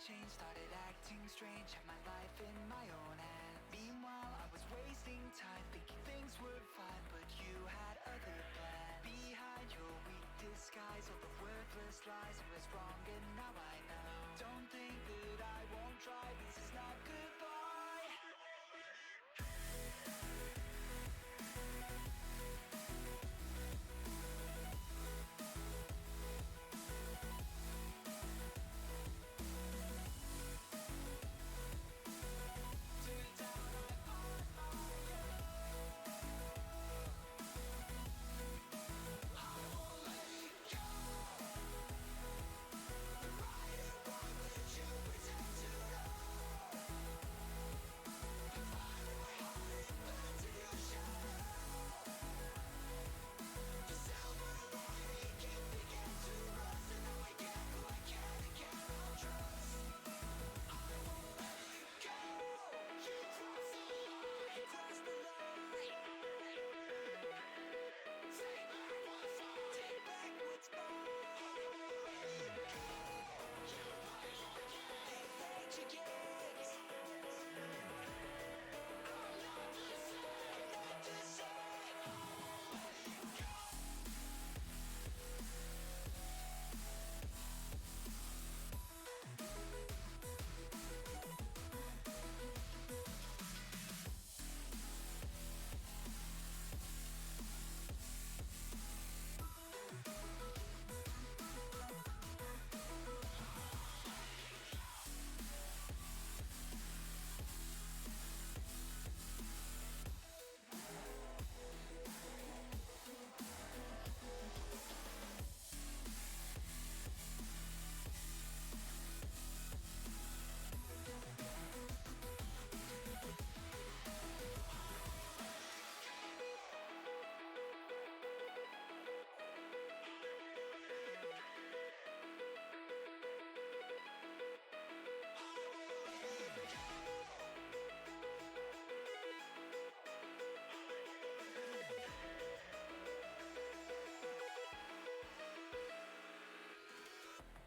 changed, started acting strange, had my life in my own hands. Meanwhile, I was wasting time, thinking things were fine, but you had other plans. Behind your weak disguise, all the worthless lies, I was wrong and now I know. Don't think that I won't try, this is not goodbye.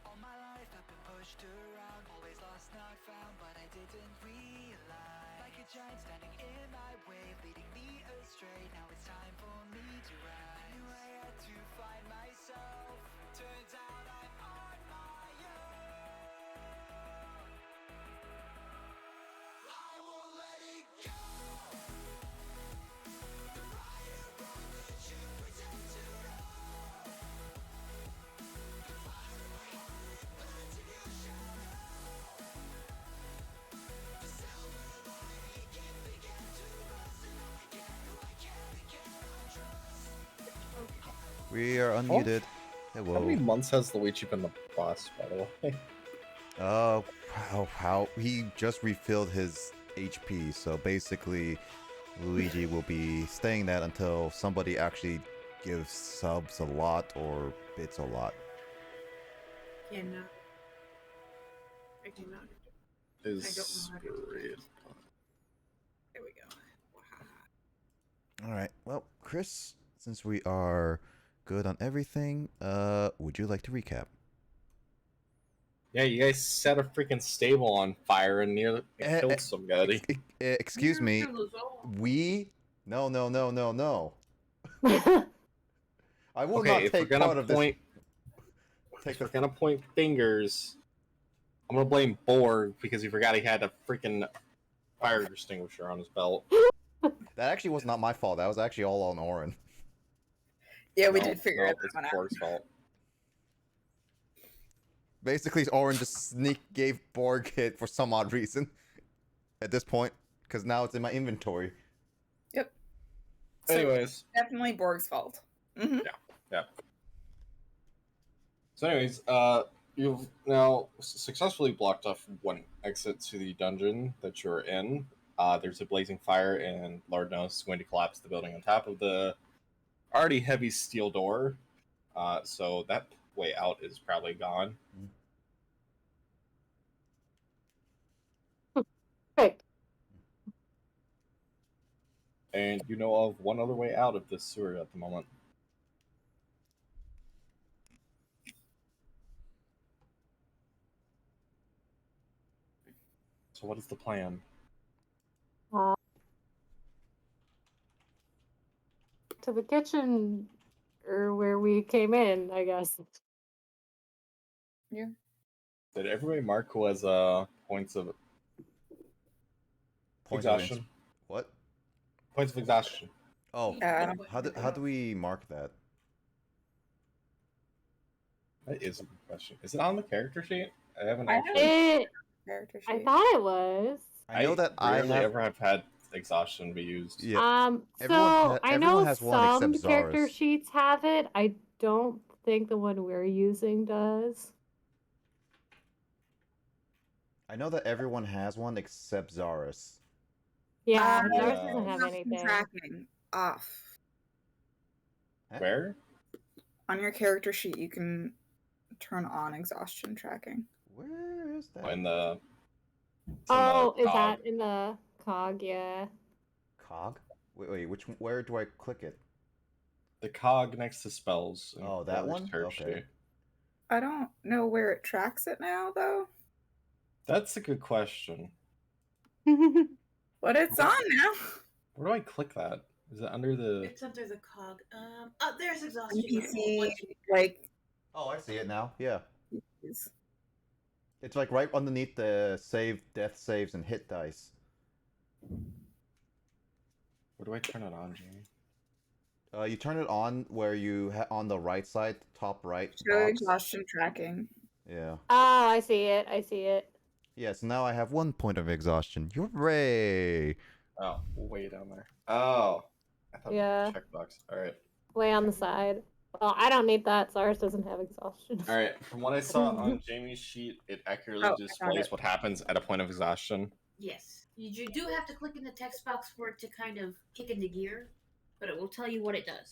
All my life I've been pushed around, always lost, not found, but I didn't realize. Like a giant standing in my way, leading me astray. Now it's time for me to rise. I knew I had to find myself. Turns out I'm on my own. I won't let it go. The right and wrong that you pretend to know. The fire in my heart, it burns in your shadow. The silver lining, it began to rust, and now I get who I can and cannot trust. We are unmuted. How Hello. many months has Luigi been the boss, by the way? How he just refilled his HP, so basically Luigi will be staying that until somebody actually gives subs a lot or bits a lot. Cannot. I cannot. His I don't know how to do spirit. There we go. Wow. Alright, well, Chris, since we are good on everything, would you like to recap? Yeah, you guys set a freaking stable on fire and nearly killed somebody. Excuse me. We? No. I will Okay, not if we're take gonna part of point, this. if we're gonna point fingers, I'm gonna blame Borg because he forgot he had a freaking fire extinguisher on his belt. That actually was not my fault. That was actually all on Orin. Yeah, we No, did figure no, it it's out. Borg's fault. Basically, Orin just gave Borg hit for some odd reason at this point, because now it's in my inventory. Yep. Anyways. Definitely Borg's fault. Mm-hmm. Yeah. So anyways, you've now successfully blocked off one exit to the dungeon that you're in. There's a blazing fire, and Lord knows it's going to collapse the building on top of the already heavy steel door. So that way out is probably gone. Right. And you know of one other way out of this sewer at the moment. So what is the plan? To the kitchen, or where we came in, I guess. Yeah. Did everybody mark who has points of Points of exhaustion? what? Points of exhaustion. Oh, Uh, how do we mark that? That is a good question. Is it on the character sheet? I haven't I actually. It, character I sheet. thought it was. I know that I rarely have. ever have had exhaustion be used. Yeah. So I everyone know has one some except character Zarus. sheets have it. I don't think the one we're using does. I know that everyone has one except Zarus. Yeah, Um, Zarus yeah. doesn't have anything. Tracking off. Where? On your character sheet, you can turn on exhaustion tracking. Where is that? In the. it's in Oh, the is cog. that in the cog? Yeah. Cog? Wait, where do I click it? The cog next to spells. in Oh, that Borg's one? character Okay. sheet. I don't know where it tracks it now, though. That's a good question. But it's on now. Where do I click that? Is it under the? It's under the cog. Oh, there's exhaustion. NPC, like. Oh, I see it now. Yeah. is- It's like right underneath the save, death saves, and hit dice. Where do I turn it on, Jamie? You turn it on where you on the right side, top right Show box. exhaustion tracking. Yeah. Oh, I see it. I see it. Yes, now I have 1 point of exhaustion. Hooray! Oh, way down there. Oh, I thought Yeah. checkbox. All right. Way on the side. Well, I don't need that. Zarus doesn't have exhaustion. All right. From what I saw on Jamie's sheet, it accurately Oh, I found displays it. what happens at a point of exhaustion. Yes. You do have to click in the text box for it to kind of kick into gear, but it will tell you what it does.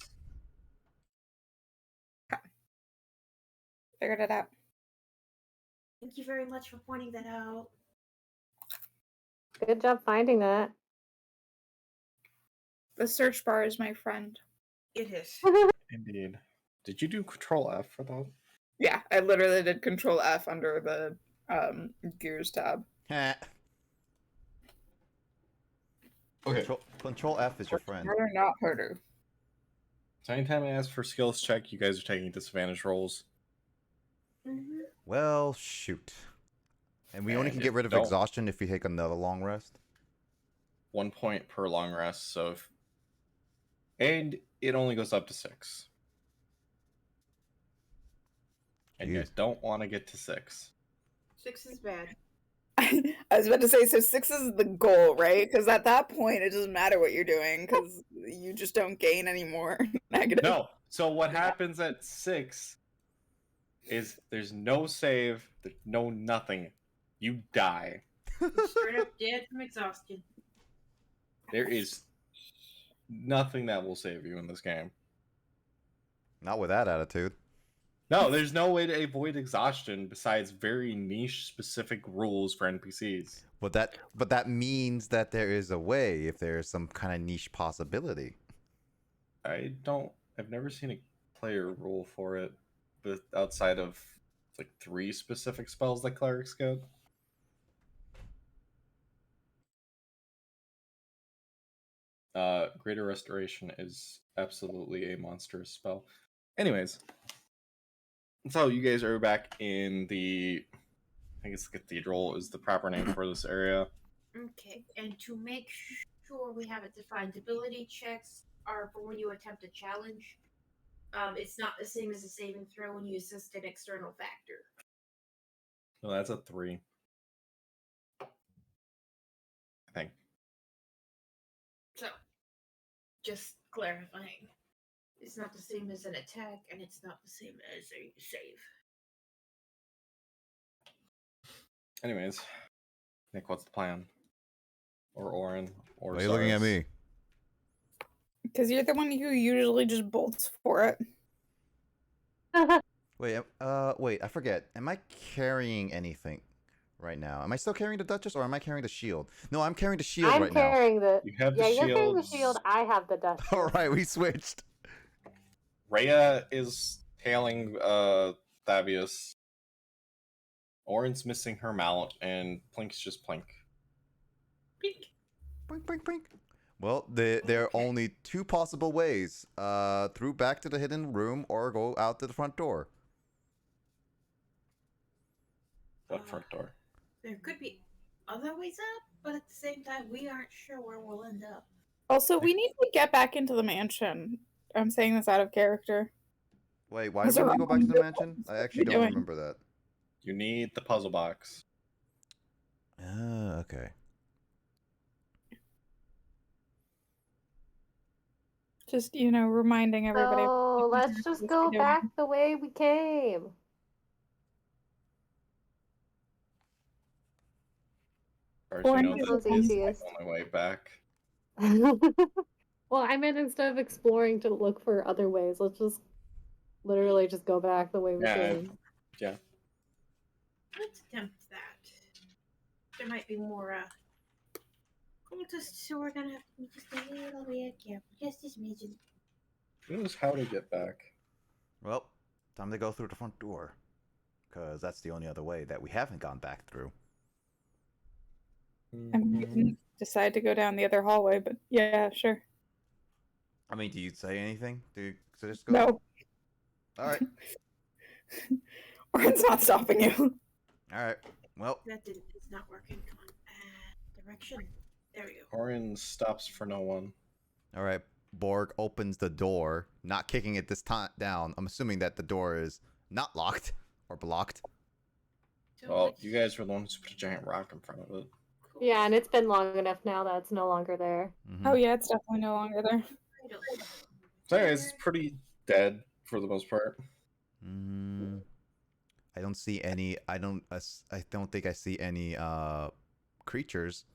Figured it out. Thank you very much for pointing that out. Good job finding that. The search bar is my friend. It is. Indeed. Did you do Control F for that? Yeah, I literally did Control F under the gears tab. Heh. Okay. Control F is your friend. Harder, not harder. So anytime I ask for skills check, you guys are taking disadvantage rolls. Mm-hmm. Well, shoot. And we only And can get if rid of don't- exhaustion if we take another long rest. 1 point per long rest. So if... And it only goes up to 6. And you Jeez. guys don't want to get to 6. 6 is bad. I was about to say, so 6 is the goal, right? Because at that point, it doesn't matter what you're doing, because you just don't gain any more negative. No. So what happens at 6 is there's no save, there's no nothing. You die. You're straight up dead from exhaustion. There is nothing that will save you in this game. Not with that attitude. No, there's no way to avoid exhaustion besides very niche specific rules for NPCs. But that means that there is a way if there is some kind of niche possibility. I've never seen a player rule for it, but outside of like 3 specific spells that clerics get. Greater Restoration is absolutely a monstrous spell. Anyways, so you guys are back in the, I think it's the Cathedral is the proper name for this area. Okay, and to make sure we have it defined, ability checks are for when you attempt a challenge. It's not the same as a saving throw when you assist an external factor. No, that's a 3. I think. So, just clarifying. It's not the same as an attack, and it's not the same as a save. Anyways, Nick, what's the plan? Or Orin? Or Why are you looking at Zarus? me? Because you're the one who usually just bolts for it. Wait, wait, I forget. Am I carrying anything right now? Am I still carrying the Duchess or am I carrying the shield? No, I'm carrying the shield I'm right now. carrying the. You have the Yeah, you're carrying the shields. shield. I have the dust. All right, we switched. Rhea is tailing Thavius. Orin's missing her mount, and Plink's just Plink. Brink, brink, brink. Well, there are Okay. only two possible ways. Through back to the hidden room or go out to the front door. What front door? There could be other ways up, but at the same time, we aren't sure where we'll end up. Also, we need to get back into the mansion. I'm saying this out of character. Wait, why Those do we are need to go back to the all mansion? the I things actually we're don't doing. remember that. You need the puzzle box. Okay. Just, reminding everybody. So let's just go back the way we came. Or as you know, Orange that sounds is the easiest. only way back. Well, I meant instead of exploring to look for other ways, let's just literally just go back the way we Yeah, came. yeah. Let's attempt that. There might be more cultists, so we're gonna have to be just a little bit careful. Just this midget. Who knows how to get back? Well, time to go through the front door. Because that's the only other way that we haven't gone back through. I mean, we didn't decide to go down the other hallway, but yeah, sure. I mean, do you say anything? Do you just go? No, Alright. Orin's not stopping you. Alright. Well, It's not working. Come on. Direction. There we go. Orion stops for no one. alright. Borg opens the door, not kicking it this time down. I'm assuming that the door is not locked or blocked. So Well, let's- you guys were the ones who put a giant rock in front of it. Cool. Yeah, and it's been long enough now that it's no longer there. Mhm. Oh yeah, it's definitely no longer there. I don't- So anyways, it's pretty dead for the most part. I don't see any. I don't think I see any creatures.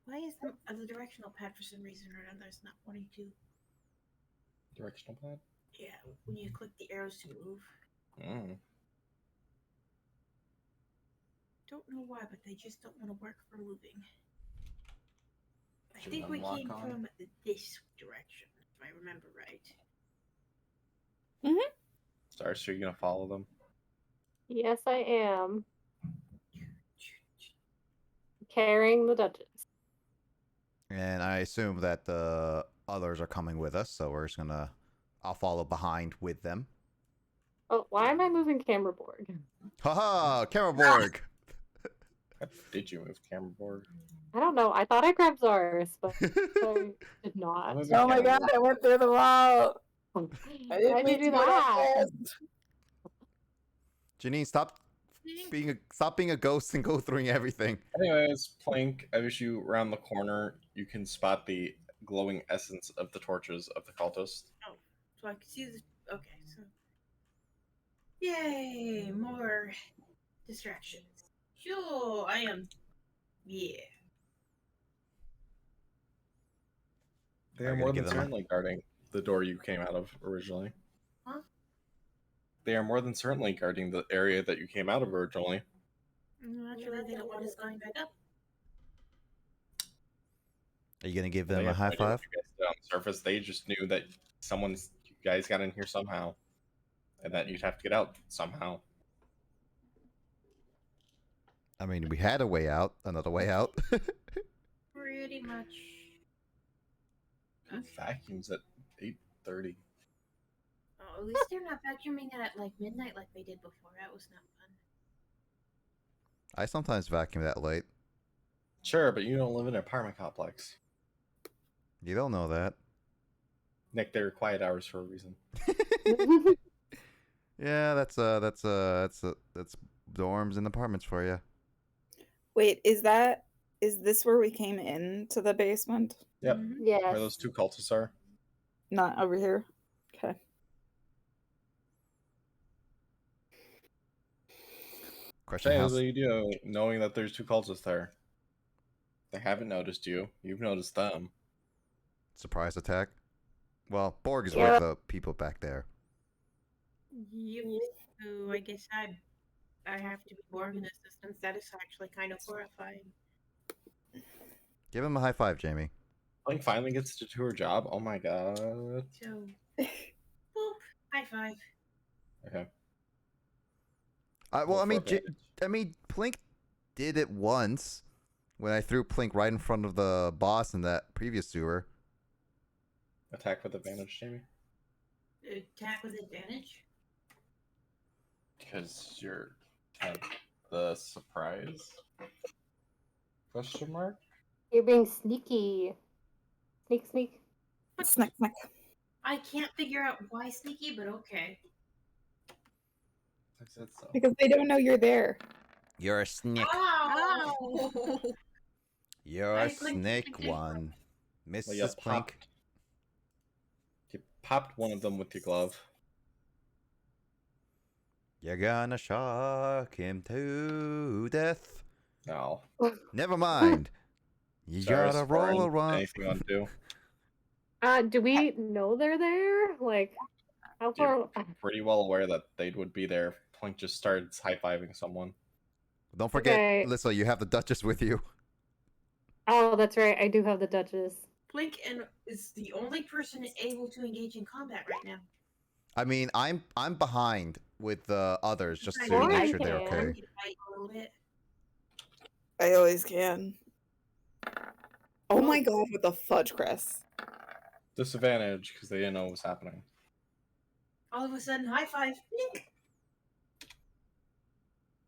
Why is the directional pad for some reason or another is not wanting to? Directional pad? Yeah, when you click the arrows to move. Mm. Don't know why, but they just don't want to work for moving. I Should think we unlock came on? from this direction, if I remember right. Sorry, so you're gonna follow them? Yes, I am. Carrying the dungeons. And I assume that the others are coming with us, so we're just gonna. I'll follow behind with them. Oh, why am I moving camera board? Haha, camera Borg. How did you move camera board? I don't know. I thought I grabbed Zars, but I did not. Moving Oh my camera god, board. I went through the wall. I Why'd you do that? Janine, stop being a ghost and go through everything. Anyways, Plank, as you round the corner, you can spot the glowing essence of the torches of the cultist. So I can see this. Okay, so. Yay! More distractions. Sure, I am. Yeah. They Are are you more gonna than give them a- certainly guarding the door you came out of originally. Huh? They are more than certainly guarding the area that you came out of originally. Actually, they don't want us going back up. Are you gonna give They them a have no high idea what five? you guys did on the surface. They just knew that you guys got in here somehow, and that you'd have to get out somehow. I mean, we had a way out, another way out. Pretty much. Who vacuums at 8:30? Oh, at least they're not vacuuming it at like midnight like they did before. That was not fun. I sometimes vacuum that late. Sure, but you don't live in an apartment complex. You don't know that. Nick, they're quiet hours for a reason. Yeah, that's dorms and apartments for you. Wait, is this where we came into the basement? Yep. Mhm. Yes. Where those two cultists are. Not over here. Okay. Question: Say, How? what do you do knowing that there's two cultists there? They haven't noticed you. You've noticed them. Surprise attack? Well, Borg is Yeah. with the people back there. Yep. So I guess I have to be Borg in assistance. That is actually kind of horrifying. Give him a high five, Jamie. Plank finally gets to do her job. Oh my god. So, boop, high five. Okay. Well, Roll I for mean, advantage. Plink did it once when I threw Plink right in front of the boss in that previous sewer. Attack with advantage, Jamie. Attack with advantage? Because you're kind of the surprise? Question mark? You're being sneaky. Sneak, sneak. Snack, snack. I can't figure out why sneaky, but okay. I said so. Because they don't know you're there. You're a snake. Ow! You're I a clicked snake something one. Well, Mrs. Plink. You popped one of them with your glove. You're gonna shock him to death. No. Never mind. You Sorry, gotta roll Soren, around. anything you want to do? Do we know they're there? Like, how far? Pretty well aware that they would be there. Plink just started high-fiving someone. Don't forget, Okay. Lissa, you have the Duchess with you. Oh, that's right. I do have the Duchess. Blink and is the only person able to engage in combat right now. I mean, I'm behind with the others just to Or make I sure they're can. okay. Fight a little bit. I always can. Oh my god, what the fudge, Chris? Disadvantage, because they didn't know what was happening. All of a sudden, high five. Blink.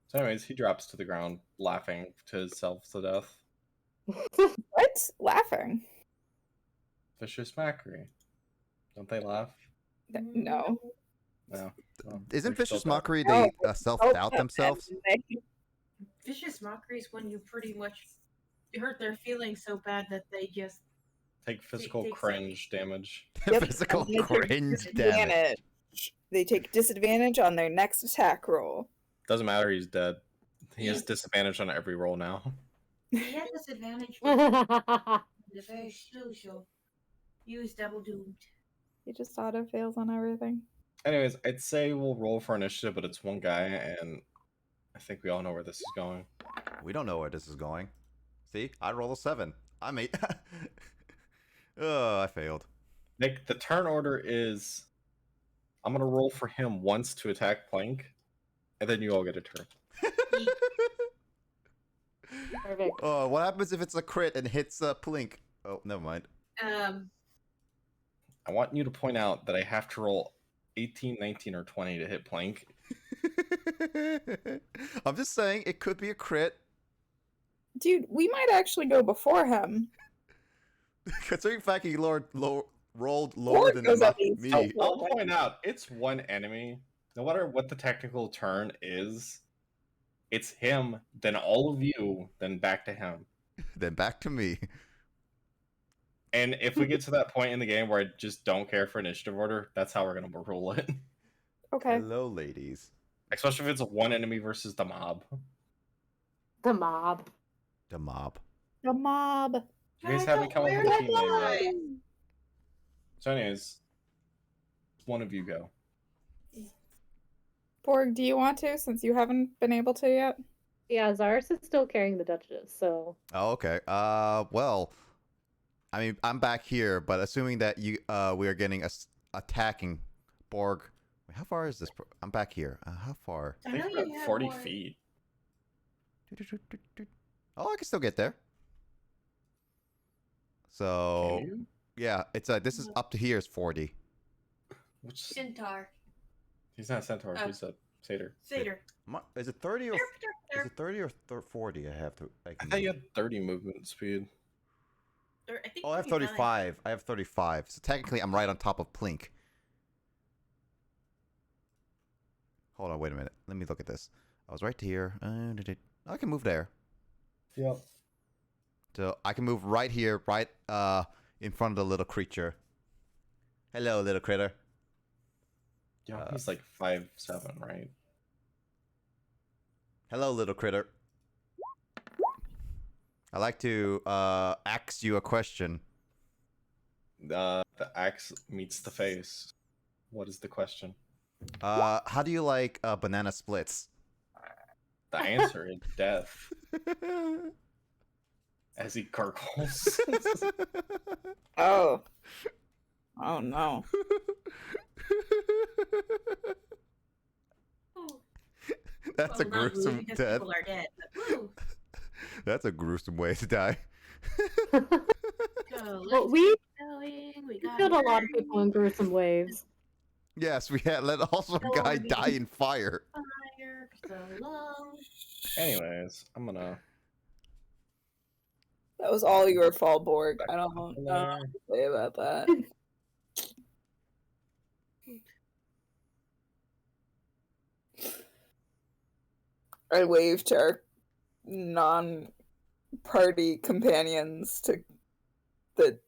So anyways, he drops to the ground, laughing to himself to death. What? Laughing? Vicious mockery. Don't they laugh? No. No. Well, Isn't they're still Vicious dead. Mockery Oh, they self-doubt themselves? Vicious mockery is when you pretty much hurt their feelings so bad that they just Take physical take cringe damage. Yep, Physical and they take cringe damage. disadvantage. They take disadvantage on their next attack roll. Doesn't matter, he's dead. He has disadvantage on every roll now. he had disadvantage. The very social. He was double doomed. He just auto fails on everything. Anyways, I'd say we'll roll for initiative, but it's one guy, and I think we all know where this is going. We don't know where this is going. See, I roll a 7. I'm 8. Oh, I failed. Nick, the turn order is I'm gonna roll for him once to attack Plank, and then you all get a turn. Perfect. Oh, what happens if it's a crit and hits Plink? Oh, never mind. I want you to point out that I have to roll 18, 19, or 20 to hit Plank. I'm just saying it could be a crit. Dude, we might actually go before him. Considering the fact he rolled lower Borg than goes at least me. so I'll point out it's one enemy. No matter what the technical turn is, it's him, then all of you, then back to him. Then back to me. And if we get to that point in the game where I just don't care for initiative order, that's how we're gonna roll it. Okay. Hello, ladies. Especially if it's one enemy versus the mob. The mob. The mob. The mob. You guys haven't come up with a team name yet. So anyways, one of you go. Borg, do you want to, since you haven't been able to yet? Yeah, Zaris is still carrying the Duchess, so. Oh, okay. Well, I mean, I'm back here, but assuming that we are getting attacking Borg. Wait, how far is this? I'm back here. How far? I think we're at 40 feet. Oh, I can still get there. So Can you? yeah, it's this is up to here is 40. Which Centaur. he's not a centaur, he's a satyr. Satyr. Is it 30 or Derp, derp, is derp. it 30 or 40? I have to. I thought you had 30 movement speed. I think Oh, I have 35. I have 35. So technically, I'm right on top of Plink. Hold on, wait a minute. Let me look at this. I was right here. I can move there. Yep. So I can move right here, right in front of the little creature. Hello, little critter. Yeah, he's like 5'7", right? Hello, little critter. I'd like to ask you a question. The axe meets the face. What is the question? How do you like banana splits? The answer is death. As he gargles. Oh. Oh no. That's a gruesome death. People are dead. But, woo. That's a gruesome way to die. So Well, let's we keep going. We got killed a lot of people in gruesome ways. Yes, we had let also a guy Lord, die in fire. fire for so long. Anyways, I'm gonna. That was all your fault, Borg. I don't know There. what to say about that. I waved to our non-party companions to the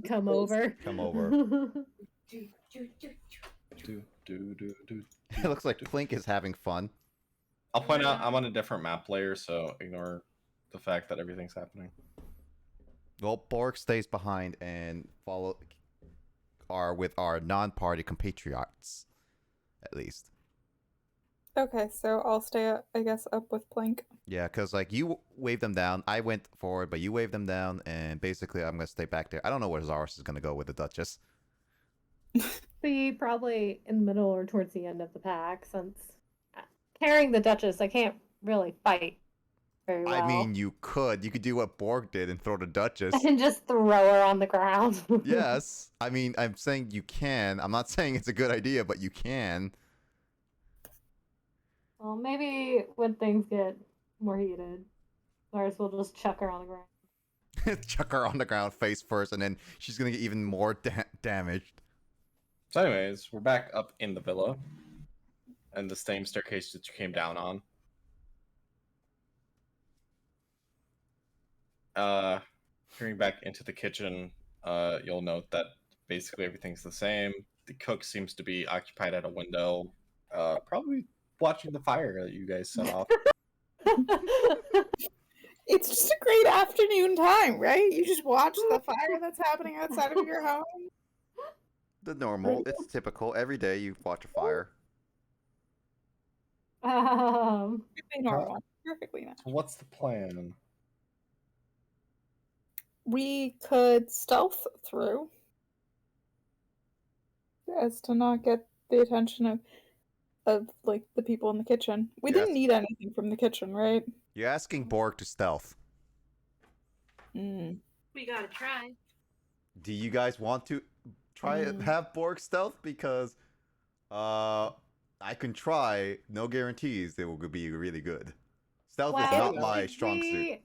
Come over. Come over. Do, do, do, do. Do. It looks like Plink is having fun. I'll point out I'm on a different map layer, so ignore the fact that everything's happening. Well, Borg stays behind and follow with our non-party compatriots, at least. Okay, so I'll stay, I guess, up with Plank. Yeah, because like you waved them down, I went forward, but you waved them down, and basically I'm gonna stay back there. I don't know where Zaris is gonna go with the Duchess. Be probably in the middle or towards the end of the pack, since carrying the Duchess, I can't really fight very well. I mean, you could do what Borg did and throw the Duchess. and just throw her on the ground. Yes, I mean, I'm saying you can. I'm not saying it's a good idea, but you can. Well, maybe when things get more heated, Lars will just chuck her on the ground. Chuck her on the ground face first, and then she's gonna get even more damaged. So, anyways, we're back up in the villa, and the same staircase that you came down on. Hearing back into the kitchen, you'll note that basically everything's the same. The cook seems to be occupied at a window, probably watching the fire that you guys set off. It's just a great afternoon time, right? You just watch the fire that's happening outside of your home. The normal, it's typical. Every day you watch a fire. Perfectly normal. Perfectly normal. So what's the plan? We could stealth through as to not get the attention of like the people in the kitchen. We Yes. didn't need anything from the kitchen, right? You're asking Borg to stealth. Mm. We gotta try. Do you guys want to try and have Borg stealth? Because I can try. No guarantees it will be really good. Stealth is not my strong suit.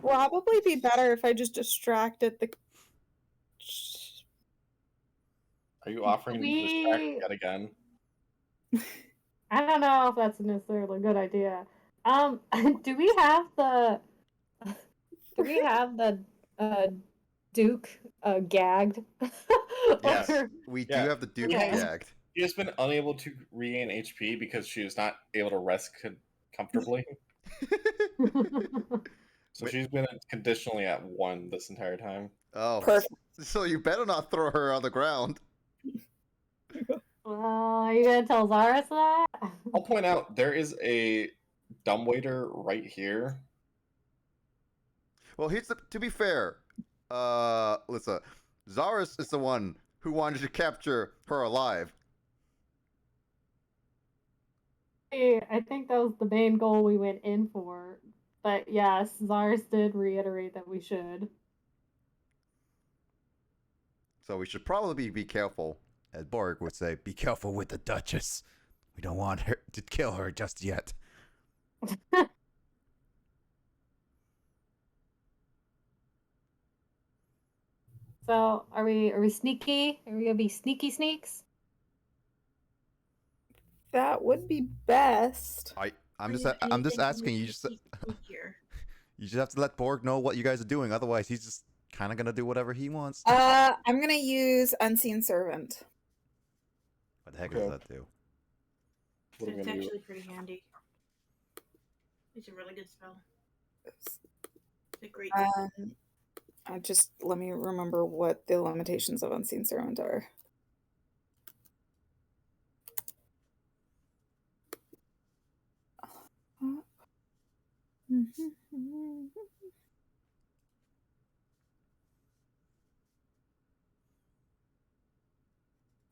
Probably be better if I just distracted the. Are you offering to distract yet again? I don't know if that's necessarily a good idea. Do we have the Duke gagged? Yes. Or- We do Yeah. have the Duke Okay. gagged. She has been unable to regain HP because she is not able to rest comfortably. So Wait. she's been conditionally at 1 this entire time. Oh, Perfect. so you better not throw her on the ground. Well, are you gonna tell Zaris that? I'll point out there is a dumbwaiter right here. Well, to be fair, Lisa, Zaris is the one who wanted to capture her alive. I think that was the main goal we went in for. But yes, Zaris did reiterate that we should. So we should probably be careful. As Borg would say, be careful with the Duchess. We don't want her to kill her just yet. So are we sneaky? Are we gonna be sneaky sneaks? That would be best. I'm just asking you. You just have to let Borg know what you guys are doing. Otherwise, he's just kind of gonna do whatever he wants. I'm gonna use Unseen Servant. What the heck Okay. does that do? What are we It's gonna do? actually pretty handy. It's a really good spell. It's a great. Just let me remember what the limitations of Unseen Servant are.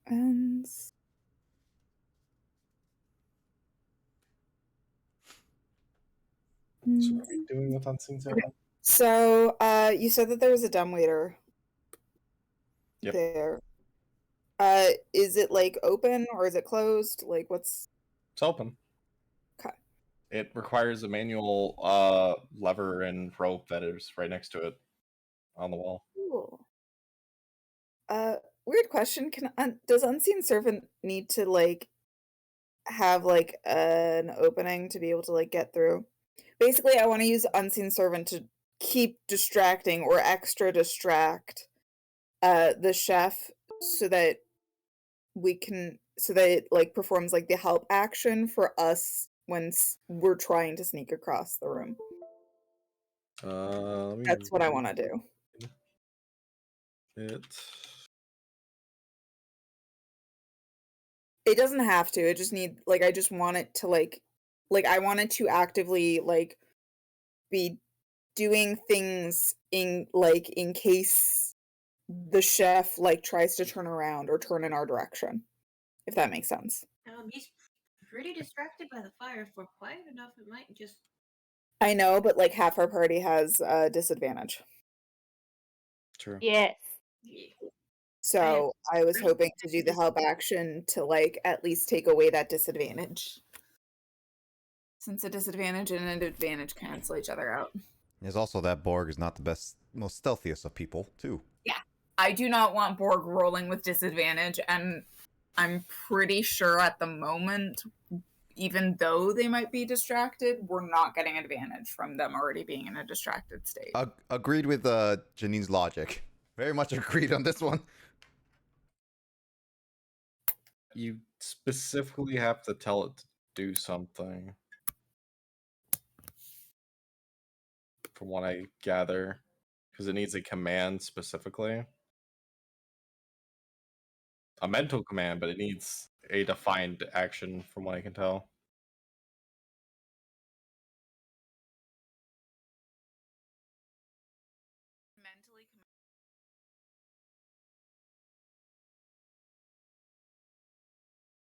And So what are you doing with Unseen Servant? So, you said that there was a dumbwaiter Yep. there. Is it like open or is it closed? Like, what's? It's open. Okay. It requires a manual lever and rope that is right next to it on the wall. Cool. Weird question. Does Unseen Servant need to like have like an opening to be able to like get through? Basically, I want to use Unseen Servant to keep distracting or extra distract the chef so that it like performs like the help action for us when we're trying to sneak across the room. That's what I want to do. It doesn't have to. It just I just want it to like I want it to actively like be doing things in case the chef like tries to turn around or turn in our direction. If that makes sense. He's pretty distracted by the fire. For quiet enough, it might just. I know, but like half our party has disadvantage. True. Yes. Yeah. So I was Really hoping to do the help action to like at least take away that disadvantage. Since a disadvantage and an advantage cancel each other out. There's also that Borg is not the most stealthiest of people, too. Yeah. I do not want Borg rolling with disadvantage, and I'm pretty sure at the moment, even though they might be distracted, we're not getting advantage from them already being in a distracted state. Agreed with Janine's logic. Very much agreed on this one. You specifically have to tell it to do something. From what I gather. Because it needs a command specifically. A mental command, but it needs a defined action from what I can tell.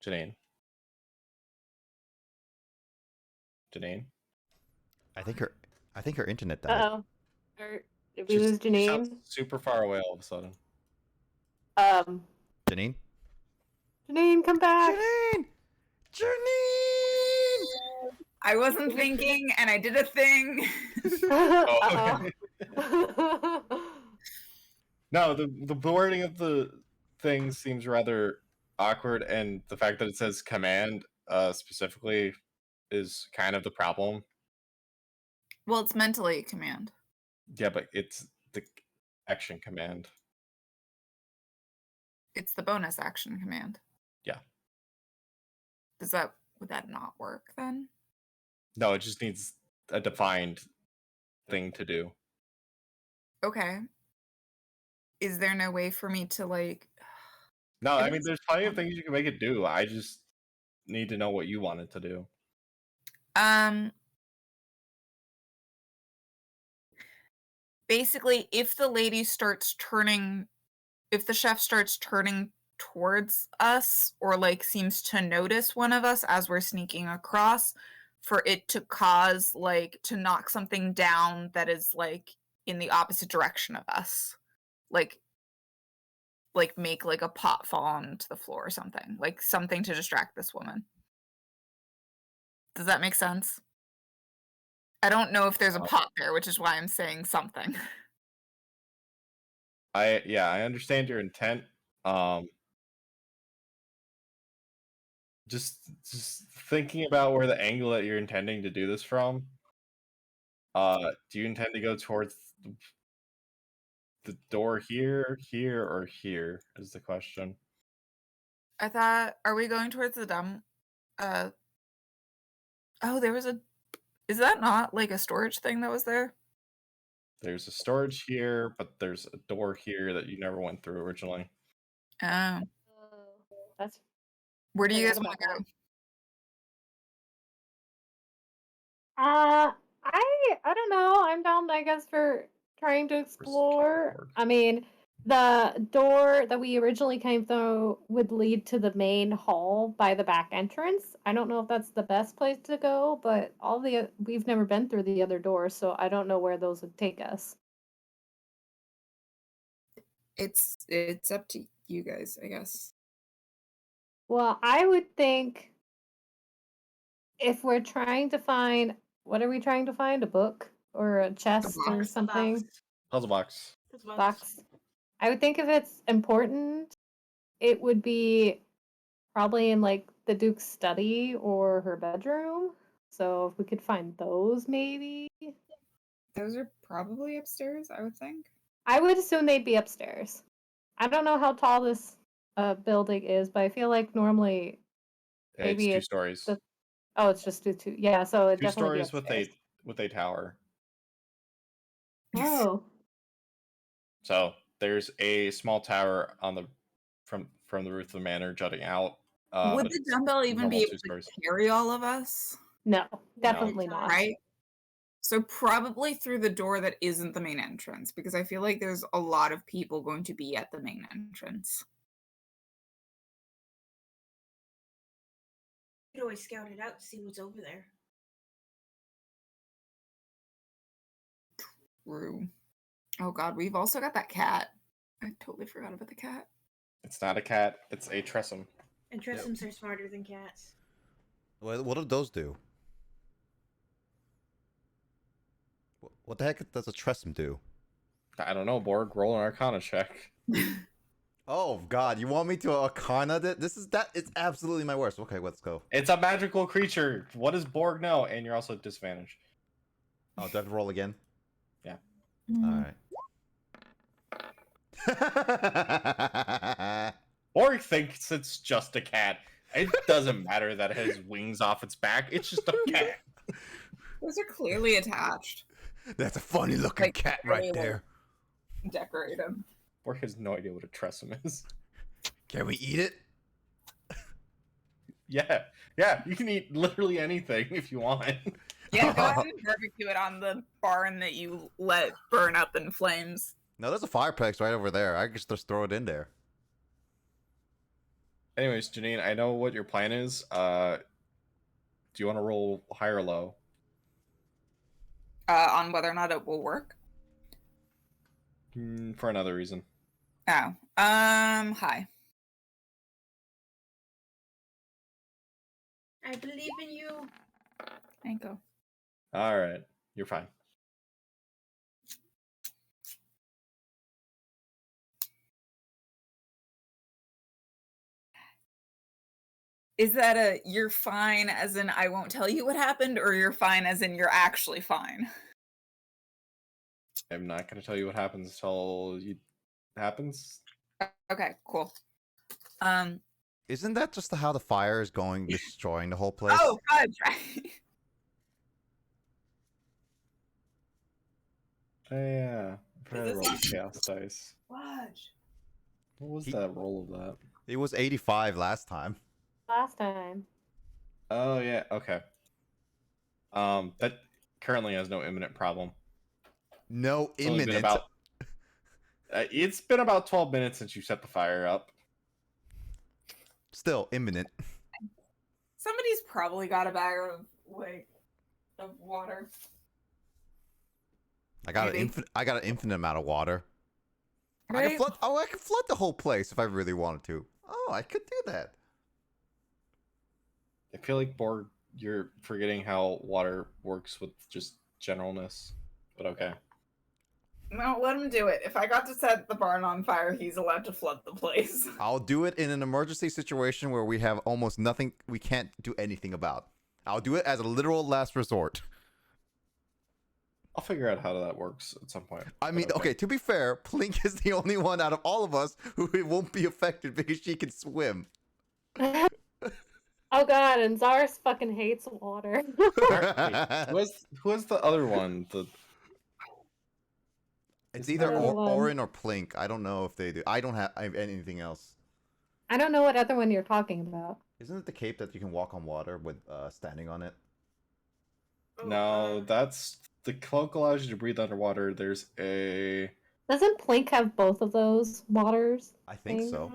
Janine? I think her internet died. Uh-oh. Did we lose She Janine? sounds super far away all of a sudden. Janine? Janine, come back! Janine! I wasn't thinking, and I did a thing. Oh, okay. No, the wording of the thing seems rather awkward, and the fact that it says command specifically is kind of the problem. Well, it's mentally command. Yeah, but it's the action command. It's the bonus action command. Yeah. Would that not work then? No, it just needs a defined thing to do. Okay. Is there no way for me to like? No, I mean, there's plenty of things you can make it do. I just need to know what you want it to do. Basically, if the chef starts turning towards us or like seems to notice one of us as we're sneaking across, for it to cause like to knock something down that is like in the opposite direction of us, like make like a pot fall onto the floor or something, like something to distract this woman. Does that make sense? I don't know if there's a pot there, which is why I'm saying something. I understand your intent. Just thinking about where the angle that you're intending to do this from. Do you intend to go towards the door here, or here? Is the question. I thought, are we going towards the dumb? Oh, there was a. Is that not like a storage thing that was there? There's a storage here, but there's a door here that you never went through originally. Oh. That's. Where do you guys want to go? I don't know. I'm down, I guess, for trying to explore. I mean, The door that we originally came through would lead to the main hall by the back entrance. I don't know if that's the best place to go, but we've never been through the other doors, so I don't know where those would take us. It's up to you guys, I guess. Well, I would think if we're trying to find, what are we trying to find? A book or a chest or box. something? Puzzle box. Box. I would think if it's important, it would be probably in like the Duke's study or her bedroom. So if we could find those, maybe. Those are probably upstairs, I would think. I would assume they'd be upstairs. I don't know how tall this building is, but I feel like normally maybe It's 2 stories. Oh, it's just two. Yeah, so it 2 definitely be stories upstairs. with a tower. Oh, So there's a small tower on the from the roof of the manor jutting out. Would but the it's dumbbell even normal be able 2 to stories. carry all of us? no, definitely not. Right? So probably through the door that isn't the main entrance, because I feel like there's a lot of people going to be at the main entrance. You could always scout it out to see what's over there. True. Oh god, we've also got that cat. I totally forgot about the cat. It's not a cat, it's a tressum. And Tressums are smarter than cats. What do those do? What the heck does a tressum do? I don't know, Borg, roll an arcana check. Oh god, you want me to arcana this? It's absolutely my worst. Okay, let's go. It's a magical creature. What does Borg know? And you're also disadvantaged. Oh, do I have to roll again? Yeah. Alright. Borg thinks it's just a cat. It doesn't matter that it has wings off its back. It's just a cat. Those are clearly attached. That's a funny looking Like, cat right really there. Decorate them. Borg has no idea what a tressum is. Can we eat it? Yeah, you can eat literally anything if you want. Yeah, go ahead and barbecue it on the barn that you let burn up in flames. No, there's a fireplace right over there. I can just throw it in there. Anyways, Janine, I know what your plan is. Do you want to roll high or low? On whether or not it will work. For another reason. Oh, hi. I believe in you. Thank you. All right, you're fine. Is that a you're fine as in I won't tell you what happened, or you're fine as in you're actually fine? I'm not going to tell you what happens until it happens. Okay, cool. Isn't that just how the fire is going, destroying the whole place? Oh, fudge, right? Yeah. I forgot to Is roll this- the chaos dice. Fudge. What was that roll of that? It was 85 last time. Last time. Oh yeah, okay. That currently has no imminent problem. No It's only been imminent. it's been about 12 minutes since you set the fire up. Still imminent. Somebody's probably got a bag of water. I got Maybe. an infinite amount of water. I Right? can flood the whole place if I really wanted to. Oh, I could do that. I feel like Borg, you're forgetting how water works with just generalness. But okay. No, let him do it. If I got to set the barn on fire, he's allowed to flood the place. I'll do it in an emergency situation where we have almost nothing we can't do anything about. I'll do it as a literal last resort. I'll figure out how that works at some point. I mean, But okay, to be fair, Plink is the only one out of all of us who it won't be affected because she can swim. Oh god, and Zars fucking hates water. Wait, who is the other one? It's Isn't either there another one? Orin or Plink. I don't know if they do. I don't have anything else. I don't know what other one you're talking about. Isn't it the cape that you can walk on water with standing on it? Oh, No, that's the cloak allows you to breathe underwater. There's a Doesn't Plink have both of those waters? I think so.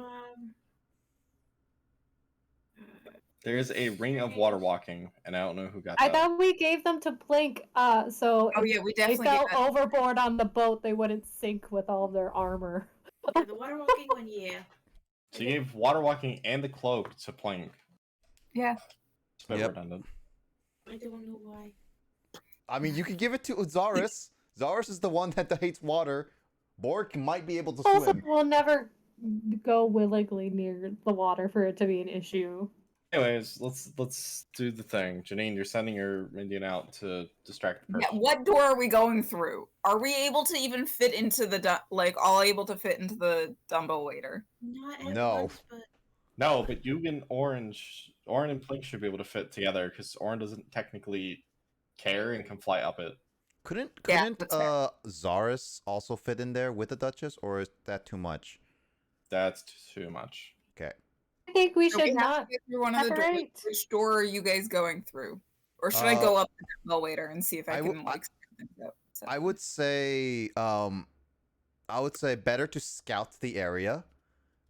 There is a ring of water walking, and I don't know who got I that. thought we gave them to Plink, so Oh if yeah, we they definitely fell get that. overboard on the boat, they wouldn't sink with all of their armor. Yeah, the water walking one, yeah. So you gave water walking and the cloak to Plink. Yeah. It's a bit Yep. redundant. I don't know why. I mean, you could give it to Zaris. Zaris is the one that hates water. Borg might be able to Also, swim. we'll never go willingly near the water for it to be an issue. Anyways, let's do the thing. Janine, you're sending your minion out to distract the Yeah, person. what door are we going through? Are we able to even fit into the all able to fit into the Dumbo waiter? Not at No. once, but No, but you and Oren and Plink should be able to fit together because Oren doesn't technically care and can fly up it. Couldn't Yeah, that's fair. Zaris also fit in there with the Duchess, or is that too much? That's too much. Okay. I think we So we should have not to get through one of the doors. separate. Which door are you guys going through? Or should I go up the Dumbo waiter and see if I I can w- like stand things up? So- I would say better to scout the area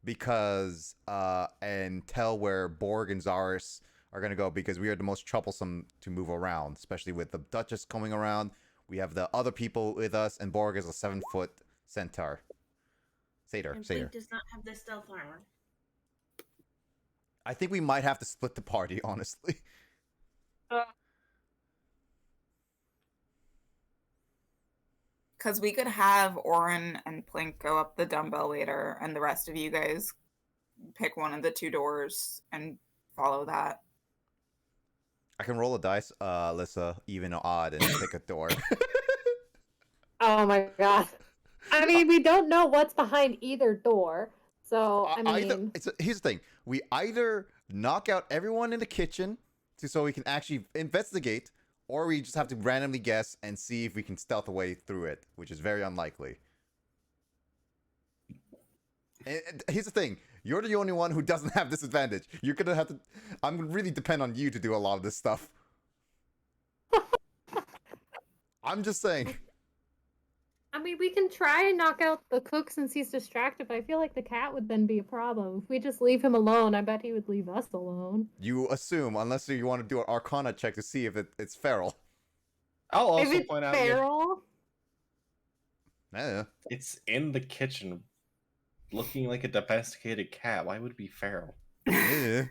because and tell where Borg and Zaris are gonna go because we are the most troublesome to move around, especially with the Duchess coming around. We have the other people with us, and Borg is a 7-foot centaur. Satyr. and Blink does not have the stealth armor. I think we might have to split the party, honestly. Because we could have Oren and Plink go up the dumbbell waiter, and the rest of you guys pick one of the two doors and follow that. I can roll a dice, Alyssa, even or odd, and pick a door. Oh my god. I mean, we don't know what's behind either door, so I Either, mean, here's the thing: we either knock out everyone in the kitchen, so we can actually investigate, or we just have to randomly guess and see if we can stealth a way through it, which is very unlikely. And here's the thing: you're the only one who doesn't have this advantage. You're gonna have to. I'm gonna really depend on you to do a lot of this stuff. I'm just saying. I mean, we can try and knock out the cook since he's distracted, but I feel like the cat would then be a problem. If we just leave him alone, I bet he would leave us alone. You assume, unless you want to do an Arcana check to see if it's feral. I'll If also it's point out feral, Yeah. it's in the kitchen, looking like a domesticated cat. Why would it be feral? Yeah.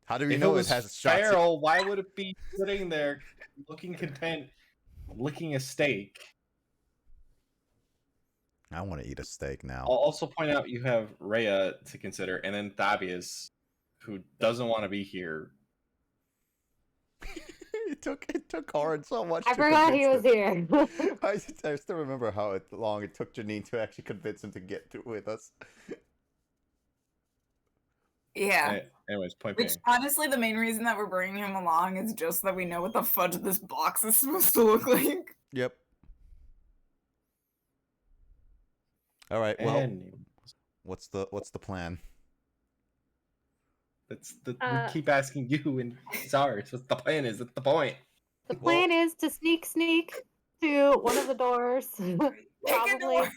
How do we If know it was has shots? feral, why would it be sitting there, looking content, licking a steak? I want to eat a steak now. I'll also point out you have Rhea to consider, and then Thabius, who doesn't want to be here. it took Corin so much. I to forgot he was convince him. here. I still remember how long it took Janine to actually convince him to get through with us. Yeah. Anyways, point Which being, honestly, the main reason that we're bringing him along is just that we know what the fudge this box is supposed to look like. Yep. All right. Well, and what's the plan? we keep asking you and Zars what the plan is. That's the point. The plan is to sneak to one of the doors. Make a Probably door.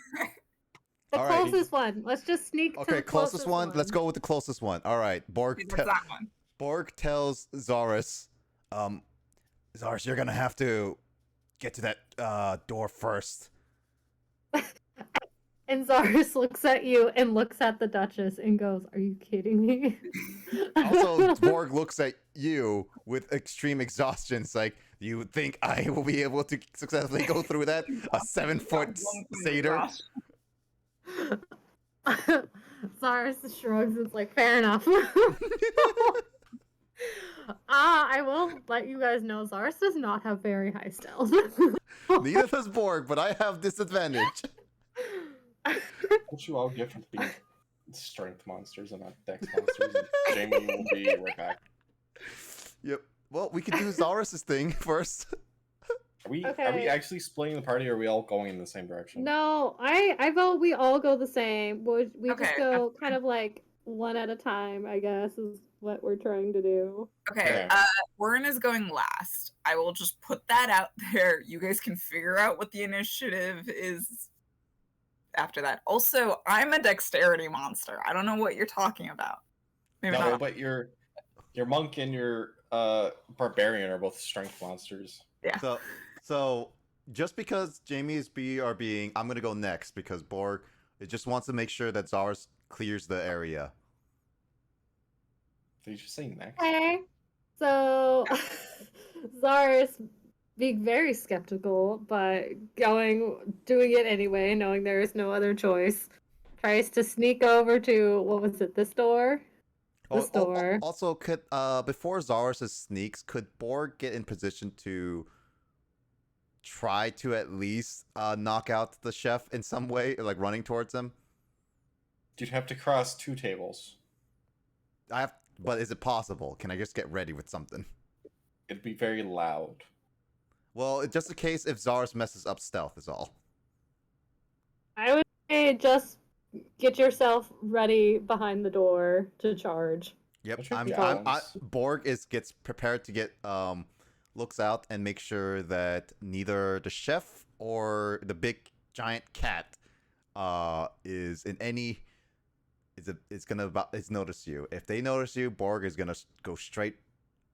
the All right. closest one. Let's just sneak to Okay, the closest one. Let's go with the closest one. All right. Borg That's that one. Borg tells Zaris, Zaris, you're gonna have to get to that door first. And Zaris looks at you and looks at the Duchess and goes, "Are you kidding me?" Also, Borg looks at you with extreme exhaustion. It's like, you think I will be able to successfully go through that? A 7-foot satyr? Zaris shrugs. It's like, fair enough. I will let you guys know Zaris does not have very high stealth. Neither does Borg, but I have disadvantage. Won't you all get from being strength monsters and not dex monsters? And Jamie will be right back. Yep. Well, we could do Zaris's thing first. Are we Okay. actually splitting the party, or are we all going in the same direction? No, I vote we all go the same. We Okay, just go kind of like one at a time, I guess, is what we're trying to do. Okay, Okay. Warren is going last. I will just put that out there. You guys can figure out what the initiative is after that. Also, I'm a dexterity monster. I don't know what you're talking about. Maybe No, not. but your monk and your barbarian are both strength monsters. Yeah. So just because Jamie's B are being, I'm gonna go next because Borg it just wants to make sure that Zars clears the area. Did you just say next? Okay. So Zaris being very skeptical, but doing it anyway, knowing there is no other choice, tries to sneak over to what was it, this door? This door. Also, could before Zars' sneaks, could Borg get in position to try to at least knock out the chef in some way, like running towards him? You'd have to cross 2 tables. But is it possible? Can I just get ready with something? It'd be very loud. Well, it's just in case if Zars messes up stealth is all. I would say just get yourself ready behind the door to charge. Yep, What's your Borg gets prepared to get looks out and make sure that neither the chef or the big giant cat is in any is notice you. If they notice you, Borg is gonna go straight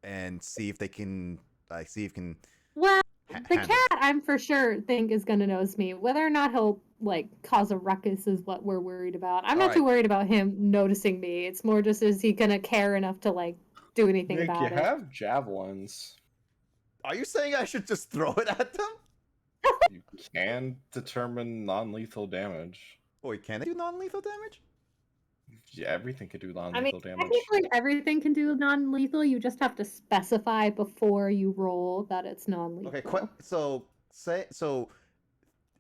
and see if they can Well, the handle. cat I'm for sure think is gonna notice me. Whether or not he'll like cause a ruckus is what we're worried about. I'm not too worried about him noticing me. It's more just is he gonna care enough to like do anything Nick, about you it. have javelins. Are you saying I should just throw it at them? You can determine non-lethal damage. Wait, can they do non-lethal damage? Yeah, everything could do I mean, non-lethal damage. technically everything can do non-lethal. You just have to specify before you roll that it's non-lethal. Okay, so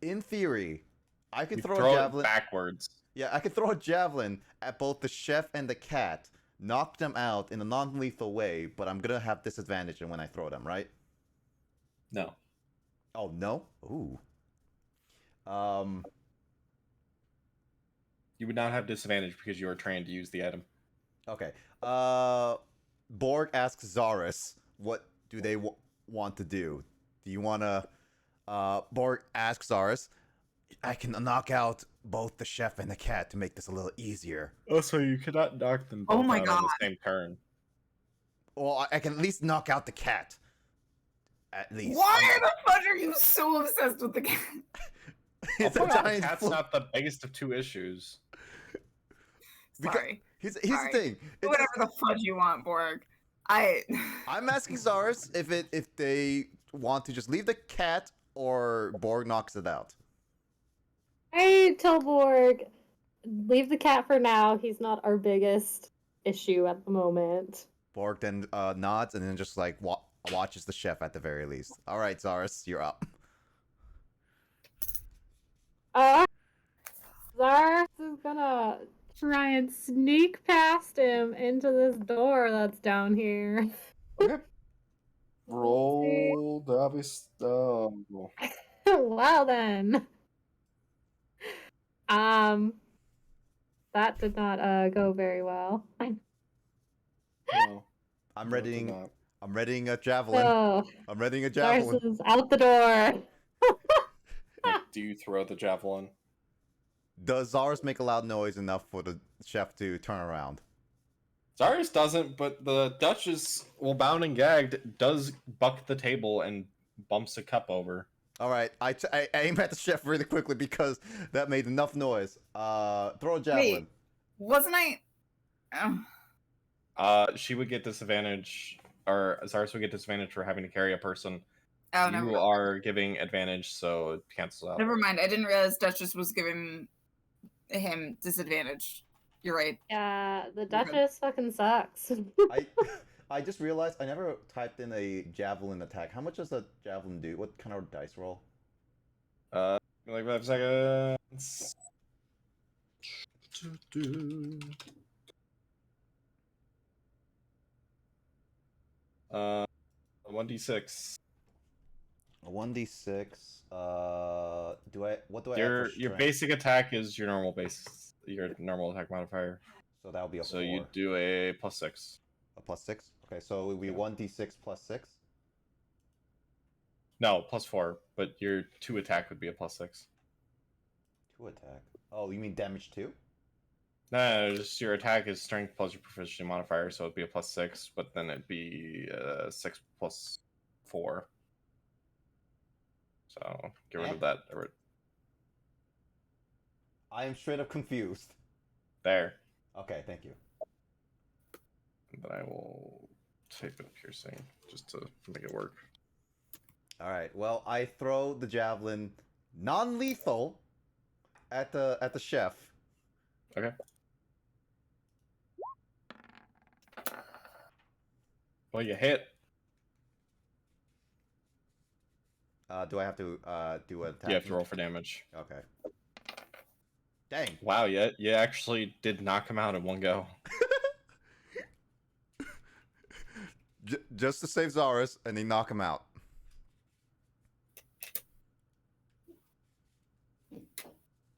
in theory, I could You throw a throw javelin it backwards. Yeah, I could throw a javelin at both the chef and the cat, knock them out in a non-lethal way, but I'm gonna have disadvantage when I throw them, right? No. Oh no? Ooh. You would not have disadvantage because you are trained to use the item. Okay. Borg asks Zaris, what do they want to do? Do you wanna? Borg asks Zaris, I can knock out both the chef and the cat to make this a little easier. Also, you cannot knock them Oh both my out on God. the same turn. Well, I can at least knock out the cat. At least. Why the fuck are you so obsessed with the cat? It's a Also, the giant cat's flo- not the biggest of 2 issues. Sorry. Here's Sorry. the thing. Do whatever the fudge you want, Borg. I'm asking Zaris if they want to just leave the cat or Borg knocks it out. I tell Borg, leave the cat for now. He's not our biggest issue at the moment. Borg then nods and then just like watches the chef at the very least. All right, Zaris, you're up. Zaris is gonna try and sneak past him into this door that's down here. Okay. Roll the obvious. Well then. That did not go very well. No, I'm no, it did readying. not. I'm readying a javelin. So I'm readying a Zaris javelin. is out the door. Nick, do you throw the javelin? Does Zaris make a loud noise enough for the chef to turn around? Zarius doesn't, but the Duchess, while bound and gagged, does buck the table and bumps a cup over. All right, I aim at the chef really quickly because that made enough noise. Throw a javelin. Wasn't I? Oh, She would get disadvantage, or Zarius would get disadvantage for having to carry a person. oh never You mind. are giving advantage, so it cancels out. Never mind. I didn't realize Duchess was giving him disadvantage. You're right. Yeah, the good. Duchess fucking sucks. I just realized I never typed in a javelin attack. How much does a javelin do? What kind of dice roll? Like 5 seconds. 1d6. A 1d6. What do I add Your for strength? basic attack is your normal normal attack modifier. So that would be a So 4. you do a +6. A +6. Okay, so it would be Yeah. 1d6 +6. No, +4. But your 2 attack would be a +6. 2 2 attack. Oh, you mean damage 2? No, just your attack is strength plus your proficiency modifier, so it'd be a +6, but then it'd be 6 plus 4. So get rid of that. I am straight up confused. There. Okay, thank you. And then I will take the piercing just to make it work. All right. Well, I throw the javelin non-lethal at the chef. Okay. Well, you hit. Do I have to do an attack? You have to roll for damage. Okay. Dang. Wow, you actually did knock him out in one go. Just to save Zaris, and then knock him out.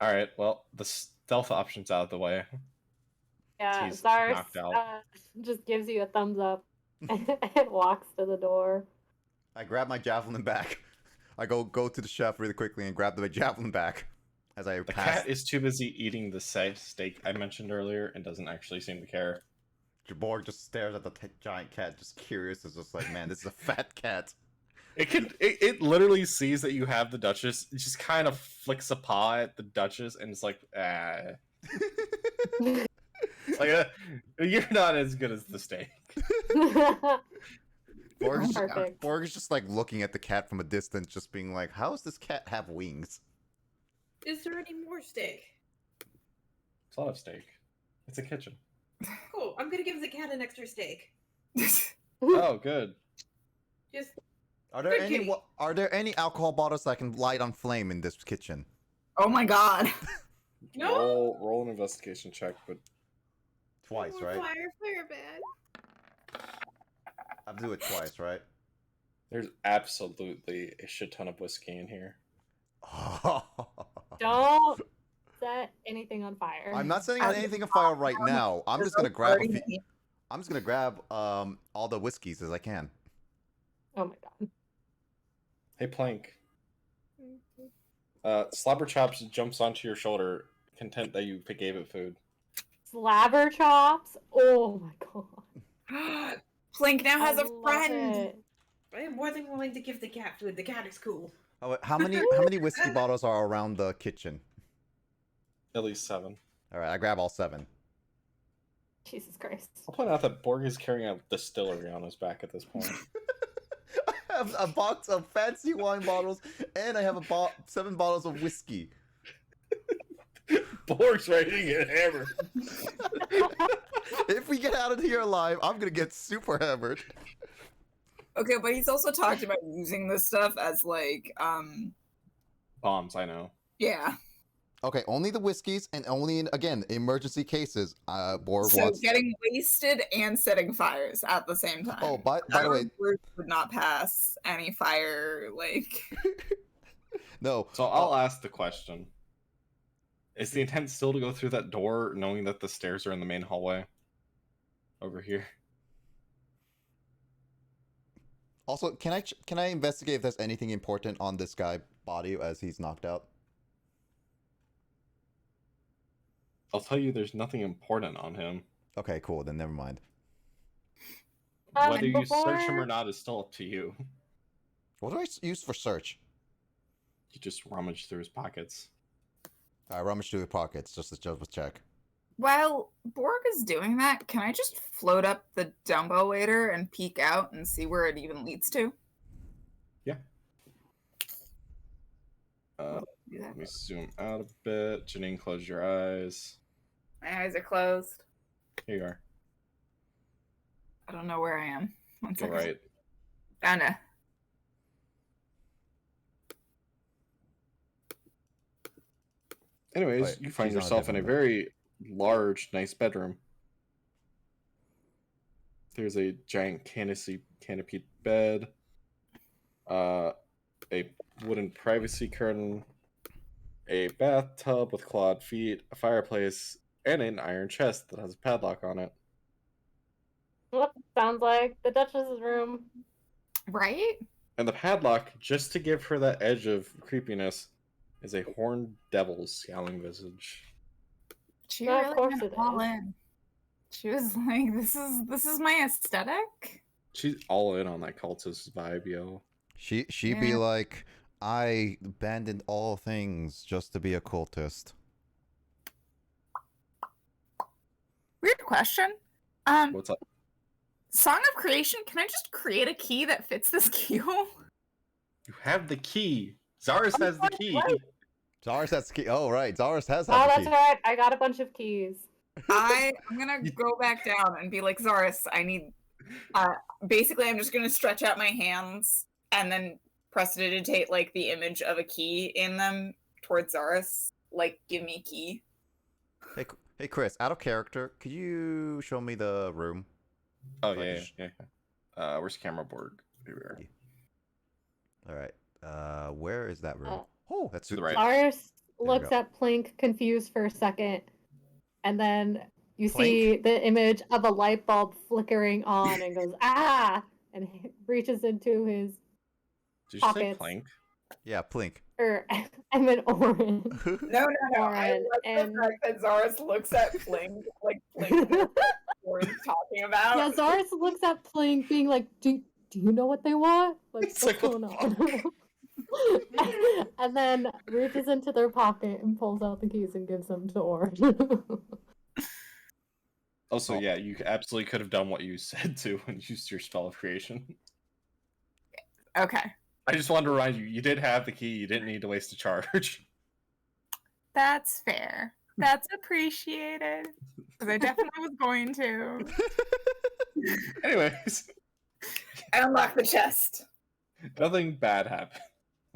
All right. Well, the stealth option's out of the way. Yeah, He's Zars knocked out. just gives you a thumbs up and walks to the door. I grab my javelin back. I go to the chef really quickly and grab the javelin back as I The pass. cat is too busy eating the steak I mentioned earlier and doesn't actually seem to care. Borg just stares at the giant cat, just curious. It's just like, man, this is a fat cat. It literally sees that you have the Duchess. It just kind of flicks a paw at the Duchess and it's like, ah. It's like, you're not as good as the steak. Perfect. Borg is just like looking at the cat from a distance, just being like, how does this cat have wings? Is there any more steak? It's a lot of steak. It's a kitchen. Cool. I'm gonna give the cat an extra steak. Oh, good. Just Are there Good any kitty. are there any alcohol bottles that I can light on flame in this kitchen? Oh my god. No. Roll an investigation check, but Twice, More right? Fire bad. I have to do it twice, right? there's absolutely a shit ton of whiskey in here. Don't set anything on fire. I'm not setting on anything on fire right now. I'm just gonna grab a few. Party. I'm just gonna grab all the whiskeys as I can. Oh my god. Hey, Plank. Slobber Chops jumps onto your shoulder, content that you gave it food. Slabber chops. Oh my god. Plink now has I a love friend. it. I am more than willing to give the cat food. The cat is cool. How many whiskey bottles are around the kitchen? At least 7. All right, I grab all 7. Jesus Christ. I'll point out that Borg is carrying a distillery on his back at this point. I have a box of fancy wine bottles, and I have 7 bottles of whiskey. Borg's ready to get hammered. If we get out of here alive, I'm gonna get super hammered. Okay, but he's also talked about using this stuff as like, Bombs, I know. yeah. Okay, only the whiskeys, and only in, again, emergency cases. Borg So wants. getting wasted and setting fires at the same time. Oh, by the way, Our group would not pass any fire, like. no. So I'll ask the question. Is the intent still to go through that door knowing that the stairs are in the main hallway? Over here. Also, can I investigate if there's anything important on this guy's body as he's knocked out? I'll tell you there's nothing important on him. Okay, cool. Then never mind. Whether you search him or not is still up to you. What do I use for search? You just rummage through his pockets. I rummage through the pockets just to double check. While Borg is doing that, can I just float up the dumbbell waiter and peek out and see where it even leads to? Yeah. Do that. Let me zoom out a bit. Janine, close your eyes. My eyes are closed. Here you are. I don't know where I am. One Go second. right. Found it. Anyways, Wait, you find she's on a yourself in a different very large, nice bedroom. There's a giant canopied bed, a wooden privacy curtain, a bathtub with clawed feet, a fireplace, and an iron chest that has a padlock on it. Well, sounds like the Duchess's room. Right? And the padlock, just to give her that edge of creepiness, is a horned devil scowling visage. She Yeah, of really course went it all is. in. She was like, "This is my aesthetic." She's all in on that cultist vibe, yo. She'd be Yeah. like, I abandoned all things just to be a cultist. Weird question. What's up? Song of Creation. Can I just create a key that fits this queue? You have the key. Zaris has the key. Zaris has the key. Oh, right. Zaris has Oh, had the that's key. right. I got a bunch of keys. I'm gonna go back down and be like, Zaris, I need. Basically, I'm just gonna stretch out my hands and then prestidigitate like the image of a key in them towards Zaris. Like, give me a key. Hey, Chris, out of character, could you show me the room? Oh, So I yeah, can yeah. Where's camera Borg? Here we are. All right. Where is that room? Oh, that's To the right. Lars we looks go. at Plink confused for a second, and then you Plink? see the image of a light bulb flickering on and goes, ah! And he reaches into his, Did you say Pockets. plank? Yeah, Plink. I meant Orin. No. I Orin, like and- the fact that Zaris looks at Fling like Fling knows what he's talking about. Yeah, Zaris looks at Plink being like, do you know what they want? Like, It's what's like, going what on? And then reaches into their pocket and pulls out the keys and gives them to Orin. Also, Oh. yeah, you absolutely could have done what you said to and used your spell of creation. Okay, I just wanted to remind you, you did have the key. You didn't need to waste a charge. that's fair. That's appreciated. Because I definitely was going to. Anyways, I unlocked the chest. nothing bad happened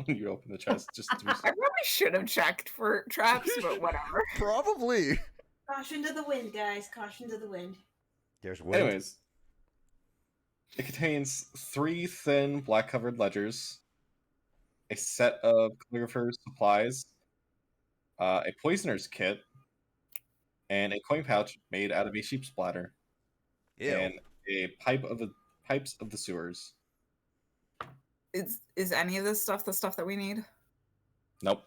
when you open the chest. Just to be I probably should have checked for traps, but whatever. Probably. Caution to the wind, guys. Caution to the wind. There's wind. Anyways, it contains 3 thin black-covered ledgers, a set of calligrapher's supplies, a poisoner's kit, and a coin pouch made out of a sheep's bladder, Ew. and a pipes of the sewers. Is any of this stuff the stuff that we need? Nope.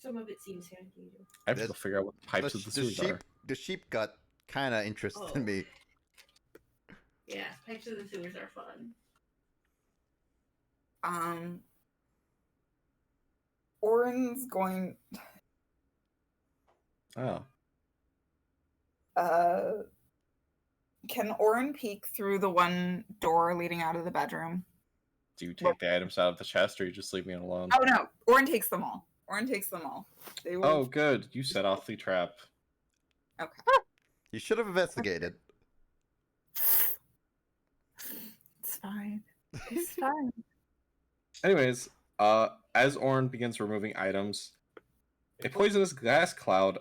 Some of it seems handy. I have to This- figure out what the pipes of the sewers sheep, are. the sheep got kind of interested Oh. in me. Yeah, pipes of the sewers are fun. Orin's going. Oh. Can Orin peek through the one door leading out of the bedroom? Do you take the items out of the chest, or you just leave me alone? Oh no, Orin takes them all. Orin takes them all. They will... Oh, good. You set off the trap. Okay. You should have investigated. It's fine. It's fine. Anyways, as Orn begins removing items, a poisonous gas cloud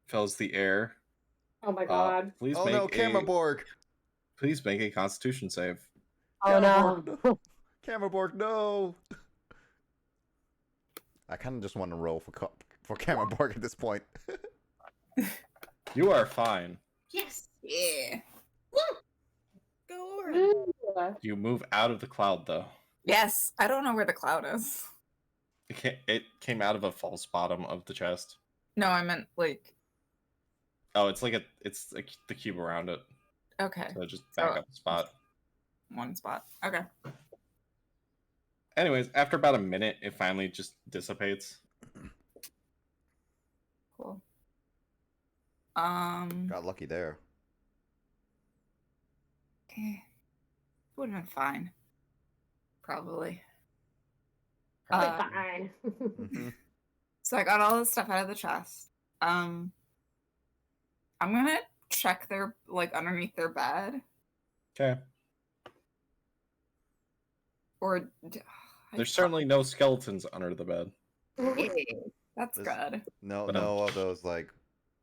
fills the air. Oh my god. Please Oh make no, Camera Borg! Please make a Constitution save. Oh no. Camera Borg, no! I kind of just want to roll for Camera Borg at this point. You are fine. Yes. Yeah. Go Orin. You move out of the cloud, though. Yes, I don't know where the cloud is. It came out of a false bottom of the chest. No, I meant like. Oh, it's like the cube around it. Okay, So just back Oh. up a spot. one spot. Okay. Anyways, after about a minute, it finally just dissipates. Cool. Got lucky there. Okay. Would have been fine. Probably. Fine. Mhm. So I got all this stuff out of the chest. I'm gonna check their underneath their bed, Okay. or There's certainly no skeletons under the bed. That's This- good. No, But, no of those like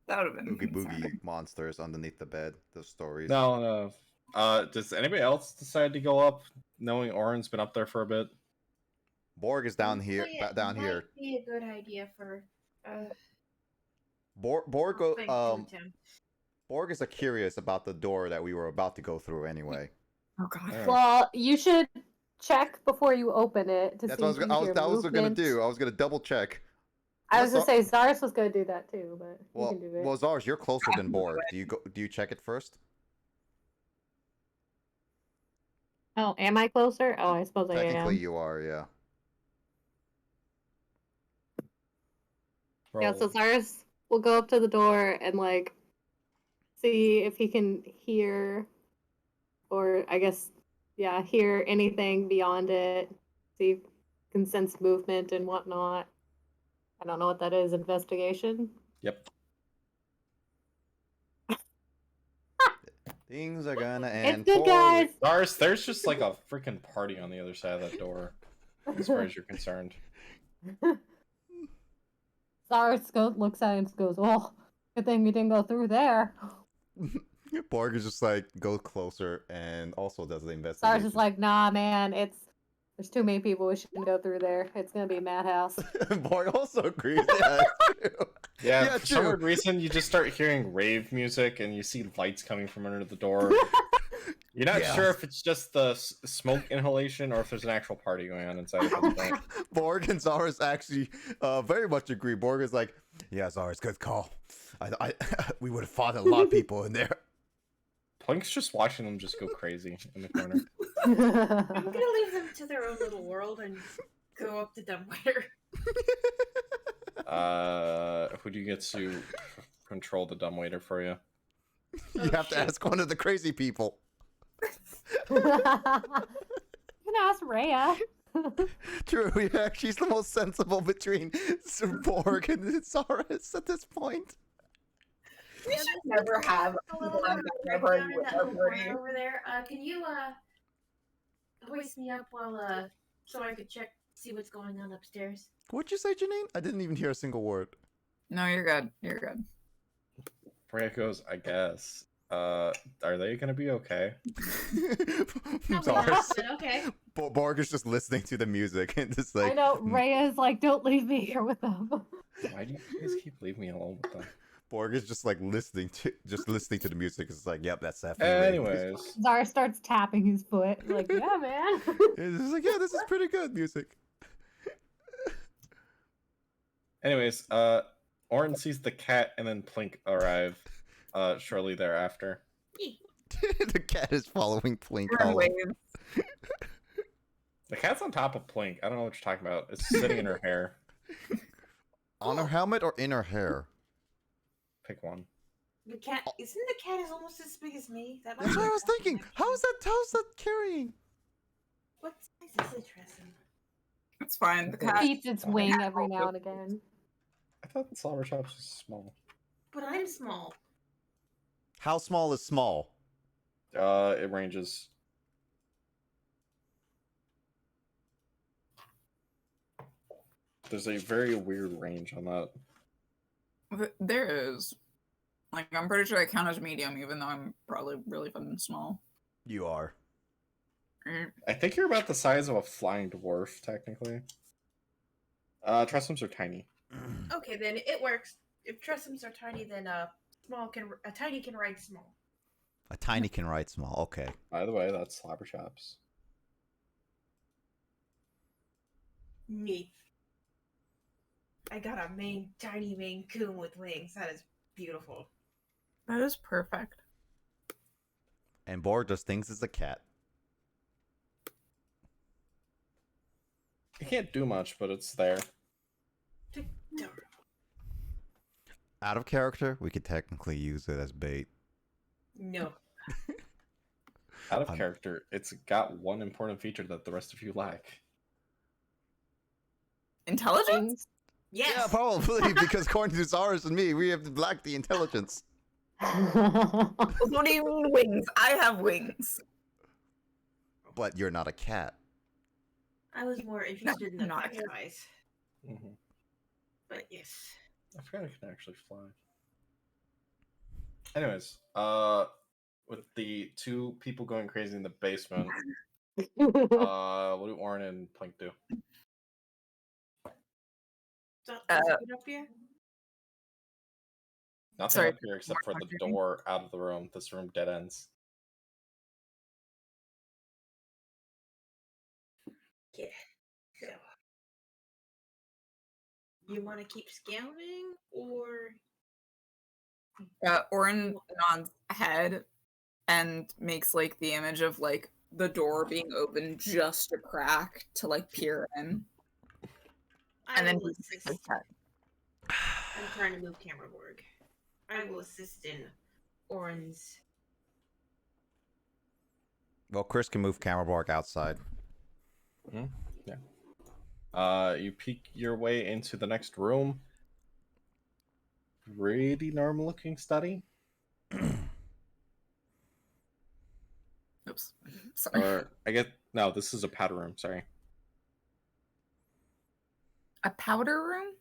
That would have been oogie boogie concerning. monsters underneath the bed. Those stories. No. Does anybody else decide to go up, knowing Orin's been up there for a bit? Borg is down here. Down might here. Be a good idea for Borg. Plink to attempt. Borg is curious about the door that we were about to go through anyway. Oh god. Alright. Well, you should check before you open it to That's see what if you hear I was gonna movement. do. I was gonna double check. I was gonna What's say Zaris was gonna do that too, but you Well, can do it. well, Zars, you're closer than Borg. Do you check it first? Oh, am I closer? Oh, I suppose I Technically, am. you are. Yeah. Yeah, so Roll. Zaris will go up to the door and like see if he can hear, or I guess, yeah, hear anything beyond it. See if he can sense movement and whatnot. I don't know what that is. Investigation. Yep. Things are gonna It's end good, guys. poorly. There's just like a freaking party on the other side of that door, as far as you're concerned. Zaris looks at him and goes, "Oh, good thing we didn't go through there." Borg is just like go closer and also does the Zaris investigation. is like, "Nah, man, there's too many people. We shouldn't go through there. It's gonna be a madhouse." Borg also agrees. Yeah, it's true. Yeah, Yeah, for some true. weird reason, you just start hearing rave music and you see lights coming from under the door. You're not Yeah. sure if it's just the smoke inhalation or if there's an actual party going on inside of this point. Borg and Zaris actually very much agree. Borg is like, yeah, Zaris, good call. We would have fought a lot of people in there. Plink's just watching them just go crazy in the corner. I'm gonna leave them to their own little world and go up to dumbwaiter. Who do you get to control the dumbwaiter for you? You have to ask one of the crazy people. You can ask Rhea. True, yeah, she's the most sensible between Borg and Zaris at this point. We should never have A little one right party down in with that our little party. corner over there. Can you hoist me up while so I could check see what's going on upstairs? What'd you say, Janine? I didn't even hear a single word. No, you're good. You're good. Freya goes, I guess. Are they gonna be okay? Probably Zaris. not, but okay. Borg is just listening to the music and just like. I know Rhea is like, "Don't leave me here with them." Why do you guys keep leaving me alone with them? Borg is just like listening to the music. It's like, yep, that's definitely. Anyways, Zaris starts tapping his foot, like, "Yeah, man." It's just like, yeah, this is pretty good music. Orin sees the cat and then Plink arrive shortly thereafter. The cat is following Plink. We're in all waves. The cat's on top of Plink. I don't know what you're talking about. It's sitting in her hair. on her helmet or in her hair? Pick one. The cat isn't the cat is almost as big as me. That might That's be what I was something thinking. actually. How's that carrying? What size is it, Tresson? It's fine. The cat. Beats its wing every now and again. I thought the Slobber Chops was small. But I'm small. How small is small? It ranges. There's a very weird range on that. There is. Like, I'm pretty sure I count as medium, even though I'm probably really fucking small. You are. I think you're about the size of a flying dwarf, technically. Trestums are tiny. Okay, then it works. If Trestums are tiny, then a tiny can ride small. A tiny can ride small. Okay. By the way, that's Slobber Chops. Neat. I got a tiny Maine Coon with wings. That is beautiful. That is perfect. And Borg just thinks it's a cat. You can't do much, but it's there. Out of character, we could technically use it as bait. No. Out of character, it's got one important feature that the rest of you lack. Intelligence? Yes. Yeah, probably, because according to Zaris and me, we have lacked the intelligence. What do you mean wings? I have wings. But you're not a cat. I was more interested in the not pack good. size. Mm-hmm. But yes. I forgot I can actually fly. Anyways, with the two people going crazy in the basement, what do Orin and Plink do? So, up here? Nothing Sorry, up here except for more the confusing. door out of the room. This room dead ends. Yeah. So, you want to keep scouting, or Orin nods head and makes like the image of like the door being open just a crack to like peer in. And then will he shakes his assist? head. I'm trying to move camera Borg. I will assist in Orin's. Well, Chris can move camera Borg outside. Yeah. You peek your way into the next room. Pretty normal looking study. Oops. Sorry. Or I guess no, this is a powder room, sorry. A powder room?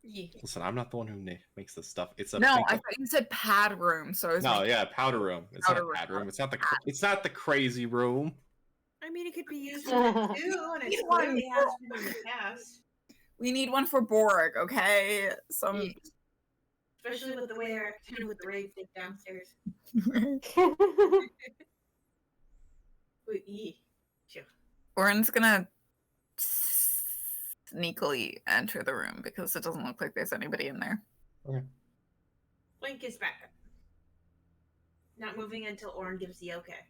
Yeah. Listen, I'm not the one who makes this stuff. It's a No, think I of- thought you said pad room, so I was No, like, yeah, powder room. It's Powder not room, pad room. powder It's not the pad. it's not the crazy room. I mean, it could be used for that too, and it clearly has been in the past. we need one for Borg, okay? Some Yeah. Especially with the way they're acting with the rave thing downstairs. Wait, yeah. Sure. Orin's gonna sneakily enter the room because it doesn't look like there's anybody in there. Okay. Link is back. Not moving until Orin gives the okay.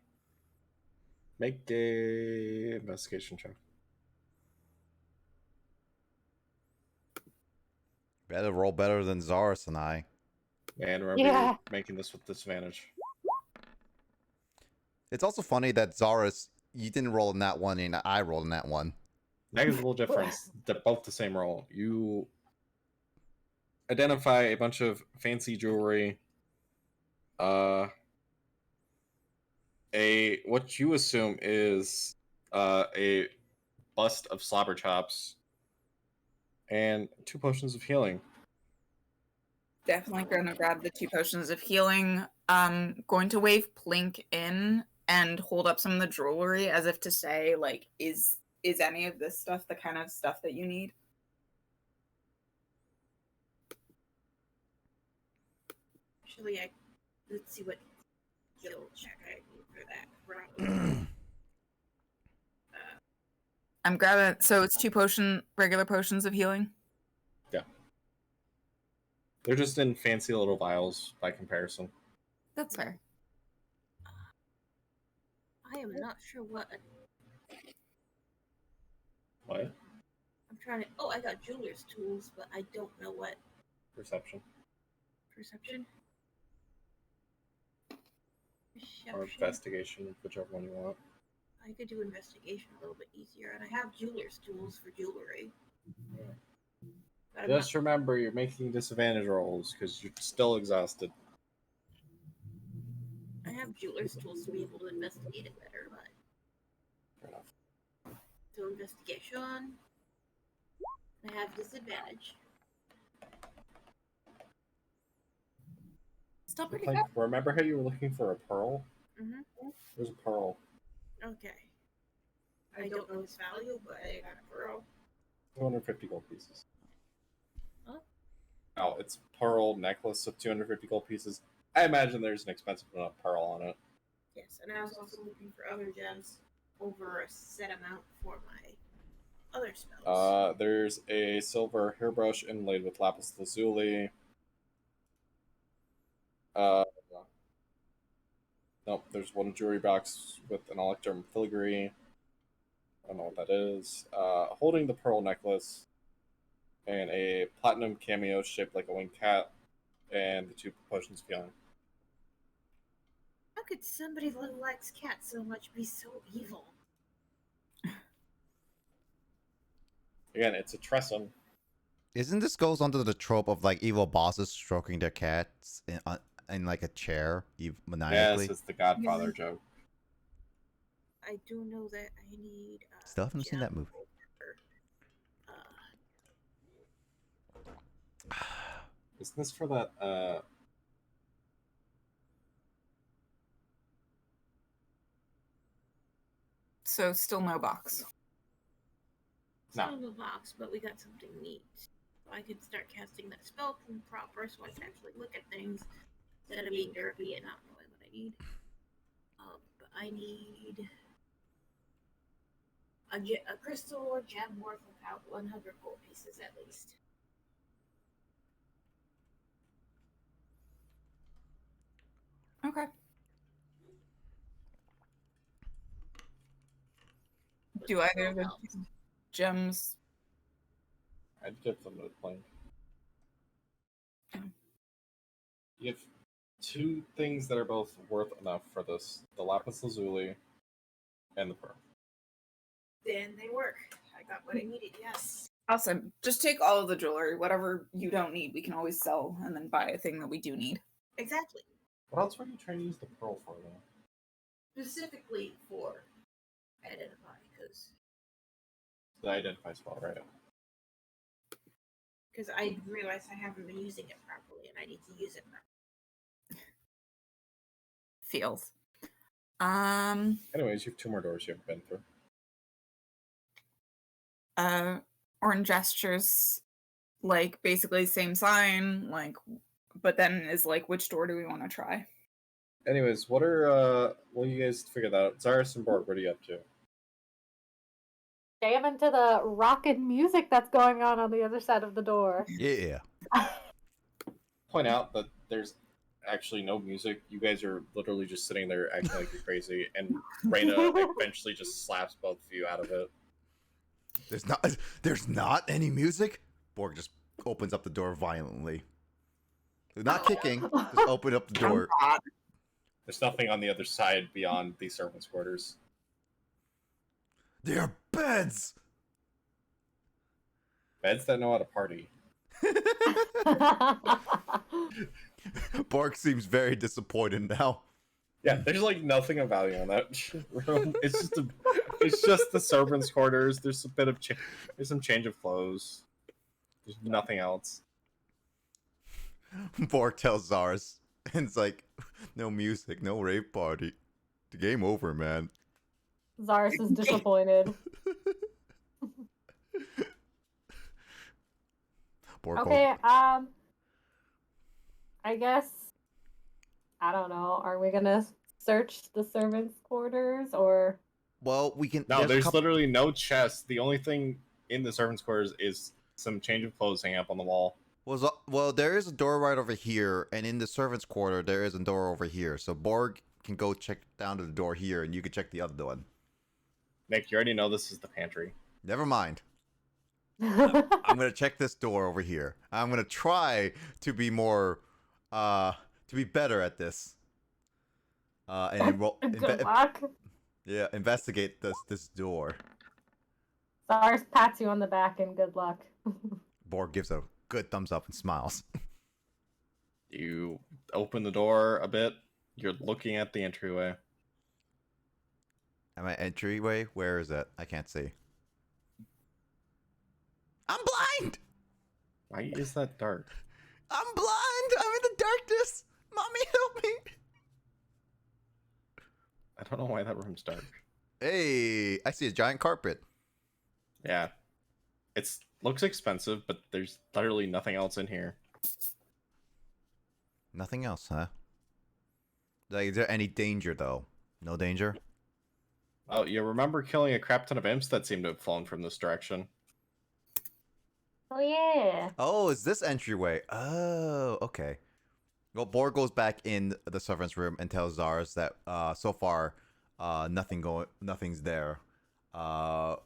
Make a investigation check. Better roll better than Zaris and I. And remember, Yeah. you're making this with disadvantage. It's also funny that Zaris, you didn't roll in that one and I rolled in that one. Negligible difference. They're both the same roll. You identify a bunch of fancy jewelry. What you assume is a bust of Slobberchops and 2 potions of healing. Definitely gonna grab the 2 potions of healing. Going to wave Plink in and hold up some of the jewelry as if to say, like, is any of this stuff the kind of stuff that you need? Actually, let's see what skill check I need for that. Probably. I'm grabbing, so it's 2 regular potions of healing. They're just in fancy little vials by comparison. That's fair. I am not sure what. What? I'm trying to. Oh, I got jeweler's tools, but I don't know what. Perception. Perception? Or Perception. investigation, whichever one you want. I could do investigation a little bit easier, and I have jeweler's tools for jewelry. But I'm Just remember, you're making disadvantage rolls because you're still exhausted. I have jeweler's tools to be able to investigate it better, but. Fair enough. So investigation. I have disadvantage. Still pretty Like, good. remember how you were looking for a pearl? Mm-hmm. There's a pearl. Okay. I don't know its value, but I got a pearl. 250 gold pieces. Huh? Oh, it's pearl necklace of 250 gold pieces. I imagine there's an expensive enough pearl on it. Yes, and I was also looking for other gems over a set amount for my other spells. There's a silver hairbrush inlaid with lapis lazuli. Nope, there's one jewelry box with an electrum filigree. I don't know what that is. Holding the pearl necklace and a platinum cameo shaped like a winged cat, and the 2 potions of healing. How could somebody who likes cats so much be so evil? Again, it's a tressum. Isn't this goes under the trope of like evil bosses stroking their cats in like a chair, maniacally? Yes, it's the Godfather joke. I do know that I need. Still haven't seen that movie. Isn't this for that? So still no box. No. Still in the box, but we got something neat. So I could start casting that spell from proper, so I can actually look at things instead of being derpy and not knowing what I need. But I need. a crystal or gem worth about 100 gold pieces at least. Okay. Do either of the gems? I'd give them a plank. Oh. You have two things that are both worth enough for this: the lapis lazuli and the pearl. Then they work. I got what I needed, yes. Awesome. Just take all of the jewelry. Whatever you don't need, we can always sell and then buy a thing that we do need. Exactly. What else were you trying to use the pearl for, though? Specifically for identify, because The identify spell, right? I realized I haven't been using it properly, and I need to use it properly. Feels. Anyways, you have two more doors you haven't been through. Orange gestures, like basically same sign, like, but then is like, which door do we want to try? Anyways, what you guys figure that out? Zaris and Borg, what are you up to? Jamming to the rockin' music that's going on the other side of the door. Yeah. Point out that there's actually no music. You guys are literally just sitting there acting like you're crazy, and Reyna eventually just slaps both of you out of it. There's not any music? Borg just opens up the door violently. Not kicking, just open up the door. There's nothing on the other side beyond the servants' quarters. There are beds! Beds that know how to party. Borg seems very disappointed now. Yeah, there's like nothing of value in that room. It's just the servants' quarters. There's a bit of there's some change of clothes. There's nothing else. Borg tells Zars, and it's like, no music, no rave party. The game over, man. Zaris is disappointed. Borg Okay, I guess, I don't know, are we gonna search the servants' quarters, or? Well, we can. No, there's a couple... literally no chest. The only thing in the servants' quarters is some change of clothes hanging up on the wall. Well, there is a door right over here, and in the servants' quarter, there is a door over here. So Borg can go check down to the door here, and you can check the other one. Nick, you already know this is the pantry. Never mind. I'm gonna check this door over here. I'm gonna try to be more, to be better at this. And Good luck. Yeah, investigate this door. Zaris pats you on the back and good luck. Borg gives a good thumbs up and smiles. You open the door a bit. You're looking at the entryway. Am I entryway? Where is it? I can't see. I'm blind! Why is that dark? I'm blind! I'm in the darkness! Mommy, help me! I don't know why that room's dark. Hey, I see a giant carpet. Yeah. It looks expensive, but there's literally nothing else in here. Nothing else, huh? Like, is there any danger, though? No danger? Oh, you remember killing a crap ton of imps that seemed to have flown from this direction? Oh yeah. Oh, is this entryway? Oh, okay. Well, Borg goes back in the servants' room and tells Zars that so far nothing's there. And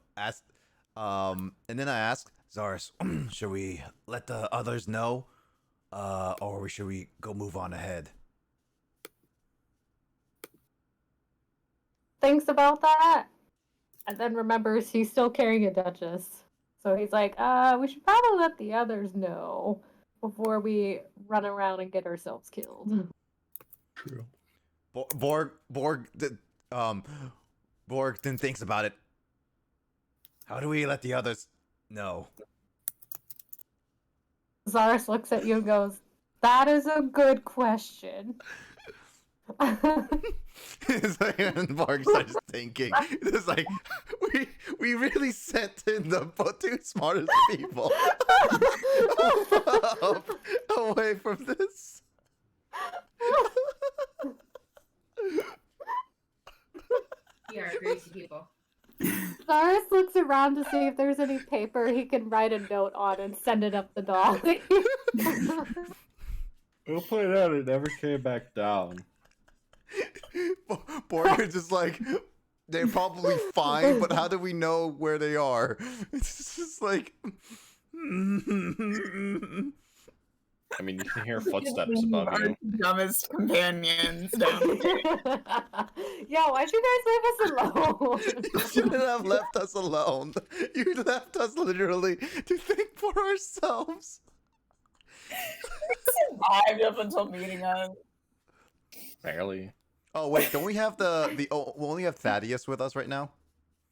then I ask Zars, should we let the others know, or should we go move on ahead? Thinks about that, and then remembers he's still carrying a duchess. So he's like, we should probably let the others know before we run around and get ourselves killed. True. Borg then thinks about it. How do we let the others know? Zaris looks at you and goes, that is a good question. It's like, and Borg starts thinking. It's like, we really sent in the two smartest people away from this. We are crazy people. Cyrus looks around to see if there's any paper he can write a note on and send it up the dolly. We'll point out it never came back down. Borg is just like, they're probably fine, but how do we know where they are? It's just like... I mean, you can hear footsteps above Our you. dumbest companions down the Yeah, why'd you guys leave us alone? You shouldn't have left us alone. You left us literally to think for ourselves. survived up until meeting us. Barely. Oh wait, don't we have we only have Thaddeus with us right now?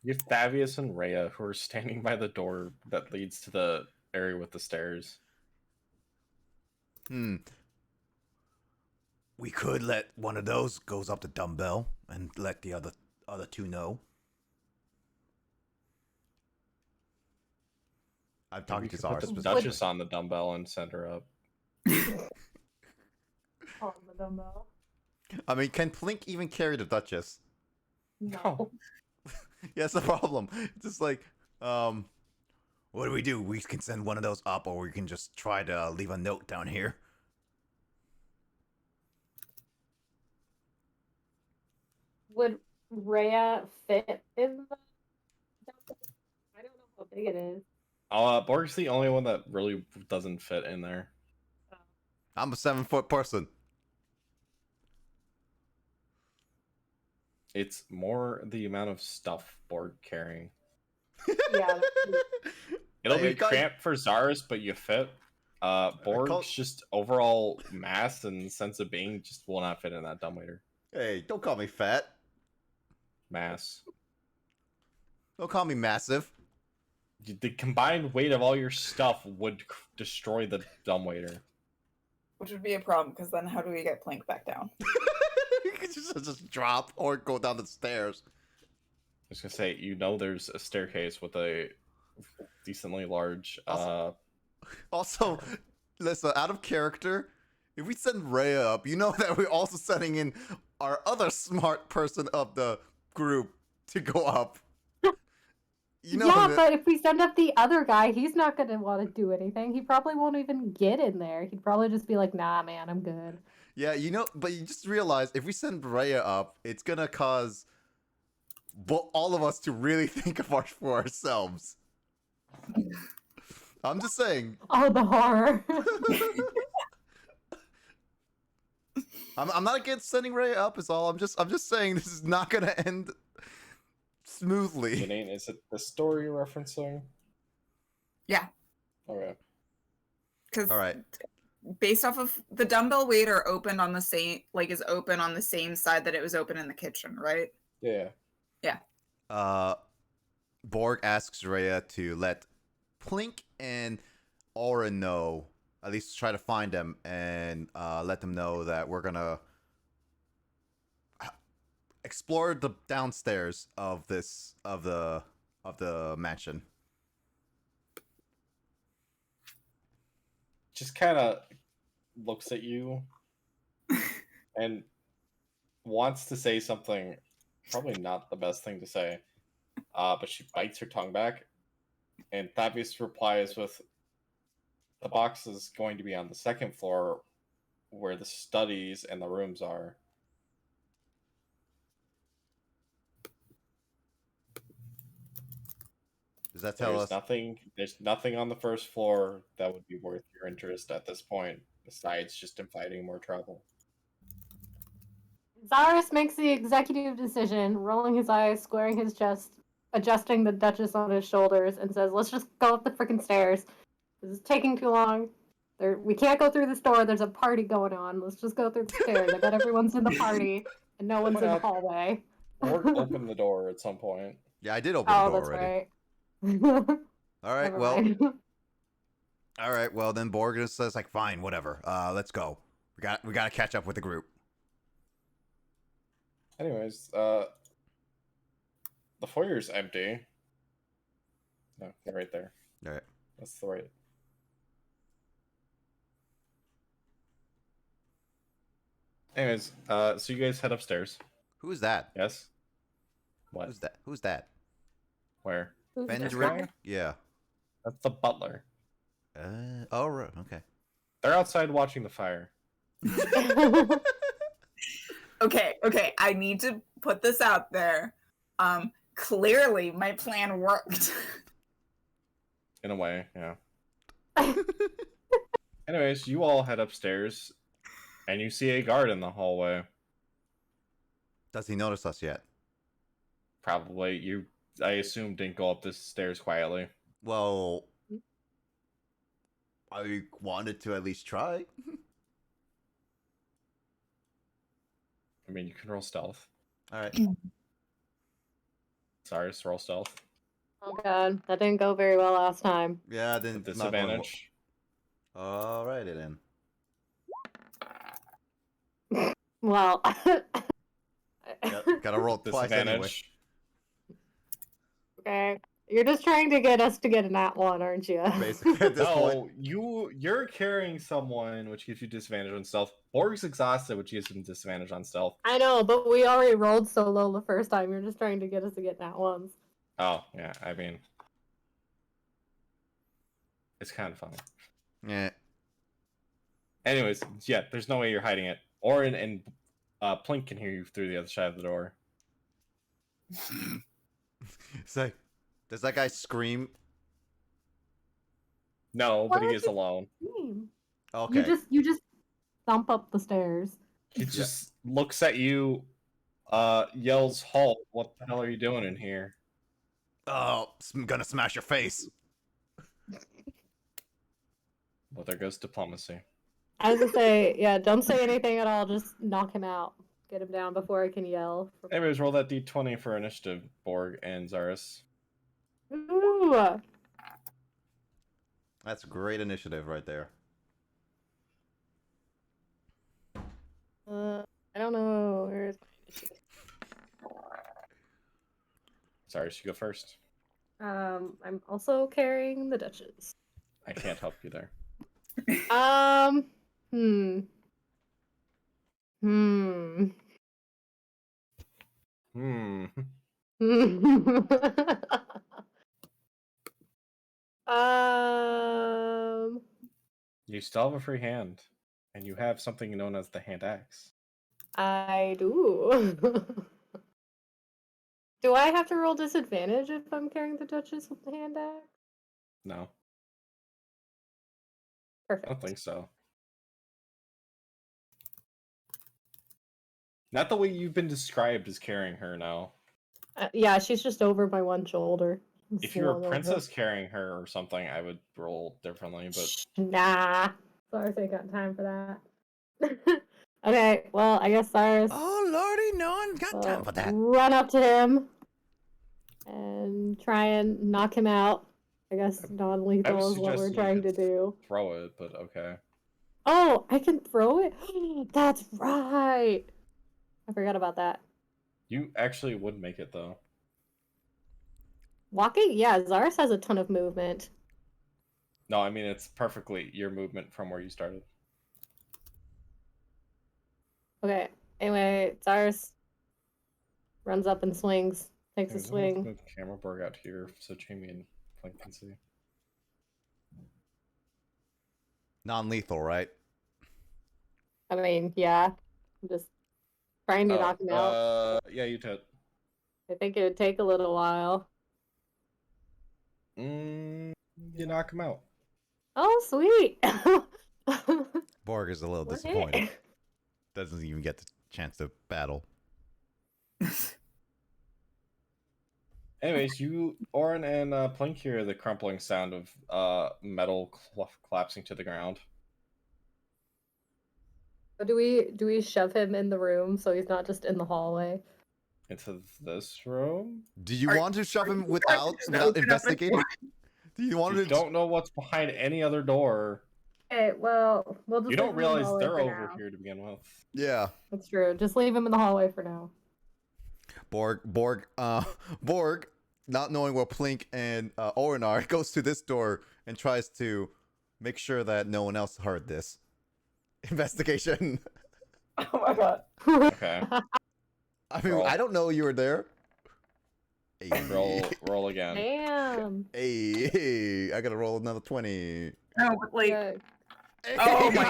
You have Thavius and Rhea who are standing by the door that leads to the area with the stairs. We could let one of those goes up the dumbbell and let the other two know. I'm talking Maybe to you could Zara. put the Duchess on the dumbbell and send her up. On the dumbbell. I mean, can Plink even carry the Duchess? No. Yeah, that's the problem. It's just like, what do? We can send one of those up, or we can just try to leave a note down here. Would Rhea fit in the dumbbell? I don't know how big it is. Borg's the only one that really doesn't fit in there. I'm a 7-foot person. It's more the amount of stuff Borg carrying. Yeah. It'll Hey, be cramped for Zaris, but you fit. Borg's just overall mass and sense of being just will not fit in that dumbwaiter. Hey, don't call me fat. Mass. Don't call me massive. The combined weight of all your stuff would destroy the dumbwaiter. Which would be a problem, because then how do we get Plink back down? You could just drop or go down the stairs. I was gonna say, there's a staircase with a decently large. Also, listen, out of character, if we send Rhea up, you know that we're also sending in our other smart person of the group to go up. You know yeah, that... but if we send up the other guy, he's not going to want to do anything. He probably won't even get in there. He'd probably just be like, nah, man, I'm good. Yeah, but you just realize if we send Rhea up, it's going to cause all of us to really think for ourselves. I'm just saying. Oh, the horror. I'm not against sending Rhea up, is all. I'm just saying this is not going to end smoothly. Janine, is it the story you're referencing? Yeah. Okay. All right. Based off of the dumbbell waiter opened on the same, is open on the same side that it was open in the kitchen, right? Yeah. Borg asks Rhea to let Plink and Aura know, at least try to find them and let them know that we're gonna explore the downstairs of the mansion. Just kind of looks at you and wants to say something, probably not the best thing to say, but she bites her tongue back, and Thavius replies with, the box is going to be on the second floor where the studies and the rooms are. Does that tell us? There's nothing on the first floor that would be worth your interest at this point, besides just inviting more trouble. Zaris makes the executive decision, rolling his eyes, squaring his chest, adjusting the Duchess on his shoulders, and says, let's just go up the freaking stairs. This is taking too long. We can't go through this door. There's a party going on. Let's just go through the stairs. I bet everyone's in the party, and no one's in the hallway. Or open the door at some point. Yeah, I did open the door already. Right. All right, Never well, mind. all right, well then Borg just says like, fine, whatever. Let's go. We got to catch up with the group. Anyways, the foyer's empty. No, they're right there. All right. That's the right. Anyways, so you guys head upstairs. Who's that? Yes. What? Who's that? Where? Who's this Fendrick? guy? Yeah. That's the butler. Oh, right. Okay. They're outside watching the fire. guy? Okay, I need to put this out there. Clearly my plan worked. In a way, yeah. Anyways, you all head upstairs, and you see a guard in the hallway. Does he notice us yet? Probably. You, I assume, didn't go up the stairs quietly. Well, I wanted to at least try. I mean, you can roll stealth. All right. Sorry, roll stealth. Oh god, that didn't go very well last time. Yeah, then Disadvantage. Alrighty then. Well, Gotta roll twice anyway. Disadvantage. okay. You're just trying to get us to get a nat one, aren't you? Basically, at this point. No, you're carrying someone, which gives you disadvantage on stealth. Borg's exhausted, which gives him disadvantage on stealth. I know, but we already rolled so low the first time. You're just trying to get us to get nat ones. Oh, yeah, I mean... It's kind of funny. Yeah. Anyways, yeah, there's no way you're hiding it. Orin and Plink can hear you through the other side of the door. It's like, does that guy scream? No, Why but he would is you alone. scream? Okay. You just thump up the stairs. He just looks at you, yells, "Halt! What the hell are you doing in here?" Oh, I'm gonna smash your face. Well, there goes diplomacy. I was gonna say, yeah, don't say anything at all. Just knock him out. Get him down before I can yell. Anyways, roll that d20 for initiative, Borg and Zaris. Ooh. That's great initiative right there. I don't know. Where's my initiative? Zaris, you go first. I'm also carrying the Duchess. I can't help you there. Hmm. Hmm. um. You still have a free hand, and you have something known as the hand axe. I do. Do I have to roll disadvantage if I'm carrying the Duchess with the hand axe? No, Perfect. I don't think so. Not the way you've been described as carrying her now. Yeah, she's just over my one shoulder. If you were a Slung over. princess carrying her or something, I would roll differently, but Nah. Cyrus ain't got time for that. Okay, well, I guess Cyrus Oh lordy, no one got time for that. run up to him and try and knock him out. I guess non-lethal is what we're suggesting you trying to could do. throw it, but okay. Oh, I can throw it? That's right! I forgot about that. You actually would make it, though. Walking? Yeah, Zaris has a ton of movement. No, I mean, it's perfectly your movement from where you started. Okay, anyway, Zaris runs up and swings. Takes a Anyways, I'm gonna swing. move the camera Borg out here so Jamie and Flink can see. Non-lethal, right? I mean, yeah. I'm just trying to knock him out. Yeah, you did. I think it would take a little while. You knock him out. Oh, sweet! Borg is a little Okay. disappointed. Doesn't even get the chance to battle. Anyways, you, Orin and Plink hear the crumpling sound of metal collapsing to the ground. Do we shove him in the room so he's not just in the hallway? Into this room? Do you Are- want to shove him you without open up a investigating? door? Do you want You to? don't know what's behind any other door. Okay, well, we'll just You leave don't him in the realize hallway they're for over now. here to begin with. Yeah. That's true. Just leave him in the hallway for now. Borg, not knowing where Plink and Orin are, goes to this door and tries to make sure that no one else heard this. Investigation. Oh my god. Okay. I mean, Roll. I don't know you were there. Hey. Roll again. Damn. Hey, I gotta roll another 20. No, but like, Yeah. oh my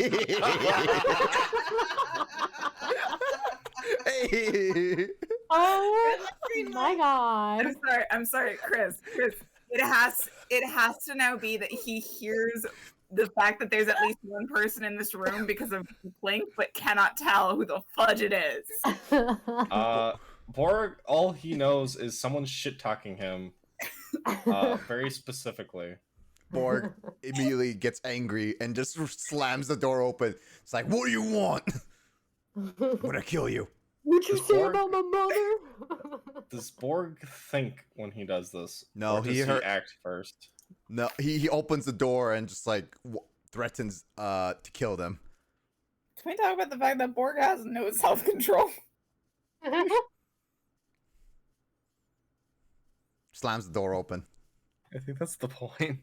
Hey. Oh Green my light. god. I'm sorry, Chris. It has to now be that he hears the fact that there's at least one person in this room because of Blink, but cannot tell who the fudge it is. Borg, all he knows is someone shit talking him. Very specifically. Borg immediately gets angry and just slams the door open. It's like, what do you want? I'm gonna kill you. What'd you Does say Borg- about my mother? Does Borg think when he does this? No, or does he act first? No, he opens the door and just like threatens to kill them. Can we talk about the fact that Borg has no self-control? Slams the door open. I think that's the point.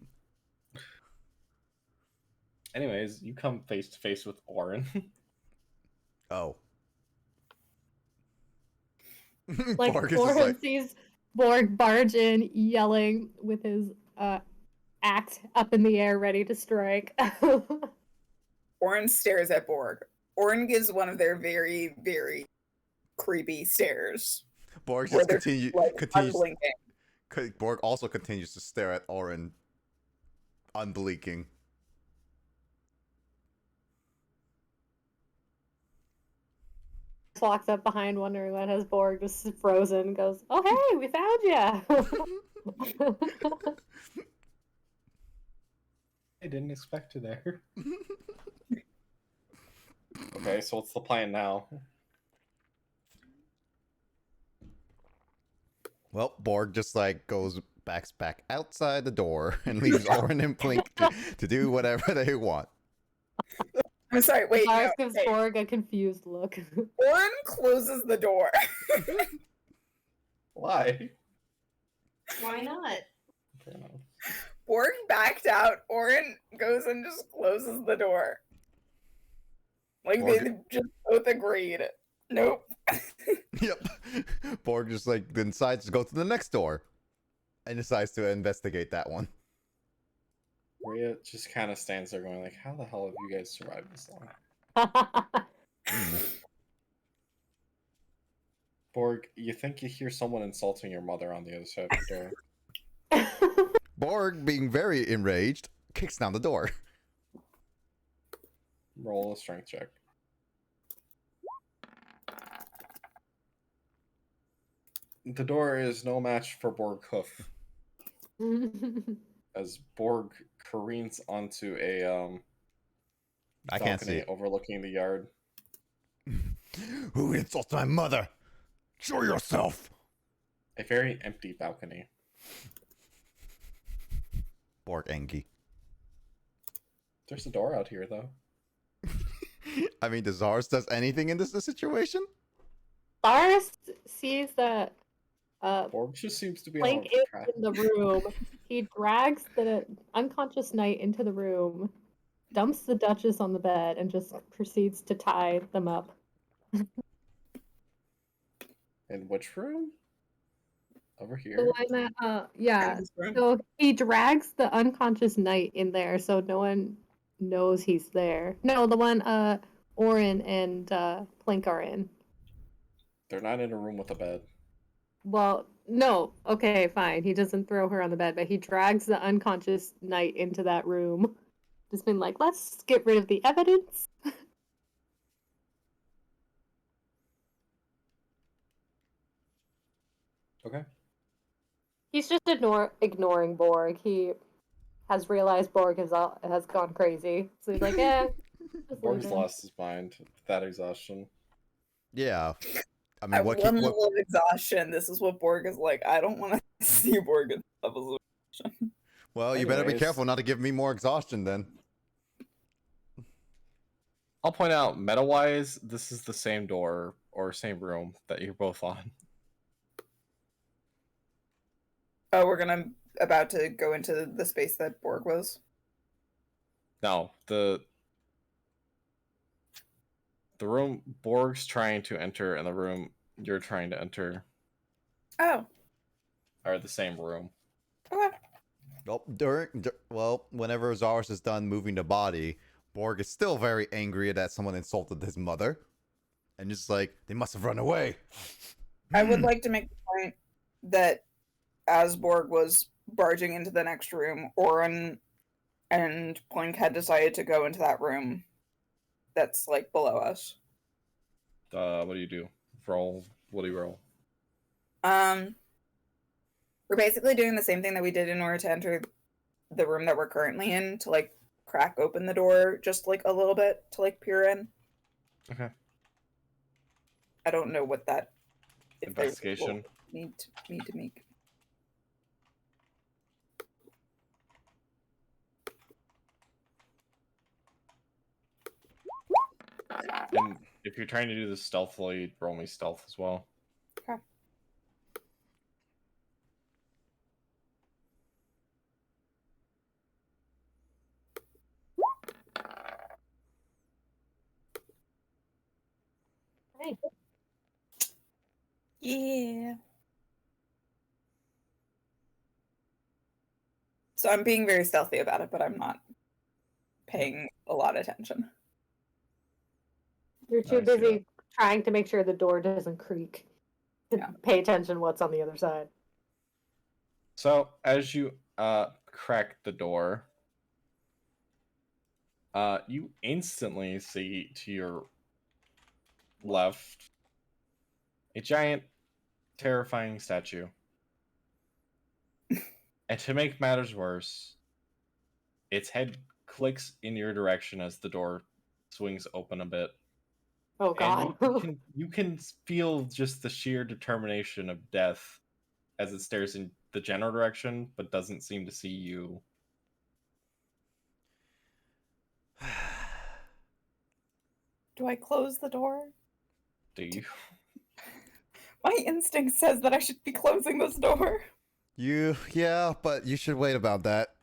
Anyways, you come face to face with Orin. Oh. Like Borg is just Orin like, sees Borg barge in, yelling with his axe up in the air, ready to strike. Orin stares at Borg. Orin gives one of their very, very creepy stares. Borg where just they're, continues. unblinking. Borg also continues to stare at Orin, unblinking. Walks up behind, wondering what has Borg, just frozen. Goes, "Oh hey, we found you." I didn't expect you there. Okay, so what's the plan now? Well, Borg just like goes back outside the door and leaves Orin and Blink to do whatever they want. I'm sorry, wait. Lars No, gives okay. Borg a confused look. Orin closes the door. Why? Why not? Fair enough. Borg backed out. Orin goes and just closes the door. Like Borg- they just both agreed. Nope. Yep. Borg just like then decides to go to the next door and decides to investigate that one. Rhea just kind of stands there going like, how the hell have you guys survived this long? Borg, you think you hear someone insulting your mother on the other side of the door. Borg, being very enraged, kicks down the door. Roll a strength check. The door is no match for Borg Hoof, as Borg careens onto a I can't see balcony it. overlooking the yard. Who insults my mother? Show yourself. A very empty balcony. Borg Engi. There's a door out here, though. I mean, does Zars does anything in this situation? Lars sees that Borg just seems to be Blink on is track. in the room. He drags the unconscious knight into the room, dumps the Duchess on the bed, and just proceeds to tie them up. In which room? Over The here? one that, yeah. In this room. So he drags the unconscious knight in there, so no one knows he's there. No, the one Orin and Plink are in. They're not in a room with a bed. Well, no. Okay, fine. He doesn't throw her on the bed, but he drags the unconscious knight into that room. Just been like, let's get rid of the evidence. Okay. He's just ignoring Borg. He has realized Borg has gone crazy. So he's like, just leave Borg's him. lost his mind with that exhaustion. Yeah. I mean, At what? one level of exhaustion, this is what Borg is like. I don't want to see Borg at levels of exhaustion. Well, you better be Anyways. careful not to give me more exhaustion then. I'll point out, meta-wise, this is the same door or same room that you're both on. Oh, we're about to go into the space that Borg was. No, the room Borg's trying to enter and the room you're trying to enter Oh, are the same room. Okay. Well, whenever Zaris is done moving the body, Borg is still very angry that someone insulted his mother, and just like they must have run away. I would like to make the point that as Borg was barging into the next room, Oren and Poink had decided to go into that room that's like below us. What do you do? Roll. What do you roll? We're basically doing the same thing that we did in order to enter the room that we're currently in, to like crack open the door just like a little bit to like peer in. Okay. I don't know what that if there's Investigation. need to make. And if you're trying to do this stealthily, roll me stealth as well. Okay. Hey. Yeah. So I'm being very stealthy about it, but I'm not paying a lot of attention. You're too I see busy trying to make sure the door doesn't creak. To Yeah. pay attention what's on the other side. So as you crack the door, you instantly see to your left a giant, terrifying statue. And to make matters worse, its head clicks in your direction as the door swings open a bit. Oh god. And you can feel just the sheer determination of death as it stares in the general direction, but doesn't seem to see you. Do I close the door? Do you? My instinct says that I should be closing this door. Yeah, but you should wait about that.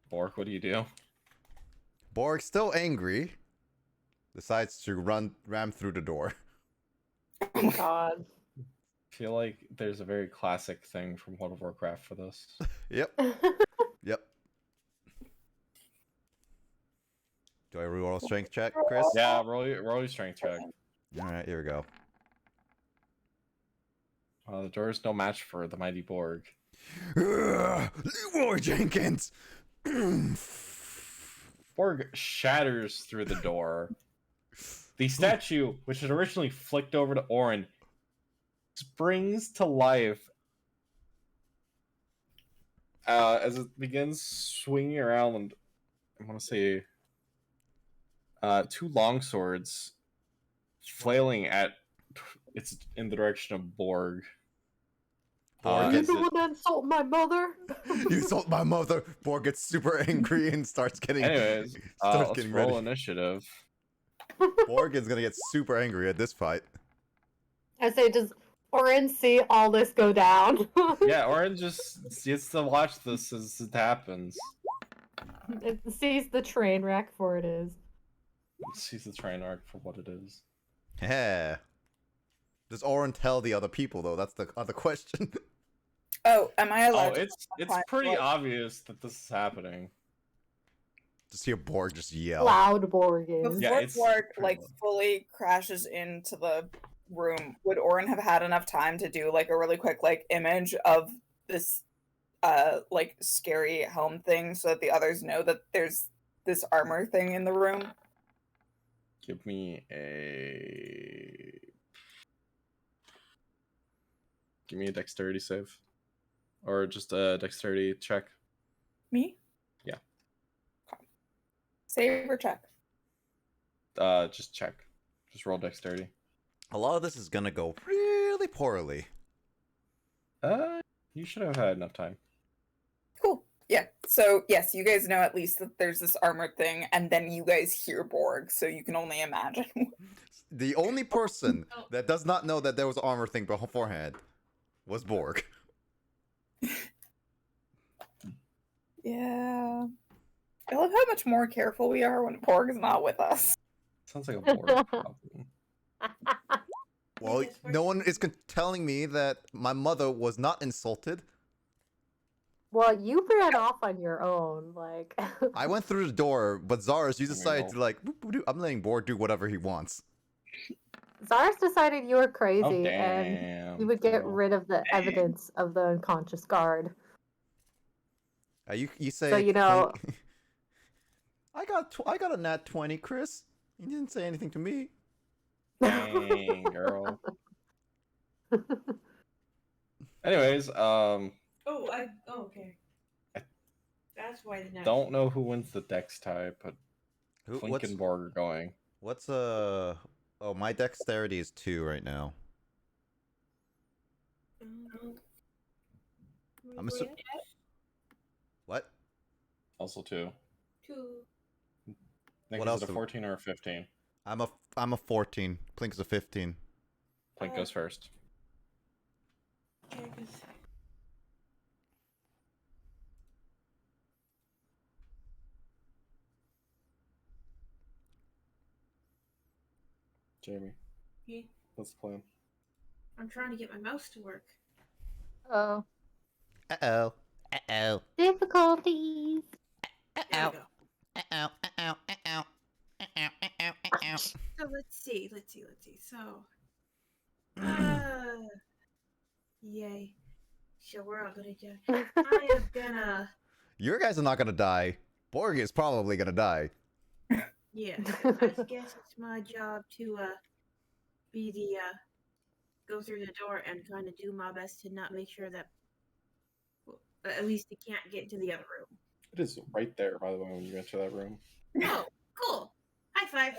Borg, what do you do? Borg, still angry, decides to ram through the door. Oh god. I feel like there's a very classic thing from World of Warcraft for this. Yep. Yep. Do I roll a strength check, Chris? Yeah, roll your strength check. Alright, here we go. The door is no match for the mighty Borg. Leroy Jenkins! Borg shatters through the door. The statue, which had originally flicked over to Orin, springs to life as it begins swinging around. And I want to say two long swords flailing at it's in the direction of Borg. You As the it- one that insulted my mother? You insulted my mother! Borg gets super angry and starts getting Anyways, starts let's getting roll ready. initiative. Borg is gonna get super angry at this fight. I say, does Oren see all this go down? Yeah, Orin just gets to watch this as it happens. It sees the train wreck for it is. Sees the train arc for what it is. Yeah. Does Oren tell the other people though? That's the other question. Oh, am I Oh, allowed? it's pretty obvious that this is happening. Just hear Borg just yell. Loud Borg is. Before Yeah, it's Borg pretty like loud. fully crashes into the room, would Orin have had enough time to do like a really quick like image of this like scary helm thing so that the others know that there's this armor thing in the room? Give me a dexterity save, or just a dexterity check. Me? Yeah. Okay. Save or check? Just check. Just roll dexterity. A lot of this is gonna go really poorly. You should have had enough time. Cool. Yeah. So yes, you guys know at least that there's this armored thing, and then you guys hear Borg, so you can only imagine. The only person that does not know that there was an armor thing beforehand was Borg. Yeah. I love how much more careful we are when Borg is not with us. Sounds like a Borg problem. Well, Yes, no we're- one is telling me that my mother was not insulted. Well, you ran off on your own, like. I went through the door, but Zaris, you I mean, decided no. to like, boop, boop, doop. I'm letting Borg do whatever he wants. Zaris decided you were crazy Oh, and damn. you would get No. rid of the evidence of the unconscious guard. You say So, you know- clink- I got a nat 20, Chris. You didn't say anything to me. Dang, girl. Anyways, Oh, okay. That's why the next. don't know who wins the dex tie, but Who, Flink and Borg are going. what's oh, my dexterity is 2 right now. I'm Wait, What? Also 2. 2. Nick, What is else it a do- 14 or a 15? I'm a 14. Plink is a 15. Flink goes first. Okay, 'cause- Jamie, Yeah, what's the plan? I'm trying to get my mouse to work. Oh. Uh-oh. Uh-oh. Difficulties. There we go. Uh-oh. Uh-oh. Uh-oh. Uh-oh. Uh-oh. Uh-oh. So let's see. So, yay. So we're all gonna die. I am gonna. Your guys are not gonna die. Borg is probably gonna die. Yeah, I guess it's my job to be the go through the door and kind of do my best to not make sure that well, at least he can't get into the other room. It is right there, by the way, when you enter that room. Oh, cool! High five.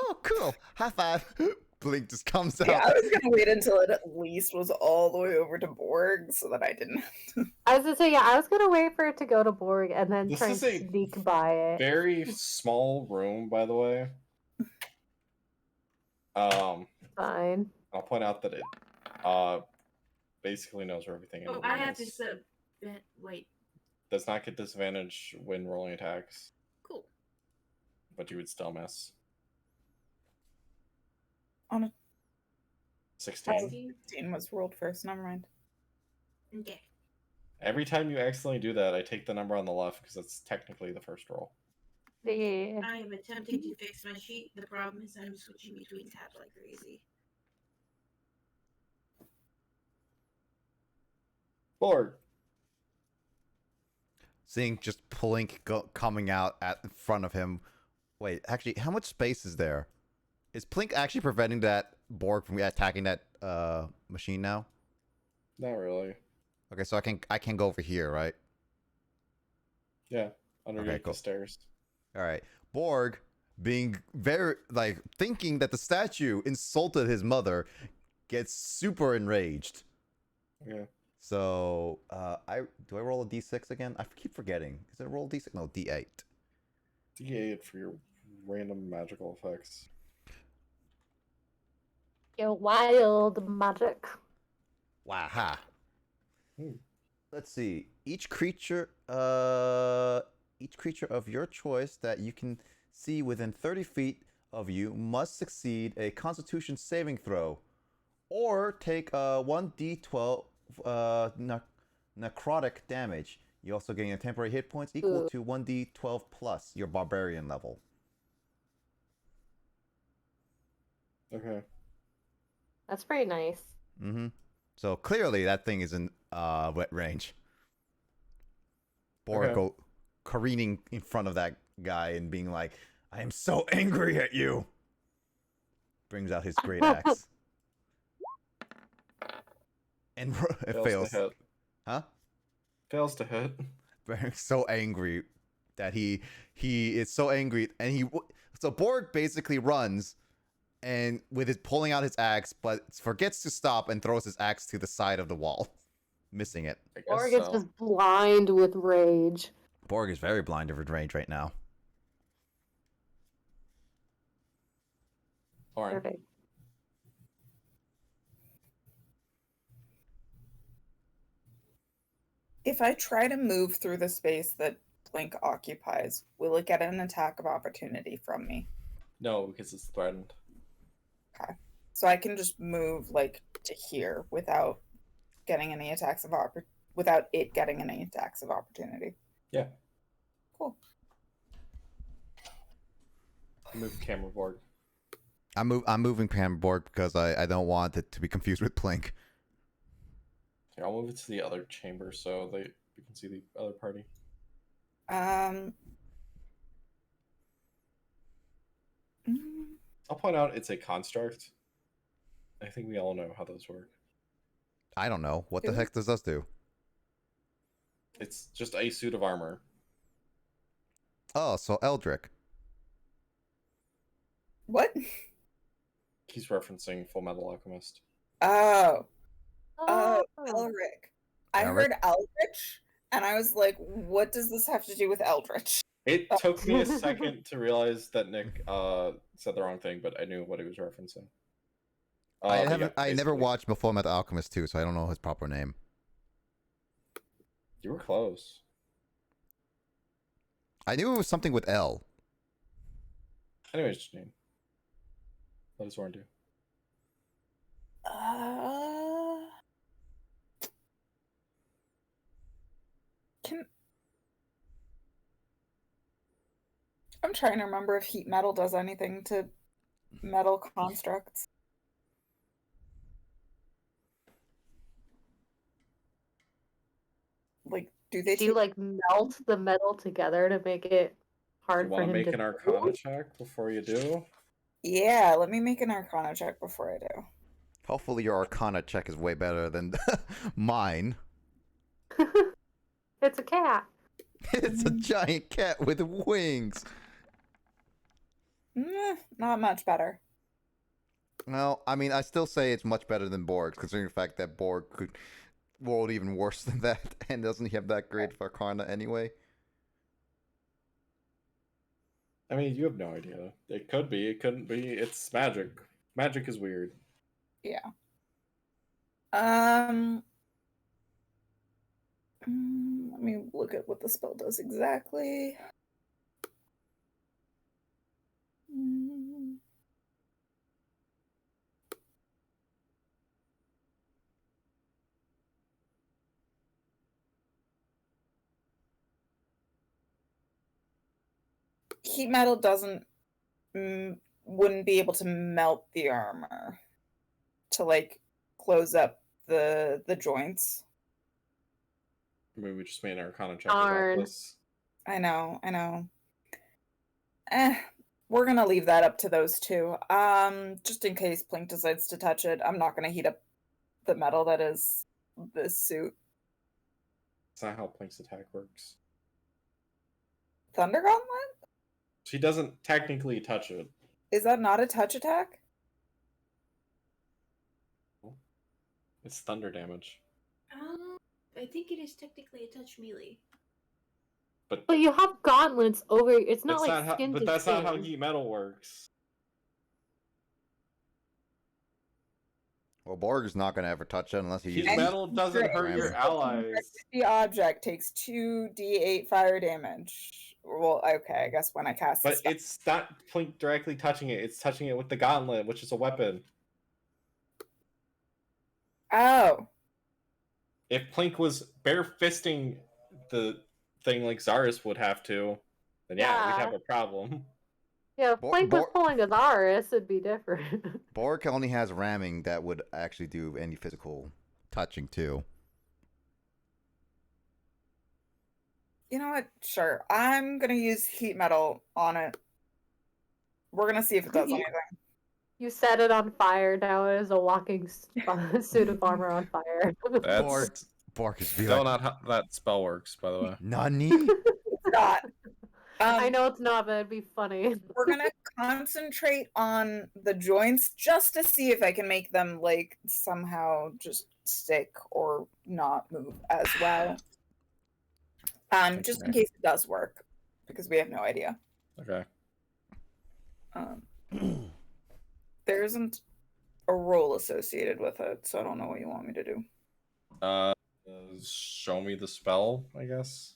Oh, cool. High five. Blink just comes out. Yeah, I was gonna wait until it at least was all the way over to Borg so that I didn't. I was gonna say, yeah, I was gonna wait for it to go to Borg and then This try and is a sneak by it. Very small room, by the way. Fine. I'll point out that it basically knows where everything in Oh, the I room have to is. wait. Does not get disadvantage when rolling attacks, Cool. but you would still miss. On a 16. 16 was rolled first, never mind. Okay. Every time you accidentally do that, I take the number on the left because that's technically the first roll. Yeah. I am attempting to fix my sheet. The problem is I'm switching between tabs like crazy. Borg. Seeing just Plink coming out in front of him. Wait, actually, how much space is there? Is Plink actually preventing that Borg from attacking that machine now? Not really. Okay, so I can go over here, right? Yeah, underneath cool. the stairs. All right. Borg, being very thinking that the statue insulted his mother, gets super enraged. Yeah. So I roll a d6 again? I keep forgetting. Is it a roll d6? No, d8. D8 for your random magical effects. Your wild magic. Waha. Hmm. Let's see. Each creature of your choice that you can see within 30 feet of you must succeed a Constitution saving throw, or take 1d12 necrotic damage. You also gain a temporary hit points equal to 1d12 plus your barbarian level. Okay. That's pretty nice. Mm-hmm. So clearly that thing is in wet range. Borg go careening in front of that guy and being like, I am so angry at you. Brings out his great axe. And it fails. To hit. Huh? Fails to hit. Borg's so angry that he is so angry, and so Borg basically runs and with his pulling out his axe, but forgets to stop and throws his axe to the side of the wall, missing it. I guess Borg is so. just blind with rage. Borg is very blind of range right now. Alright. Perfect. If I try to move through the space that Blink occupies, will it get an attack of opportunity from me? No, because it's threatened. Okay. So I can just move like to here without getting any attacks of without it getting any attacks of opportunity. Yeah. Cool. Move camera board. I'm moving Pamborg because I don't want it to be confused with Plink. Here, I'll move it to the other chamber so we can see the other party. Mm, I'll point out it's a construct. I think we all know how those work. I don't know. What the Who? heck does this do? It's just a suit of armor. Oh, so Eldrick. What? He's referencing Full Metal Alchemist. Oh. Oh, Elric. I Elric? heard Eldritch, and I was like, what does this have to do with Eldritch? It took me a second to realize that Nick said the wrong thing, but I knew what he was referencing. I but yeah, never basically, watched Full Metal Alchemist 2, so I don't know his proper name. You were close. I knew it was something with L. Anyways, Janine. What does Warren do? I'm trying to remember if heat metal does anything to metal constructs. Like, do they do you like melt the metal together to make it hard You for want to him make to an Arcana move? check before you do? Yeah, let me make an Arcana check before I do. Hopefully your Arcana check is way better than mine. It's a cat. It's a giant cat with wings. Not much better. Well, I mean, I still say it's much better than Borg, considering the fact that Borg could roll even worse than that, and doesn't have that great of Arcana anyway. I mean, you have no idea. It could be. It couldn't be. It's magic. Magic is weird. Yeah. Let me look at what the spell does exactly. Heat metal doesn't wouldn't be able to melt the armor to like close up the joints. I mean, we just made an Arcana check Darn. about this. I know. We're gonna leave that up to those two. Just in case Plink decides to touch it, I'm not gonna heat up the metal that is this suit. That's not how Plink's attack works. Thunder Gauntlet? She doesn't technically touch it. Is that not a touch attack? It's thunder damage. I think it is technically a touch melee. But But you have gauntlets over. It's not that's like not how. skin But to that's skin. not how heat metal works. Well, Borg is not going to ever touch it unless he Heat uses metal doesn't hurt your allies. The object takes 2d8 fire damage. Well, okay, I guess when I cast But the spell. it's not Plink directly touching it. It's touching it with the gauntlet, which is a weapon. Oh. If Plink was bare fisting the thing like Zarus would have to, then yeah, we'd have a problem. Yeah, if Bo- Plank was Bo- pulling a Zarus, it'd be different. Borg only has ramming that would actually do any physical touching too. You know what? Sure. I'm gonna use heat metal on it. We're gonna see if it does anything. You set it on fire. Now it is a walking suit of armor on fire. That's Borg is still not how that spell works, by the way. Nani? It's not. I know it's not, but it'd be funny. We're gonna concentrate on the joints just to see if I can make them like somehow just stick or not move as well. Just in case it does work, because we have no idea. Okay. There isn't a roll associated with it, so I don't know what you want me to do. Show me the spell, I guess.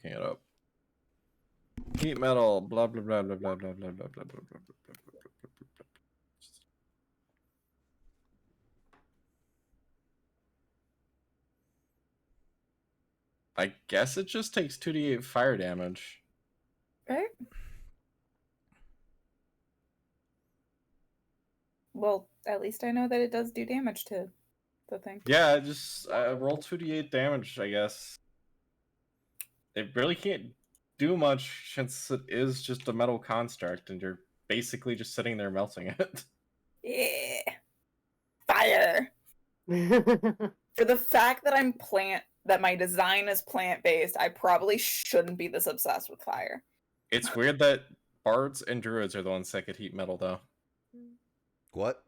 looking it up. Heat metal, blah blah blah blah blah blah blah blah blah blah blah blah blah blah. I guess it just takes 2d8 fire damage. Right? Well, at least I know that it does do damage to the thing. Yeah, just roll 2d8 damage, I guess. It really can't do much since it is just a metal construct and you're basically just sitting there melting it. Yeah. Fire. For the fact that that my design is plant-based, I probably shouldn't be this obsessed with fire. It's weird that bards and druids are the ones that could heat metal, though. What?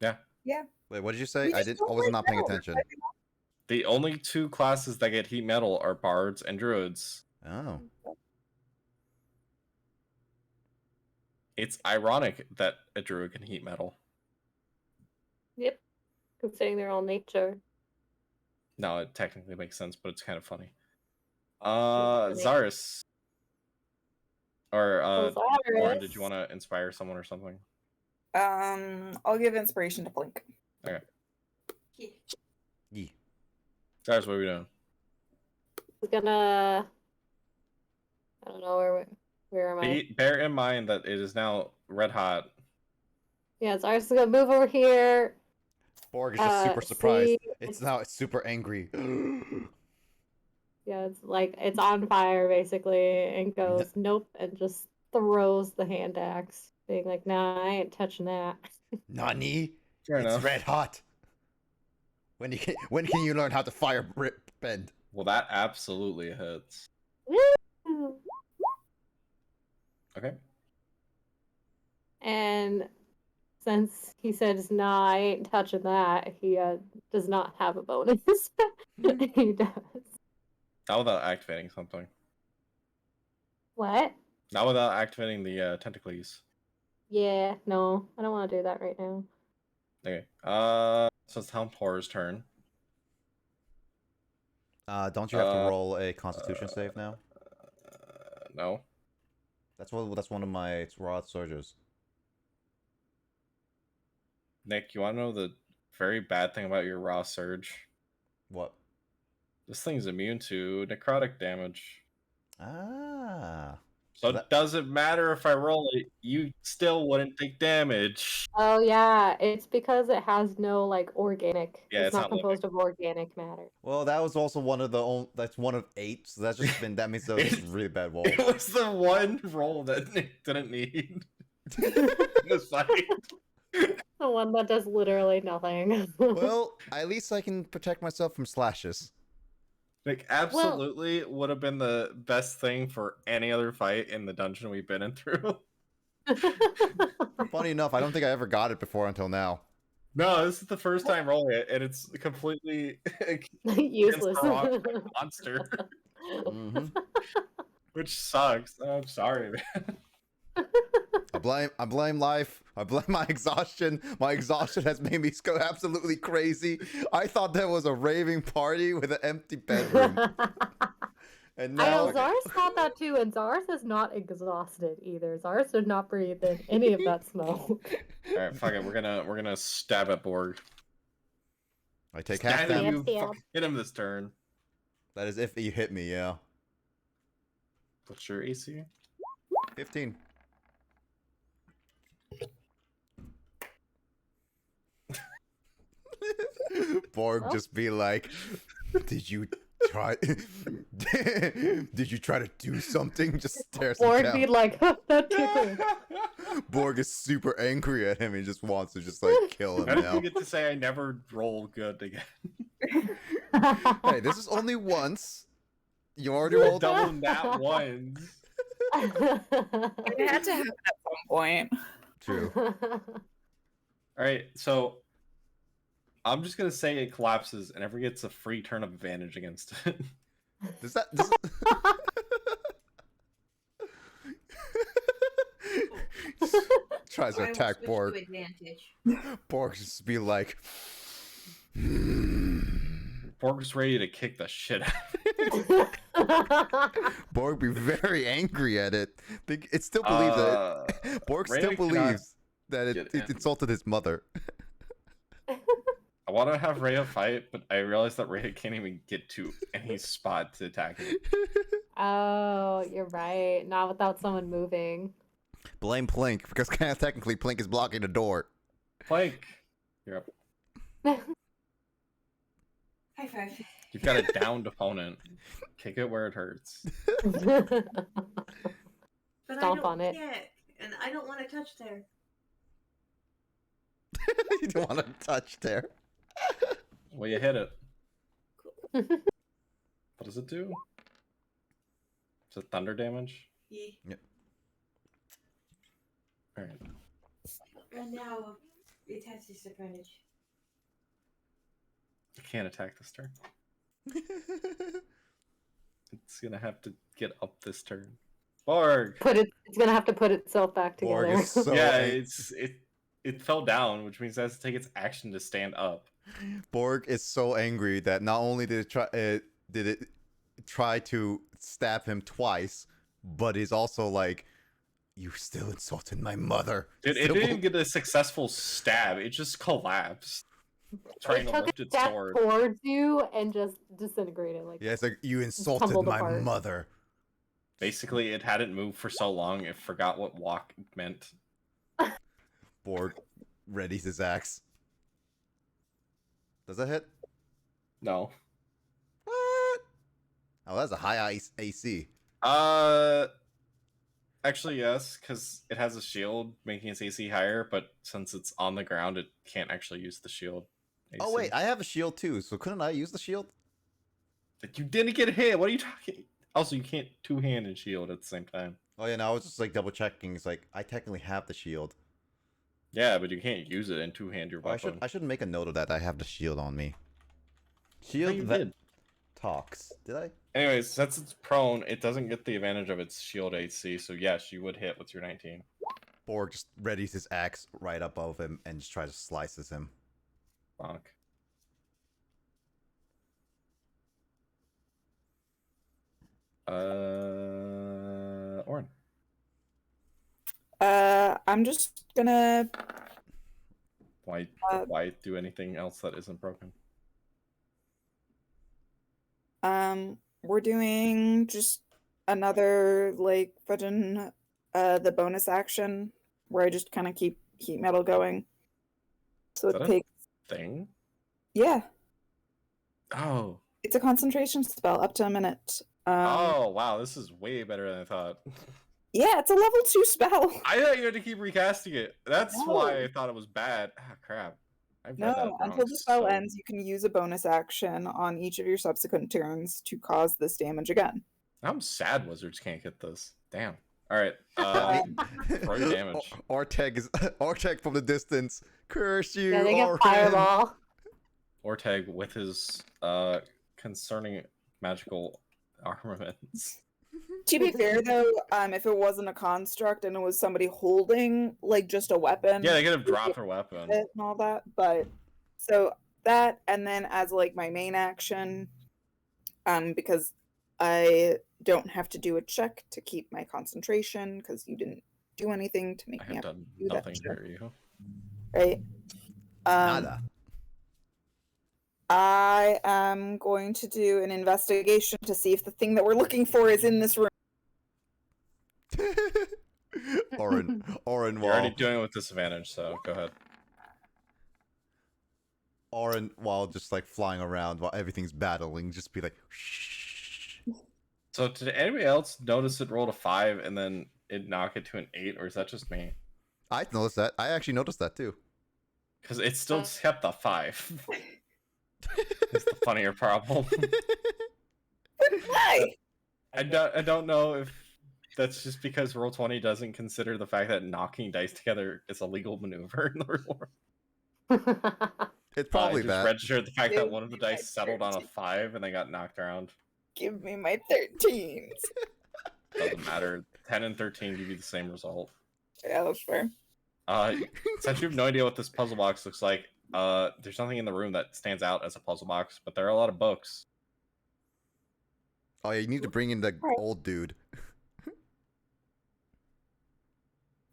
Yeah. Yeah. Wait, what did you say? We I just didn't. don't I was like not paying metal. attention. The only two classes that get heat metal are bards and druids. Oh. It's ironic that a druid can heat metal. Yep. Considering they're all nature. No, it technically makes sense, but it's kind of funny. Funny. Zaris. Or, Lauren, did Osiris. you want to inspire someone or something? I'll give inspiration to Blink. Okay. Yeah. Zaris, what are we doing? He's gonna. I don't know where am I? Bear in mind that it is now red hot. Yeah, Osiris is gonna move over here. Borg is just super surprised. see, It's super angry. Yeah, it's like it's on fire basically, and goes nope, and just throws the hand axe, being like, "Nah, I ain't touching that." Nani? Fair It's enough. red hot. When can you learn how to fire bend? Well, that absolutely hits. Woo! Okay. And since he says, "Nah, I ain't touching that," he does not have a bonus. He does. Not without activating something. What? Not without activating the tentacles. Yeah, no, I don't want to do that right now. Okay. So it's Horror's turn. Don't you have to roll a Constitution save now? No. That's one of my raw soldiers. Nick, you want to know the very bad thing about your raw surge? What? This thing's immune to necrotic damage. Ah. So That- it doesn't matter if I roll it, you still wouldn't take damage. Oh yeah, it's because it has no like organic. Yeah, it's not not living. composed of organic matter. Well, that was also one of the that's one of 8, so that means that was just a really bad roll. It was the one roll that Nick didn't need. In this fight. The one that does literally nothing. Well, at least I can protect myself from slashes. Like, absolutely would have been the best thing for any other fight in the dungeon we've been in through. Funny enough, I don't think I ever got it before until now. No, this is the first time rolling it, and it's completely Useless. against the rock monster, Mm-hmm. which sucks. I'm sorry, man. I blame life. I blame my exhaustion. My exhaustion has made me go absolutely crazy. I thought there was a raving party with an empty bedroom. And I now know Zaris thought that too, and Zaris is not exhausted either. Zaris did not breathe in any of that smoke. All right, fuck it. We're gonna stab at Borg. I take half Stab that. you. Stab. Fucking hit him this turn. That is if you hit me, yeah. What's your AC? 15. Borg just be like, did you try to do something? Just stares him Borg down. be like, that tickled. Borg is super angry at him. He just wants to just like kill I him don't now. get to say I never roll good again. Hey, this is only once. You already rolled Double nat ones. It had to happen at some point. True. All right, so I'm just gonna say it collapses and ever gets a free turn of advantage against it. Does that? Tries to I will attack switch Borg. to advantage. Borg just be like, Borg's ready to kick the shit out of it. Borg be very angry at it. It still believes that Borg still Rhea cannot believes that it get in. insulted his mother. I want to have Rhea fight, but I realize that Rhea can't even get to any spot to attack him. Oh, you're right. Not without someone moving. Blame Plink, because kind of technically Plink is blocking the door. Plank, you're up. High five. You've got a downed opponent. Kick it where it hurts. But Stomp I on don't it. kick, and I don't want to touch there. You don't want to touch there. Well, you hit it. What does it do? Is it thunder damage? Yeah. Yep. Alright. And now it has disadvantage. You can't attack this turn. It's gonna have to get up this turn. Borg! It's gonna have to put itself back together. Borg is so Yeah, angry. it fell down, which means it has to take its action to stand up. Borg is so angry that not only did it try to stab him twice, but is also like, you still insulted my mother. Dude, it Still didn't get a successful stab, it just collapsed. Trying to It took lift a its step sword. towards you and just disintegrated. Like, Yeah, it's like, you insulted tumbled my apart. mother. Basically, it hadn't moved for so long, it forgot what walk meant. Borg readies his axe. Does that hit? No. What? Oh, that's a high AC. Actually, yes, because it has a shield making its AC higher, but since it's on the ground, it can't actually use the shield. AC. Oh wait, I have a shield too, so couldn't I use the shield? You didn't get hit. What are you talking? Also, you can't two-handed shield at the same time. Oh yeah, no, I was just like double checking. It's like I technically have the shield. Yeah, but you can't use it and two-hand your Oh, weapon. I should make a note of that. I have the shield on me. No, Shield you that did. talks. Did I? Anyways, since it's prone, it doesn't get the advantage of its shield AC. So yes, you would hit with your 19. Borg just readies his axe right above him and just tries to slices him. Bonk. Orin. I'm just gonna. Why do anything else that isn't broken? We're doing just another like button, the bonus action where I just kind of keep heat metal going. So Is it that a takes. thing? Yeah, Oh. it's a concentration spell up to a minute. Oh wow, this is way better than I thought. Yeah, it's a level 2 spell. I thought you had to keep recasting it. That's No. why I thought it was bad. Ah, crap. I've read that No, wrong, until the spell so- ends, you can use a bonus action on each of your subsequent turns to cause this damage again. I'm sad wizards can't get this. Damn. Alright, throw your damage. Orteg from the distance. Curse you, yeah, they get Orin. fireball. Orteg with his concerning magical armaments. To be fair, though, if it wasn't a construct and it was somebody holding like just a weapon, Yeah, they could have dropped their weapon. and all that. But so that, and then as like my main action, because I don't have to do a check to keep my concentration because you didn't do anything to make I me have have done do that nothing to check. hurt you. Right. Nada. I am going to do an investigation to see if the thing that we're looking for is in this room. Orin, You're already while doing it with disadvantage, so go ahead. Orin, while just like flying around while everything's battling, just be like, shh. So did anybody else notice it rolled a 5 and then it knocked it to an 8, or is that just me? I noticed that. I actually noticed that too. Because it still kept the 5. It's the funnier problem. Why? I don't know if that's just because Roll20 doesn't consider the fact that knocking dice together is a legal maneuver in the real world. It's probably I just that. registered the fact that Give one of the me my dice settled on a 13. 5 and they got knocked around. Give me my 13s. Doesn't matter. 10 and 13 give you the same result. Yeah, that's fair. Since you have no idea what this puzzle box looks like, there's nothing in the room that stands out as a puzzle box, but there are a lot of books. Oh, yeah, you need to bring in the Right. old dude.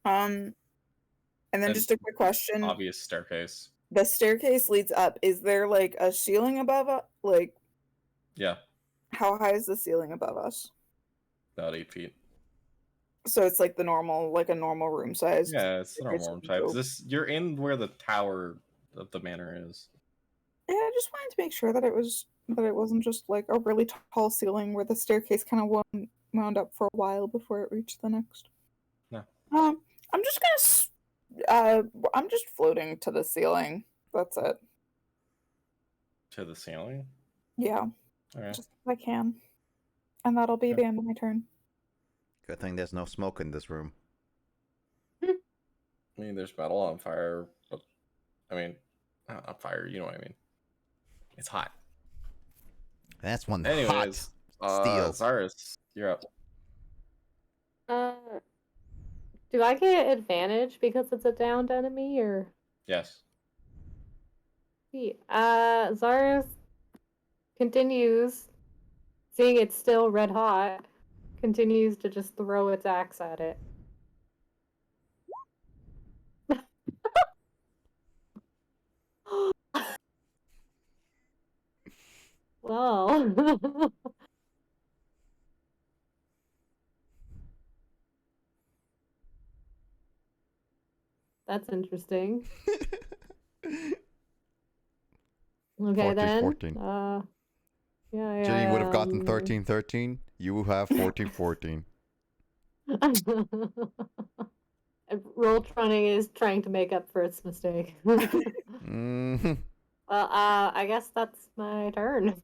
And then And just a quick question: Obvious staircase. the staircase leads up. Is there like a ceiling above us? Like, Yeah, how high is the ceiling above us? about 8 feet. So it's like the normal, like a normal room size. Yeah, it's the normal staircase room you type. go- You're in where the tower of the manor is. Yeah, I just wanted to make sure that it wasn't just like a really tall ceiling where the staircase kind of wound up for a while before it reached the next. No. I'm just I'm just floating to the ceiling. That's it. To the ceiling. Yeah, Okay. just if I can, and that'll be Okay. the end of my turn. Good thing there's no smoke in this room. I mean, there's metal on fire, but I mean, not on fire. You know what I mean? It's hot. That's one Anyways, hot steel. Cyrus, you're up. Do I get advantage because it's a downed enemy, or? Yes. Zarus continues, seeing it's still red hot, continues to just throw its axe at it. Well. That's interesting. Okay, 14, then. 14. Yeah, Jenny would have gotten 13, 13. You have 14, 14. Roll-Trunning is trying to make up for its mistake. Mm-hmm. Well, I guess that's my turn.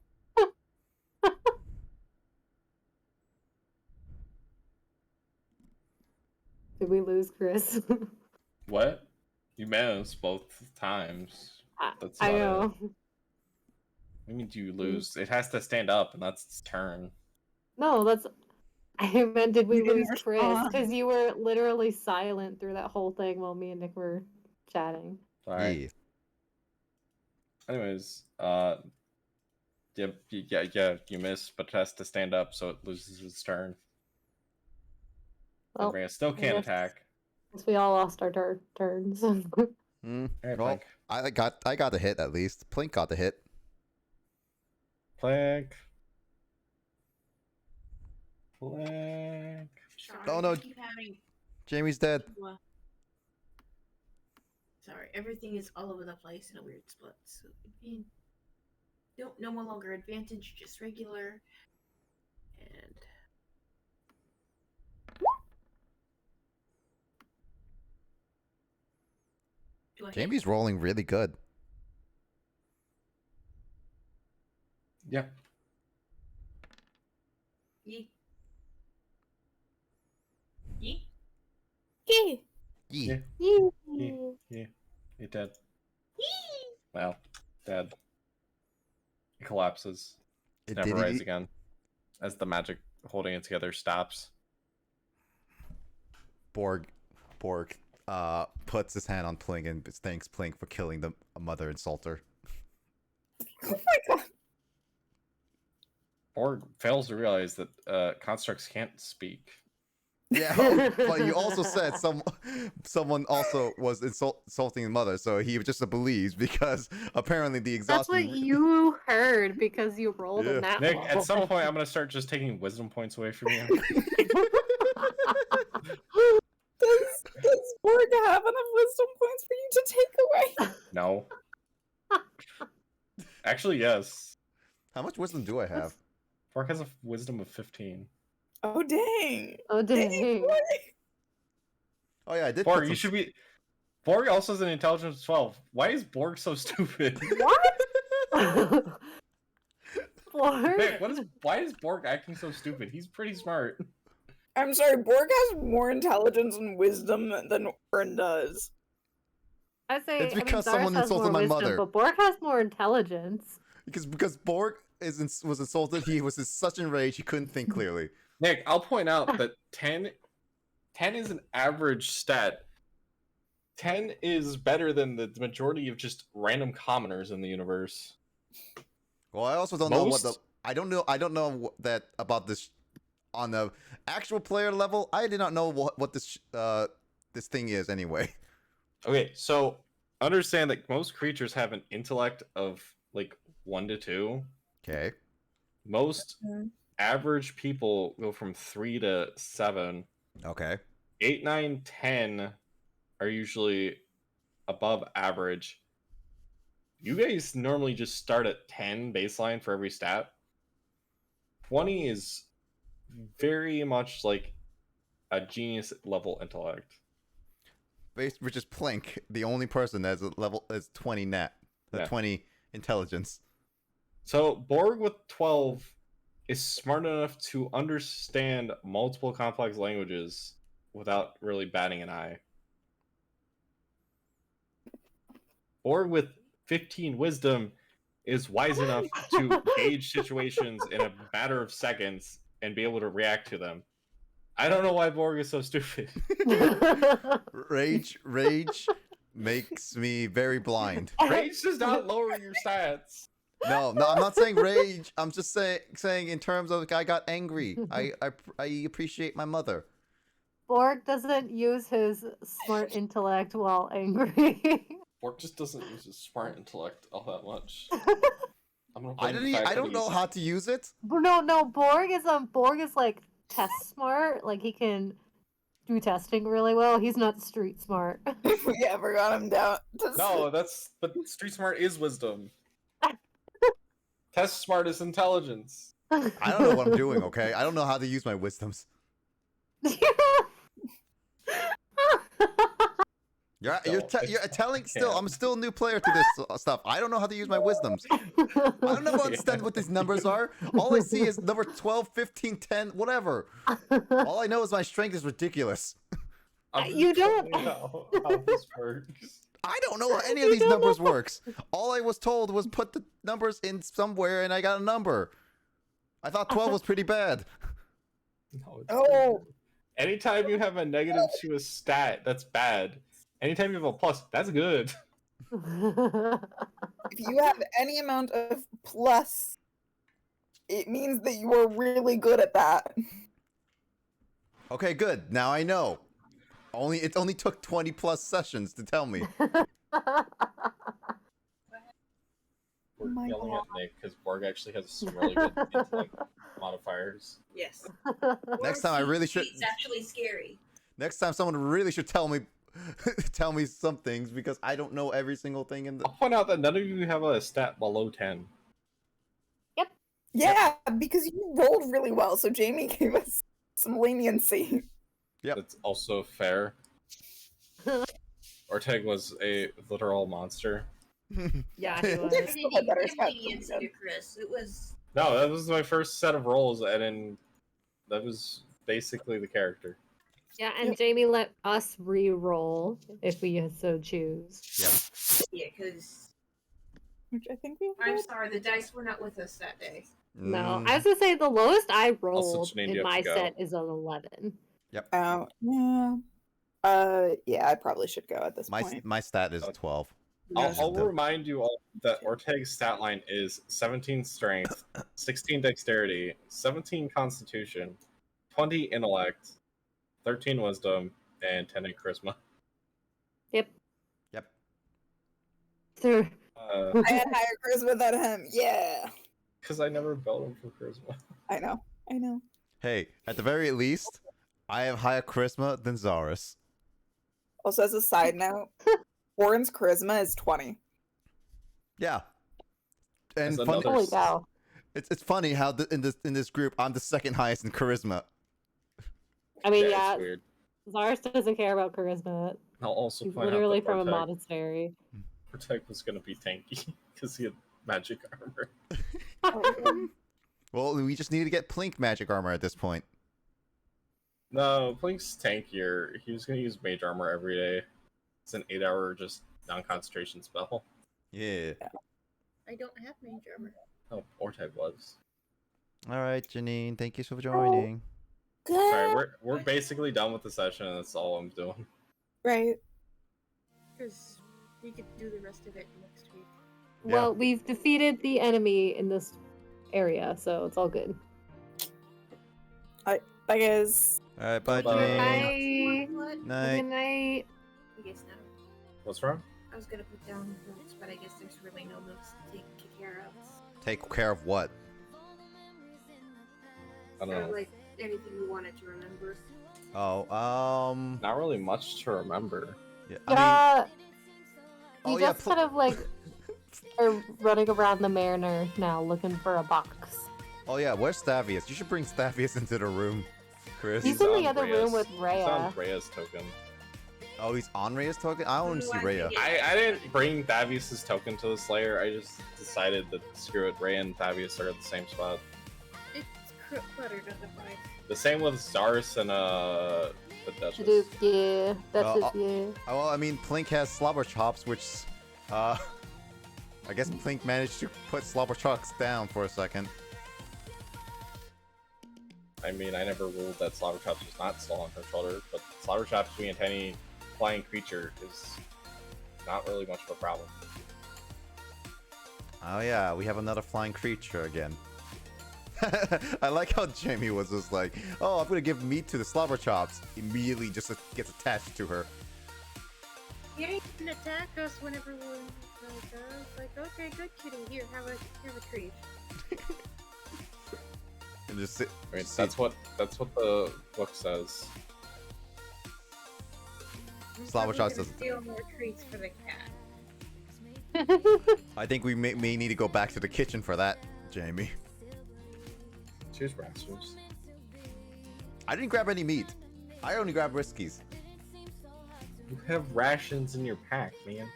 Did we lose Chris? What? You missed both times. That's I about know. it. What mean you lose? It has to stand up, and that's its turn. No, that's. I meant, did we You didn't lose Chris? respond. Because you were literally silent through that whole thing while me and Nick were chatting. Sorry. Yeah. Anyways, yeah, you miss, but it has to stand up, so it loses its turn. Well, It still I can't guess- attack. Since we all lost our turns. Mm. Alright, Well, Plank. I got the hit at least. Plink got the hit. Plank. Plank. Sorry, Oh, no. I keep having. Jamie's dead. Sorry, everything is all over the place in a weird split. So, no longer advantage, just regular. And do I hit? Jamie's rolling really good. Yeah. Yeet. Yeet. Yay! Yeah. Yeah. It dead. Well, dead. It collapses. It Never did rise again. As the magic holding it together stops. Borg puts his hand on Plink and thanks Plink for killing the mother insulter. Oh my god! Borg fails to realize that constructs can't speak. Yeah, but you also said someone also was insulting the mother, so he just believes because apparently the That's exhaustion. what you heard because you rolled Yeah. in that Nick, roll. at some point, I'm gonna start just taking wisdom points away from you. Does Borg have enough wisdom points for you to take away? No. Actually, yes. How much wisdom do I have? Borg has a wisdom of 15. Oh dang! Oh, dang. Borg. Oh yeah, I did. Borg, put you some... should be. Borg also has an intelligence of 12. Why is Borg so stupid? What? Borg? Nick, why is Borg acting so stupid? He's pretty smart. I'm sorry, Borg has more intelligence and wisdom than Orin does. I say It's because Zarus someone has insulted more my wisdom, mother. but Borg has more intelligence. Because Borg was insulted, he was in such enraged he couldn't think clearly. Nick, I'll point out that 10 is an average stat. 10 is better than the majority of just random commoners in the universe. Well, I also don't know what Most I don't know that about this on the actual player level. I did not know what this this thing is anyway. Okay, so understand that most creatures have an intellect of like 1 to 2. Okay. Most average people go from 3 to 7. Okay. 8, 9, 10 are usually above average. You guys normally just start at 10 baseline for every stat. 20 is very much like a genius level intellect. Which is Plink, the only person that's a level is 20 net, Yeah. 20 intelligence. So Borg with 12 is smart enough to understand multiple complex languages without really batting an eye. Borg with 15 wisdom is wise enough to gauge situations in a matter of seconds and be able to react to them. I don't know why Borg is so stupid. Rage makes me very blind. Rage does not lower your stats. No, I'm not saying rage. I'm just saying in terms of I got angry. I appreciate my mother. Borg doesn't use his smart intellect while angry. Borg just doesn't use his smart intellect all that much. I don't know how to use it. No, Borg is like test smart. Like he can do testing really well. He's not street smart. If we ever got him down to No, but street smart is wisdom. Test smart is intelligence. I don't know what I'm doing, okay? I don't know how to use my wisdoms. You're telling still. I'm still a new player to this stuff. I don't know how to use my wisdoms. I don't know understand what these numbers are. All I see is number 12, 15, 10, whatever. All I know is my strength is ridiculous. You don't. How this works. I don't know how any of these numbers works. All I was told was put the numbers in somewhere and I got a number. I thought 12 was pretty bad. No, it's Oh. Anytime you have a negative to a stat, that's bad. Anytime you have a plus, that's good. If you have any amount of plus, it means that you are really good at that. Okay, good. Now I know. It only took 20 plus sessions to tell me. We're my yelling God. at Nick because Borg actually has some really good intellect modifiers. Yes. Next time I really should. It's actually scary. Next time someone really should tell me tell me some things because I don't know every single thing in the. I'll point out that none of you have a stat below 10. Yeah, because you rolled really well, so Jamie gave us some leniency. Yep. That's also fair. Orteg was a literal monster. Yeah, he was. I Still didn't had even better give stats than leniency you to Chris. It was. No, that was my first set of rolls, and then that was basically the character. Yeah, and Jamie let us re-roll if we so choose. Yeah, because Which I think we I'm sorry, the dice were not with us that day. No, Mm, I was gonna say the lowest I rolled Janine, you in have my to go. set is an 11. Oh, yeah. Yeah, I probably should go at this point. my stat is 12. I'll remind you all that Orteg's stat line is 17 strength, 16 dexterity, 17 constitution, 20 intellect, 13 wisdom, and 10 in charisma. Yep. Yep. So, I had higher charisma than him. Yeah. Because I never built him for charisma. I know. Hey, at the very least, I have higher charisma than Zaris. Also, as a side note, Warren's charisma is 20. Yeah. And That's funny, another holy cow. it's funny how in this group I'm the second highest in charisma. I mean, It's yeah, weird. Zars doesn't care about charisma. I'll also He's point literally out that from a Orteg, monastery. Orteg was going to be tanky because he had magic armor. Well, we just need to get Plink magic armor at this point. No, Plink's tankier. He was going to use mage armor every day. It's an 8-hour just non-concentration spell. Yeah. I don't have mage armor. Oh, Orteg was. All right, Janine, thank you for joining. Sorry, we're basically done with the session, and that's all I'm doing. Right. Because we could do the rest of it next week. Yeah. Well, we've defeated the enemy in this area, so it's all good. Bye, guys. All right, bye, Bye. Janine. What? Night. Good night. I guess not. What's wrong? I was gonna put down notes, but I guess there's really no notes to take care of. Take care of what? I don't know. Like anything you wanted to remember. Oh, Not really much to remember. yeah. Yeah, oh, you yeah, just kind of like are running around the Mariner now looking for a box. Oh yeah, where's Stavius? You should bring Stavius into the room, Chris. He's in the on other room with He's Rhea. on Rhea's token. Oh, he's on Rhea's token? I don't see Rhea. I didn't bring Thavius's token to the Slayer. I just decided that screw it, Rhea and Thavius are at the same spot. It's cluttered otherwise. The same with Zars and the Duchess. Yeah, that's Well, it, yeah. Oh, well, I mean, Plink has slobber chops, which, I guess Plink managed to put slobber chops down for a second. I mean, I never ruled that Slobber Chops was not still on her shoulder, but Slobber Chops being a tiny flying creature is not really much of a problem. Oh yeah, we have another flying creature again. I like how Jamie was just like, oh, I'm gonna give meat to the slobber chops. Immediately just gets attached to her. You didn't attack us whenever we were like, okay, good kitty, here, have a treat. And just sit. I mean, just that's what the book says. Slobber chops doesn't. Steal more treats for the cat. I think we may need to go back to the kitchen for that, Jamie. Choose rations. I didn't grab any meat. I only grabbed Riskies. You have rations in your pack, man.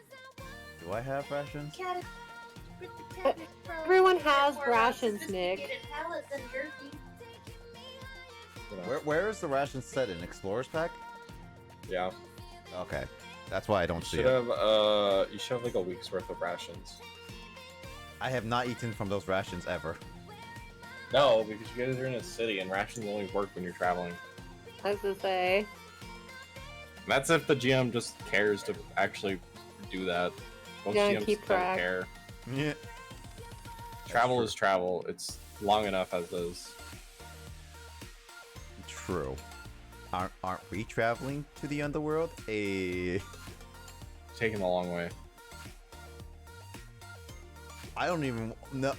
Do I have rations? Cat Everyone has rations, Nick. You know? Where is the ration set in? Explorer's pack? Yeah. Okay. That's why I don't see Should it. have you should have like a week's worth of rations. I have not eaten from those rations ever. No, because you guys are in a city and rations only work when you're traveling. I was gonna say. And that's if the GM just cares to actually do that. Most Yeah, GMs keep don't track. care. Yeah. Travel true. is travel. It's long enough as is. True. Aren't we traveling to the underworld? Taking a long way. I don't even know.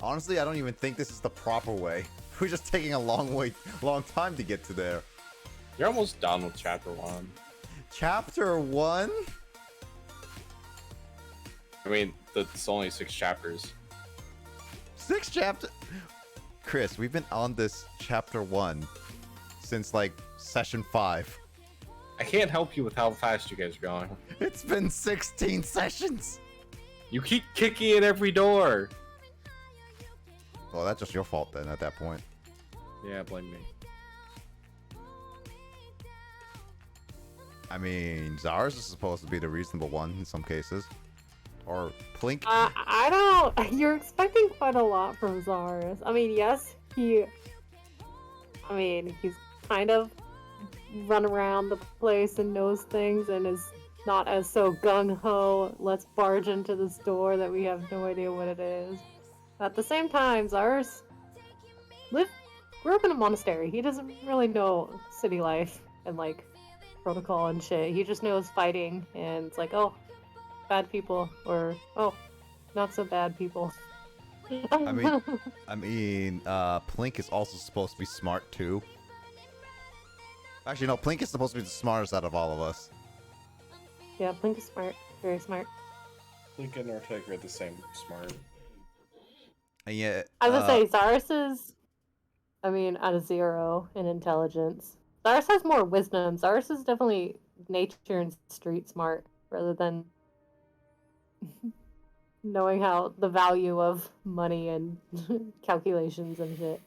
Honestly, I don't even think this is the proper way. We're just taking a long time to get to there. You're almost done with chapter 1. Chapter 1? I mean, it's only 6 chapters. 6 chapter. Chris, we've been on this chapter 1 since like session 5. I can't help you with how fast you guys are going. It's been 16 sessions. You keep kicking in every door. Well, that's just your fault then at that point. Yeah, blame me. I mean, Zars is supposed to be the reasonable one in some cases. Or Plink. I don't. You're expecting quite a lot from Zars. I mean, yes, he's kind of run around the place and knows things and is not as so gung-ho, let's barge into this door that we have no idea what it is. At the same time, Zars grew up in a monastery. He doesn't really know city life and like protocol and shit. He just knows fighting and it's like, oh, bad people, or oh, not so bad people. I mean, Plink is also supposed to be smart too. Actually, no, Plink is supposed to be the smartest out of all of us. Yeah, Plink is smart, very smart. Link and Ortega are the same smart. And yet, I would say Zaris is, at a 0 in intelligence. Zaris has more wisdom. Zaris is definitely nature and street smart rather than knowing how the value of money and calculations and shit.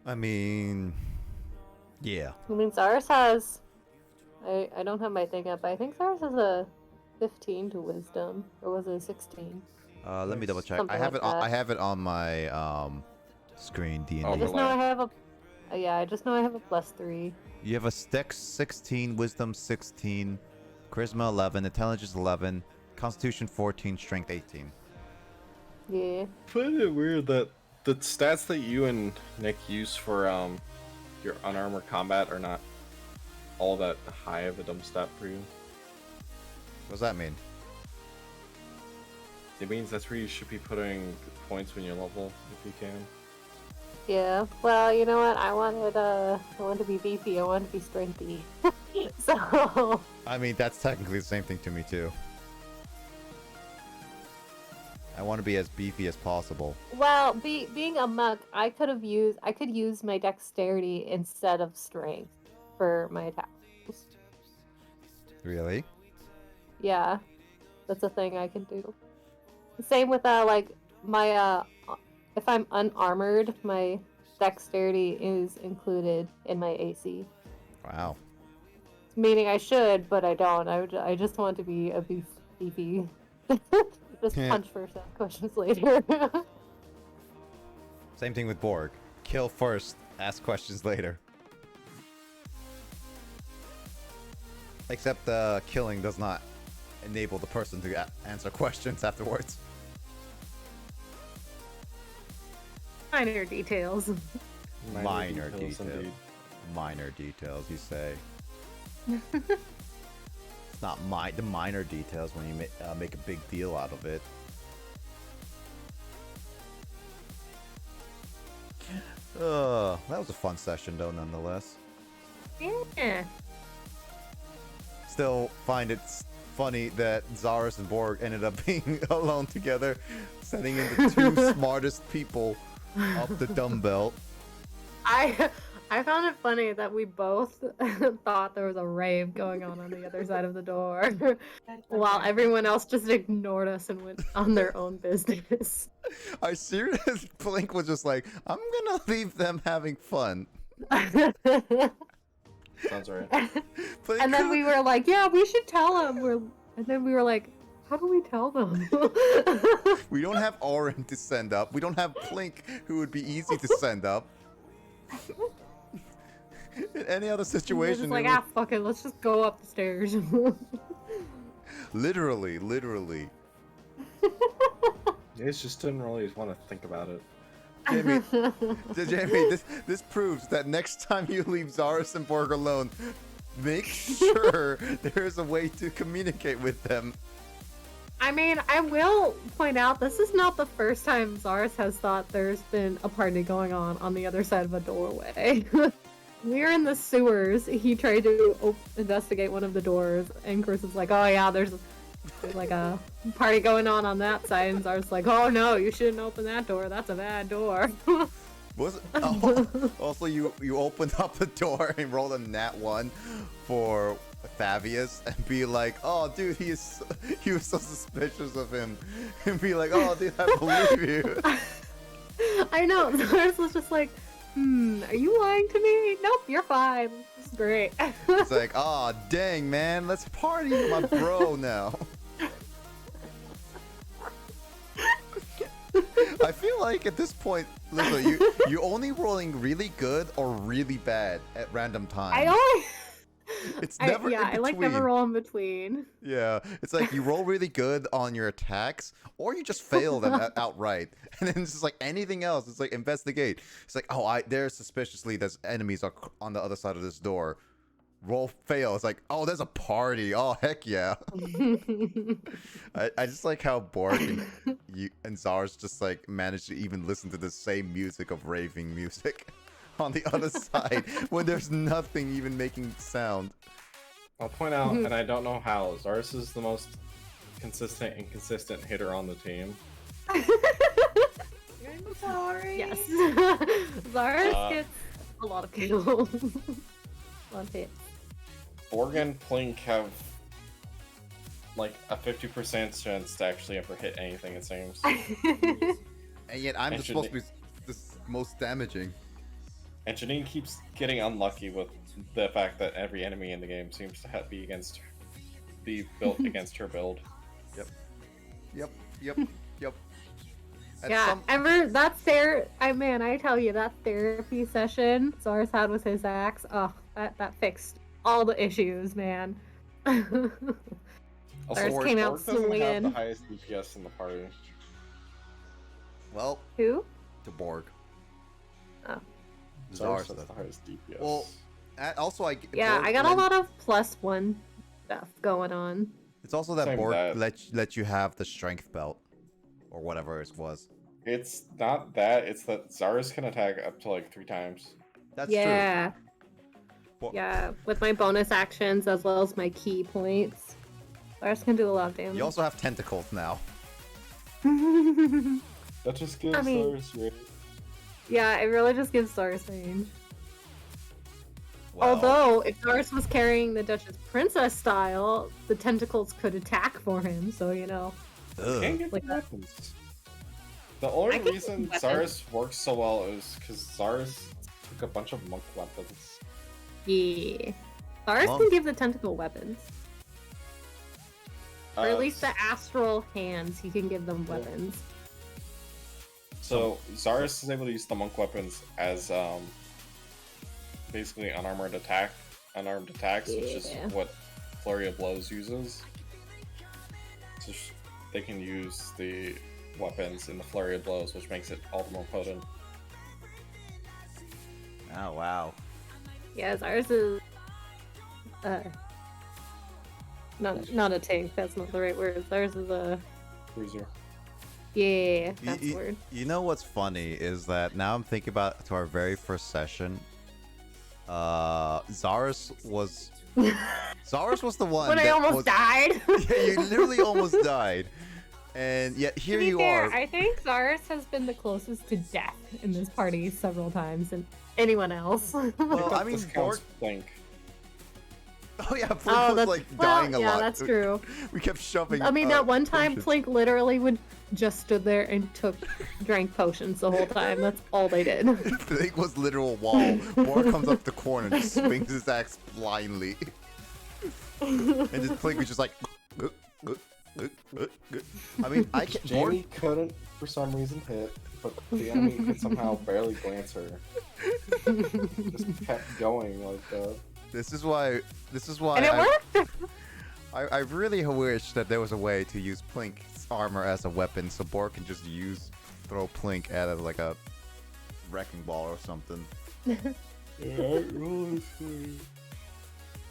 I mean, yeah. Zaris has, I don't have my thing up, but I think Zaris has a 15 to wisdom, or was it a 16? Let me double check. Something I have like it. that. I have it on my screen. D&D. I just know I have a, I just know I have a +3. You have a Dex 16, Wisdom 16, Charisma 11, Intelligence 11, Constitution 14, Strength 18. Yeah. Find it weird that the stats that you and Nick use for your unarmored combat are not all that high of a dumb stat for you. What does that mean? It means that's where you should be putting points when you level, if you can. Yeah. Well, you know what? I wanted to be beefy. I wanted to be strengthy. So. I mean, that's technically the same thing to me too. I want to be as beefy as possible. Well, being a monk, I could use my dexterity instead of strength for my attacks. Really? Yeah, that's a thing I can do. Same with like my if I'm unarmored, my dexterity is included in my AC. Wow. Meaning I should, but I don't. I just want to be a beefy. Just Yeah. punch first, ask questions later. Same thing with Borg. Kill first, ask questions later. Except killing does not enable the person to answer questions afterwards. Minor details. Minor details. Indeed. Minor details, you say. It's not the minor details when you make a big deal out of it. That was a fun session though, nonetheless. Yeah. Still find it funny that Zarus and Borg ended up being alone together, sending in the two smartest people up the dumbbell. I found it funny that we both thought there was a rave going on the other side of the door, while everyone else just ignored us and went on their own business. I serious. Blink was just like, I'm gonna leave them having fun. Sounds right. Blink And then we were like, yeah, we should tell them. And then we were like, how do we tell them? We don't have Orin to send up. We don't have Plink, who would be easy to send up. In any other We're situation, just like, it would- fuck it, let's just go up the stairs. literally. You guys just didn't really want to think about it. Jamie, this proves that next time you leave Zarus and Borg alone, make sure there's a way to communicate with them. I mean, I will point out, this is not the first time Zarus has thought there's been a party going on the other side of a doorway. We were in the sewers. He tried to investigate one of the doors, and Chris was like, oh yeah, there's like a party going on that side, and Zarus like, oh no, you shouldn't open that door. That's a bad door. Was it? Oh, also, you opened up the door and rolled a nat 1 for Fabius and be like, oh dude, he was so suspicious of him, and be like, oh dude, I believe you. I know. Zarus was just like, are you lying to me? Nope, you're fine. This is great. It's like, oh dang man, let's party with my bro now. I feel like at this point, Lizzo, you're only rolling really good or really bad at random times. I only. It's never in I like between. never roll in between. Yeah, it's like you roll really good on your attacks, or you just fail them outright. And then it's just like anything else. It's like investigate. It's like, oh, there's suspiciously there's enemies on the other side of this door. Roll fail. It's like, oh, there's a party. Oh, heck yeah. I just like how Borg and Zarus just like managed to even listen to the same music of raving music on the other side when there's nothing even making sound. I'll point out, and I don't know how, Zarus is the most consistent and consistent hitter on the team. I'm sorry. Yes. Zarus gets a lot of kills. A lot of hits. Borg and Plink have like a 50% chance to actually ever hit anything, it seems. And yet I'm supposed to be the most damaging. And Janine keeps getting unlucky with the fact that every enemy in the game seems to be built against her build. Yep. Yeah, I tell you, that therapy session Zarus had with his axe, that fixed all the issues, man. Also, Zarus Borg came out doesn't have the swinging. highest DPS in the party. Well, Who? to Borg. Oh. Zarus Zarus. has the highest DPS. Well, also Yeah, Borg I got a lends- lot of +1 stuff going on. It's also that Same Borg that. let you have the strength belt, or whatever it was. It's not that. It's that Zarus can attack up to like 3 times. That's Yeah. true. Well- Yeah, with my bonus actions as well as my key points. Lars can do a lot of damage. You also have tentacles now. That just gives I mean- Zarus range. Yeah, it really just gives Lars range. Well, Although, if Lars was carrying the Duchess Princess style, the tentacles could attack for him, so you know. You can't ugh. get Like the that. weapons. The only I can reason get Zarus works so well is because Zarus took a bunch of monk weapons. Yeah. Lars Well- can give the tentacle weapons. Or at Uh, least the astral hands, he can give them Yeah. weapons. So Zarus is able to use the monk weapons as basically unarmed attacks, which is Yeah. what Flurry of Blows uses. So they can use the weapons in the Flurry of Blows, which makes it all the more potent. Oh wow. Yeah, Lars is not a tank, that's not the right word. Lars is a Cruiser. yeah, that's the you, word. you know what's funny is that now I'm thinking about to our very first session. Zarus was the one When I that almost was, died. Yeah, you literally almost died, and yet here To be you fair, are. I think Zarus has been the closest to death in this party several times than anyone else. Well, I mean, This Borg. counts Blink. Oh yeah, Blink Oh, was that's like well, dying a yeah, lot. that's true. We kept shoving. I mean, that one time, potions. Plink literally would just stood there and drank potions the whole time. That's all they did. Blink was literal wall. Borg comes up the corner and just swings his axe blindly, and just Blink was just like. I mean, I can't. Borg, Jamie couldn't, for some reason, hit, but the enemy could somehow barely glance her. Just kept going like that. This is why. And it worked! I really wish that there was a way to use Plink's armor as a weapon, so Borg can just throw Plink at it like a wrecking ball or something.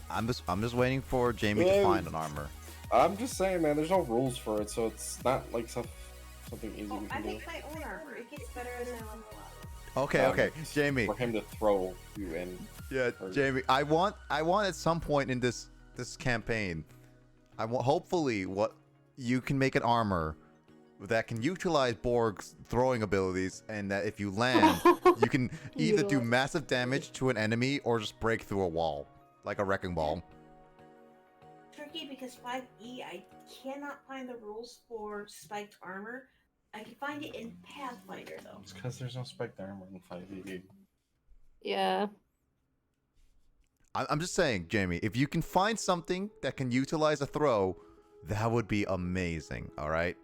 I'm just waiting for Jamie to find an armor. I'm just saying, man, there's no rules for it, so it's not like something easy Oh, we I can do. make my own armor. It gets better as I level up. Okay, okay, Jamie. For him to throw you in. Yeah, Jamie. I want at some point in this campaign, hopefully what you can make an armor that can utilize Borg's throwing abilities, and that if you land, you can either do massive damage to an enemy or just break through a wall like a wrecking ball. Tricky because 5e, I cannot find the rules for spiked armor. I can find it in Pathfinder though. It's because there's no spiked armor in 5e. Yeah. I'm just saying, Jamie, if you can find something that can utilize a throw, that would be amazing. All right.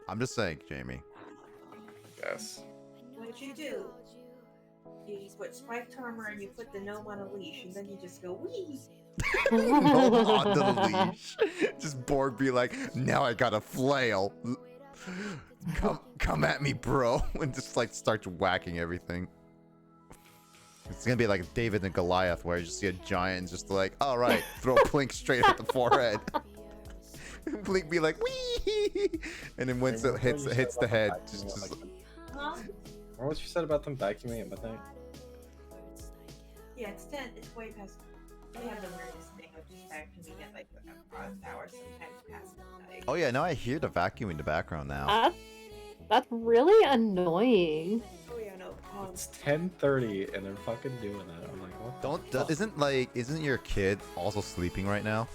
I'm just saying, Jamie. Yes. What you do, you put spiked armor and you put the gnome on a leash, and then you just go wee. No, on the leash. Just Borg be like, now I got a flail. Come at me, bro, and just like starts whacking everything. It's gonna be like David and Goliath, where you just see a giant just like, all right, throw Plink straight at the forehead. Plink be like, wee, and then once it hits the head, just Huh? Remember what you said about them vacuuming at midnight? Yeah, it's 10. It's way past. They have the weirdest thing of just vacuuming at like an hour, sometimes past midnight. oh yeah, now I hear the vacuum in the background now. That's really annoying. Oh yeah, no. It's 10:30 and they're fucking doing that. I'm like, what? Isn't your kid also sleeping right now?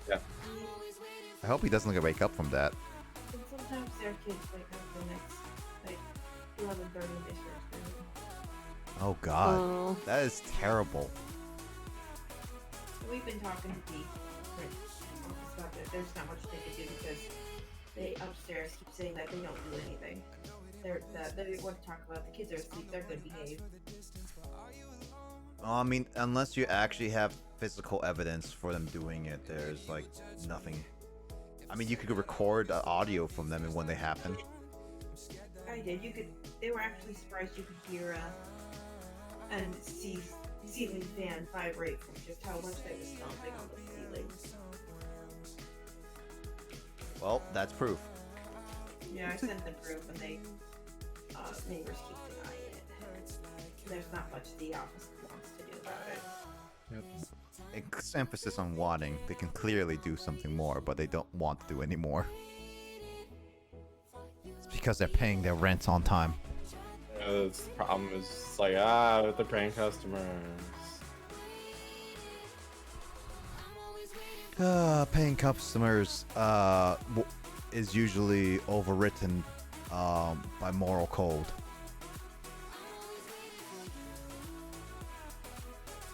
Yeah. I hope he doesn't wake up from that. And sometimes their kids wake up the next like 11:30 and they start screaming. Oh God, Oh. that is terrible. So we've been talking to Pete. About that. There's not much they can do because they upstairs keep saying that they don't do anything. They want to talk about the kids are asleep. They're good behaved. I mean, unless you actually have physical evidence for them doing it, there's like nothing. I mean, you could record audio from them and when they happen. I I did. They were actually surprised you could hear and see ceiling fan vibrate from just how much they were stomping on the ceiling. Well, that's proof. Yeah, I sent them proof, and they neighbors keep denying it. There's not much the office wants to do about it. It's emphasis on wanting. They can clearly do something more, but they don't want to do any more. It's because they're paying their rent on time. The problem is it's like, they're paying customers. Paying customers is usually overwritten by moral code.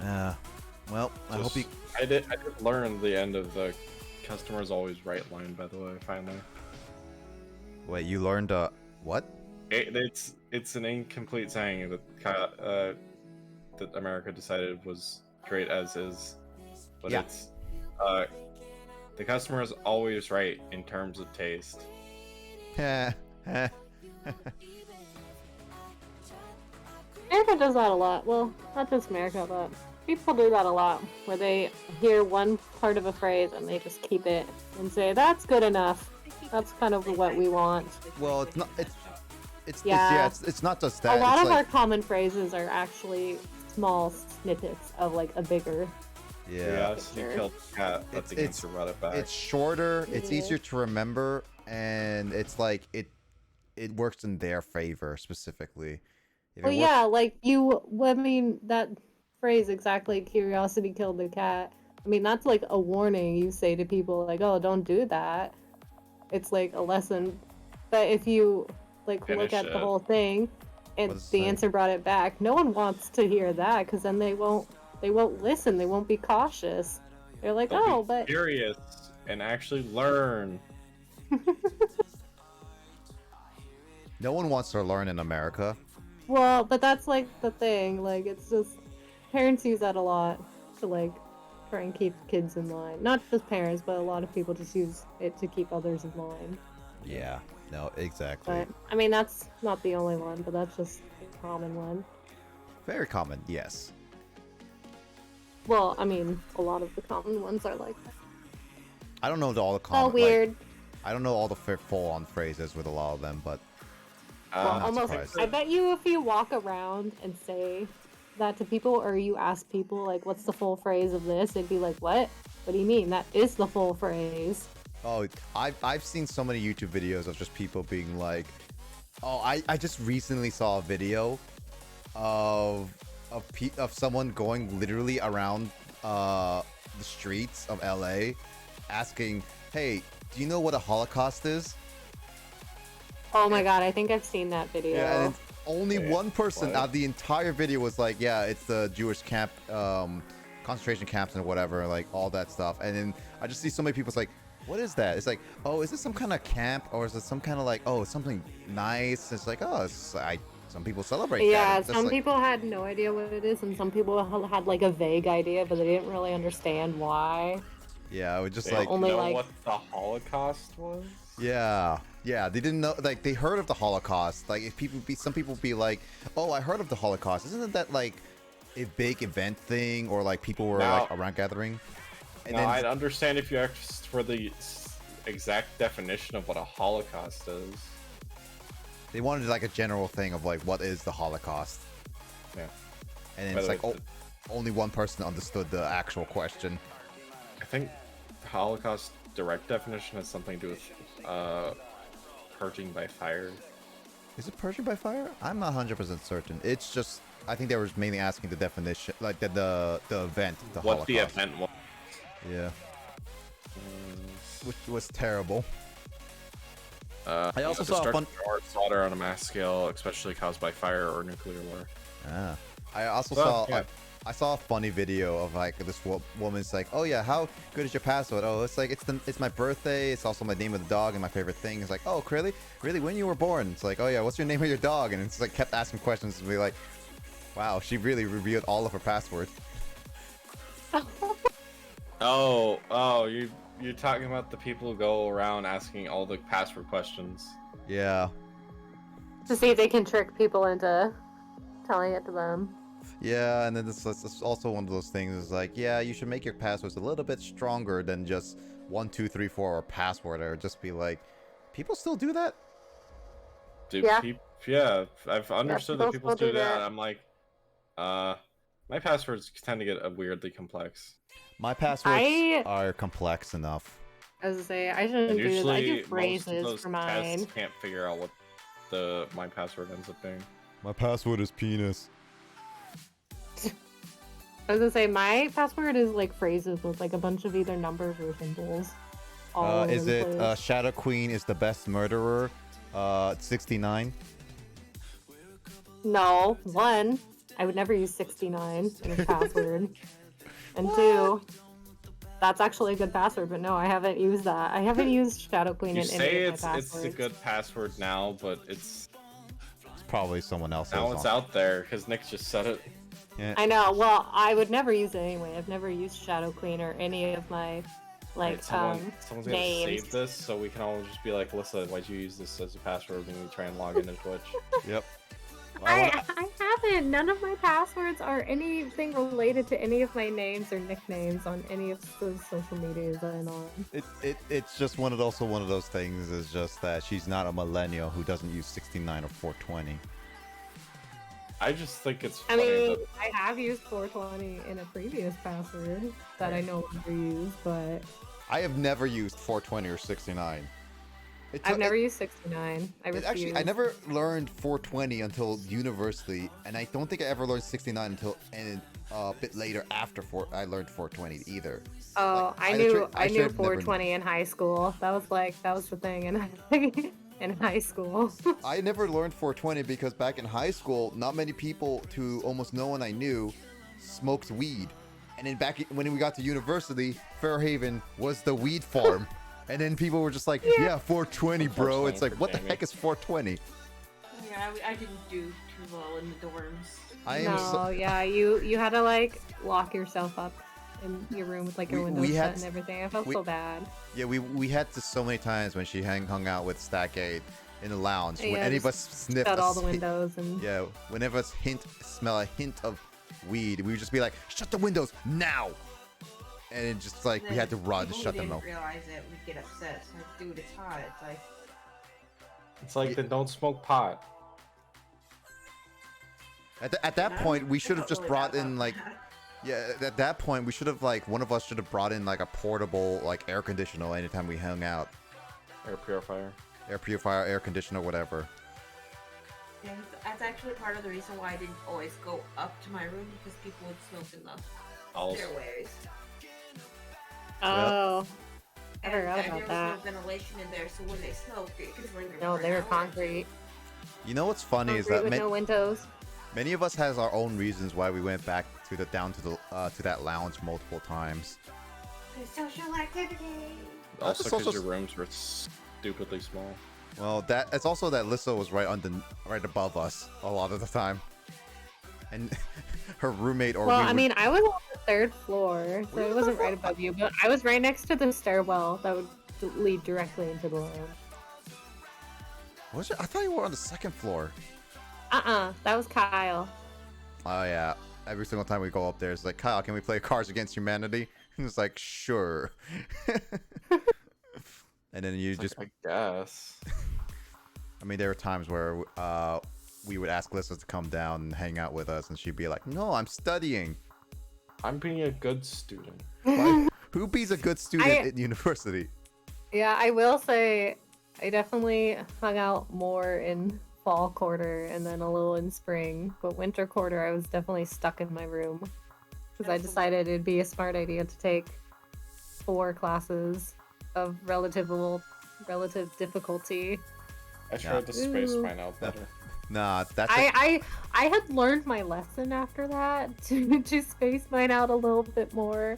Well, I hope you... I did learn the end of the customer's always right line, by the way, finally. Wait, you learned what? It's an incomplete saying that that America decided was great as is, but Yeah. it's the customer is always right in terms of taste. America does that a lot. Well, not just America, but people do that a lot, where they hear one part of a phrase and they just keep it and say, that's good enough. That's kind of what we want. Well, it's not. Yeah. It's not just that. A lot it's of like, our common phrases are actually small snippets of like a bigger. Yeah. You killed the cat, but the answer brought it back. It's shorter. It's Yeah. easier to remember, and it's like it works in their favor specifically. If it Well, works- yeah, like I mean, that phrase exactly, curiosity killed the cat. I mean, that's like a warning you say to people, like, oh, don't do that. It's like a lesson. But if you like Finish look at it. the whole thing and What does it the say? answer brought it back, no one wants to hear that because then they won't listen, they won't be cautious. They're like, They'll oh, be but curious and actually learn. no one wants to learn in America. well, but that's like the thing. Like, it's just parents use that a lot to like try and keep kids in line. Not just parents, but a lot of people just use it to keep others in line. Yeah. No, exactly. But I mean, that's not the only one, but that's just a common one. Very common. Yes. Well, I mean, a lot of the common ones are like that. I don't know all the common. Oh, weird. I don't know all the full-on phrases with a lot of them, but Well, not almost. surprised. I bet you if you walk around and say that to people, or you ask people like, "What's the full phrase of this?" They'd be like, "What? What do you mean? That is the full phrase." oh, I've seen so many YouTube videos of just people being like, oh, I just recently saw a video of someone going literally around the streets of LA asking, hey, do you know what a Holocaust is? Oh my god, I think I've seen that video. Yeah, and only Wait, one person what? out of the entire video was like, yeah, it's the Jewish camp, concentration camps and whatever, like all that stuff. And then I just see so many people's like, what is that? It's like, oh, is this some kind of camp, or is it some kind of like, oh, something nice? It's like, oh, some people celebrate Yeah, that. It's just some like- people had no idea what it is, and some people had like a vague idea, but they didn't really understand why. Yeah, it was just They like, only know like- what the Holocaust was? yeah, they didn't know, like they heard of the Holocaust. Like if some people be like, oh, I heard of the Holocaust. Isn't that like a big event thing, or like people were Now- like around gathering? And Now, I'd understand if you asked for the exact definition of what a Holocaust is. they wanted like a general thing of like, what is the Holocaust? Yeah. And then By it's the like, way, oh, only one person understood the actual question. I think the Holocaust direct definition has something to do with purging by fire. Is it purging by fire? I'm not 100% certain. It's just, I think they were mainly asking the definition, like the event, the What Holocaust. the event was. Yeah, which was terrible. I also saw a fun- or slaughter on a mass scale, especially caused by fire or nuclear war. Ah, I also Well, saw yeah. I saw a funny video of like this woman's like, oh yeah, how good is your password? Oh, it's like it's my birthday. It's also my name of the dog and my favorite thing. It's like, oh really when you were born? It's like, oh yeah, what's your name of your dog? And it's like kept asking questions and be like, wow, she really revealed all of her password. Oh, you're talking about the people who go around asking all the password questions. Yeah. To see if they can trick people into telling it to them. Yeah, and then this is also one of those things is like, yeah, you should make your passwords a little bit stronger than just 1, 2, 3, 4 or password, or just be like, people still do that? Yeah, I've understood that people still do that. I'm like, my passwords tend to get weirdly complex. My passwords are complex enough. As I say, I shouldn't And do this. I do usually, most of phrases those for mine. tests can't figure out what my password ends up being. My password is penis. I was gonna say, my password is like phrases with like a bunch of either numbers or symbols. All over Is the it place. Shadow Queen is the best murderer? 69? No, 1, I would never use 69 in a password. And 2, that's actually a good password, but no, I haven't used that. I haven't used Shadow Queen You in say any of my it's passwords. a good password now, but it's Probably someone else. now it's out there because Nick just said it. Yeah. I know. Well, I would never use it anyway. I've never used Shadow Queen or any of my like Wait, someone's gonna names. save this so we can all just be like, Alyssa, why'd you use this as a password when we try and log into Twitch? Yep. I haven't. None of my passwords are anything related to any of my names or nicknames on any of the social medias I'm on. It's just one of those things is just that she's not a millennial who doesn't use 69 or 420. I just think it's I funny mean, that I have used 420 in a previous password that I no longer use, but I have never used 420 or 69. I've never used 69. I refuse. Actually, I never learned 420 until university, and I don't think I ever learned 69 until a bit later after I learned 420 either. Oh, Like, I knew should've never 420 in high school. That was the thing in high school. I never learned 420 because back in high school, not many people to almost no one I knew smoked weed. And then when we got to university, Fairhaven was the weed farm. And then people were just like, yeah 420, bro. It's like, what the heck is 420? Yeah, I didn't do too well in the dorms. You had to like lock yourself up in your room with like your windows shut and everything. I felt so bad. Yeah, we had to so many times when she hung out with Stackade in the lounge. Yeah, when any of us sniffed shut all the windows and whenever us smell a hint of weed, we would just be like, shut the windows now. And it just like we had to run to shut them out. Didn't realize it, we'd get upset. So like, dude, it's hot. it's like then don't smoke pot. At that point, we should have just brought in like, at that point we should have like one of us should have brought in like a portable like air conditioner anytime we hung out. Air purifier, air conditioner, whatever. Yeah, that's actually part of the reason why I didn't always go up to my room because people would smoke in the stairways. Oh, I And forgot there about was that. no ventilation in there, so when they smoked, it could linger No, for they an were hour. concrete. You know what's funny is that with no windows. many of us has our own reasons why we went back to that lounge multiple times. Social activity. Also, because your rooms were stupidly small. Well, it's also that Lissa was right above us a lot of the time, and her roommate or Well, I mean, I was on the 3rd floor, so it wasn't right above you, but I was right next to the stairwell that would lead directly into the lounge. Was it? I thought you were on the 2nd floor. That was Kyle. Oh yeah. Every single time we go up there, it's like, Kyle, can we play Cards Against Humanity? And it's like, sure. And then you just, I guess. I mean, there were times where we would ask Lissa to come down and hang out with us, and she'd be like, "No, I'm studying." I'm being a good student. Who be's a good student at university? Yeah, I will say, I definitely hung out more in fall quarter and then a little in spring, but winter quarter I was definitely stuck in my room because I decided it'd be a smart idea to take 4 classes of relative difficulty. I tried to space mine out better. Nah, that's I had learned my lesson after that to space mine out a little bit more.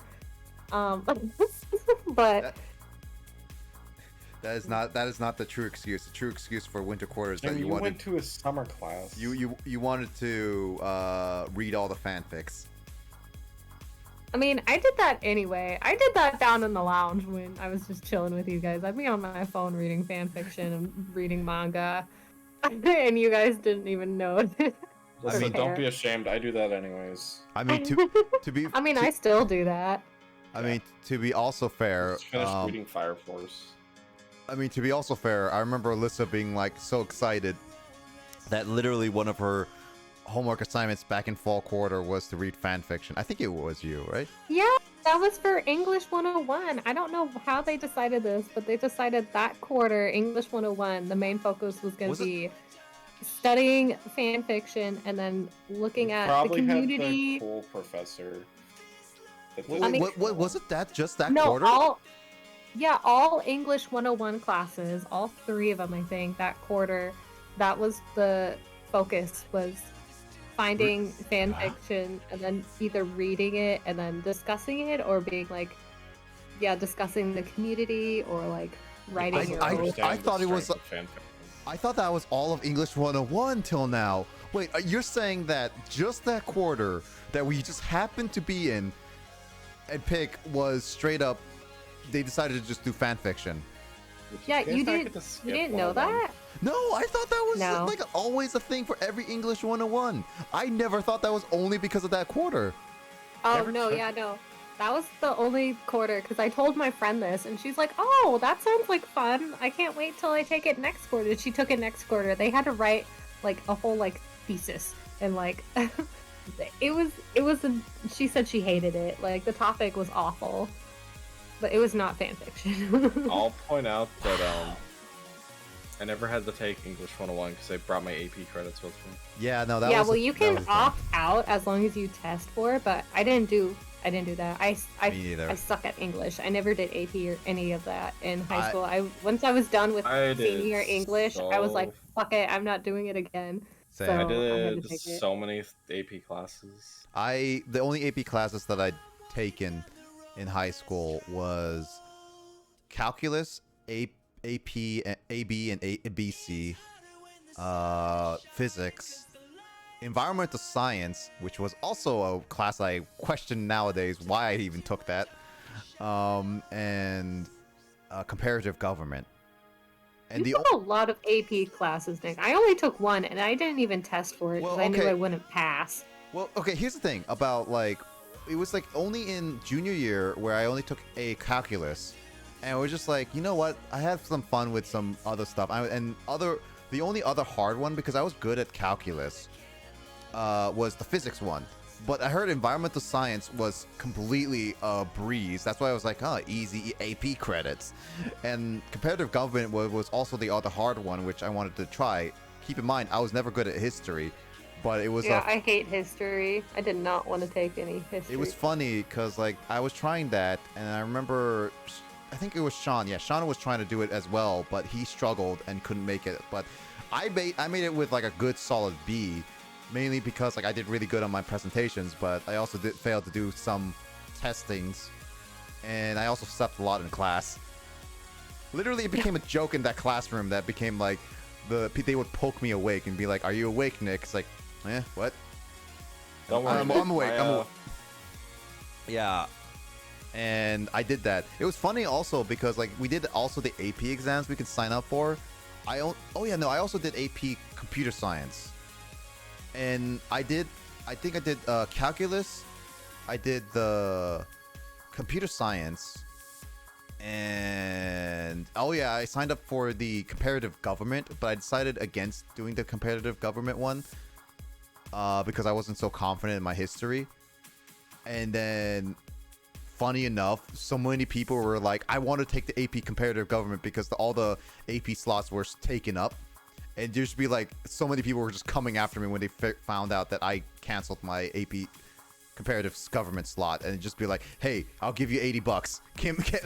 But that is not the true excuse. The true excuse for winter quarter is that And you went wanted to a summer class. you wanted to read all the fanfics. I mean, I did that anyway. I did that down in the lounge when I was just chilling with you guys. I'd be on my phone reading fan fiction and reading manga. and you guys didn't even know it. Listen, don't fair. be ashamed. I do that anyways. I mean, to be. I mean, I still do that. I mean, to be also fair. Just finished reading Fire Force. I mean, to be also fair, I remember Alyssa being like so excited that literally one of her homework assignments back in fall quarter was to read fan fiction. I think it was you, right? Yeah, that was for English 101. I don't know how they decided this, but they decided that quarter, English 101, the main focus was going to be studying fan fiction and then looking at the community. Probably had the cool professor. What was it? Just that No, quarter? all English 101 classes, all 3 of them, I think, that quarter, that was the focus, was finding fan fiction and then either reading it and then discussing it, or being like, discussing the community, or like writing your own. I thought it was. I thought that was all of English 101 till now. Wait, you're saying that just that quarter that we just happened to be in and pick was straight up, they decided to just do fan fiction. Yeah, you didn't know that? No, I thought that was like always a thing for every English 101. I never thought that was only because of that quarter. Oh, no. That was the only quarter, because I told my friend this, and she's like, oh, that sounds like fun. I can't wait till I take it next quarter. She took it next quarter. They had to write, like, a whole, like, thesis. And, like, she said she hated it. Like, the topic was awful. But it was not fan fiction. I'll point out that, I never had to take English 101 because I brought my AP credits with me. Yeah, no, that was... Yeah, well, you can opt out as long as you test for it, but I didn't do that. Me neither. I suck at English. I never did AP or any of that in high school. Once I was done with senior English, I was like, fuck it, I'm not doing it again. Same. So I I'm did gonna take it. so many AP classes. The only AP classes that I'd taken in high school was calculus, AP, AB, and BC, physics, environmental science, which was also a class I question nowadays why I even took that, and comparative government. And you took a lot of AP classes, Nick. I only took one, and I didn't even test for it because I knew I wouldn't pass. Well, okay, here's the thing about, like, it was like only in junior year where I only took a calculus, and I was just like, you know what, I had some fun with some other stuff. The only other hard one, because I was good at calculus, was the physics one. But I heard environmental science was completely a breeze. That's why I was like, easy AP credits. And comparative government was also the other hard one, which I wanted to try. Keep in mind, I was never good at history, but it was... Yeah, I hate history. I did not want to take any history. It was funny, because, like, I was trying that, and I remember... I think it was Sean. Yeah, Sean was trying to do it as well, but he struggled and couldn't make it. But I made it with, like, a good solid B, mainly because, like, I did really good on my presentations, but I also did fail to do some testings, and I also slept a lot in class. Literally, it became a joke in that classroom that became, like, they would poke me awake and be like, "Are you awake, Nick?" It's like, what? Don't worry, I'm awake. I'm awake. Yeah. And I did that. It was funny also because, like, we did also the AP exams we could sign up for. I also did AP computer science. And I think I did calculus. I did the computer science. And I signed up for the comparative government, but I decided against doing the comparative government one because I wasn't so confident in my history. And then, funny enough, so many people were like, I want to take the AP comparative government because all the AP slots were taken up. And there'd just be like, so many people were just coming after me when they found out that I canceled my AP comparative government slot. And it'd just be like, hey, I'll give you $80.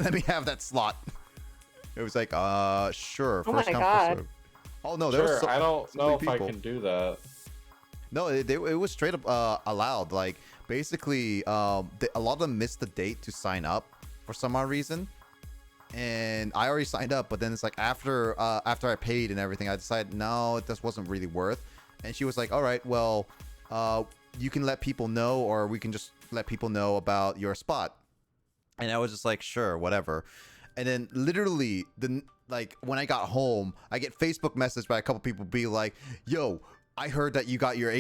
Let me have that slot. It was like, sure. Oh my God. Oh no, there was I don't know if people. I can do that. No, it was straight up allowed. Like, basically, a lot of them missed the date to sign up for some odd reason. And I already signed up, but then it's like after I paid and everything, I decided, no, it just wasn't really worth. And she was like, all right, well, you can let people know, or we can just let people know about your spot. And I was just like, sure, whatever. And then literally like when I got home, I get Facebook message by a couple people be like, "Yo, I heard that you got your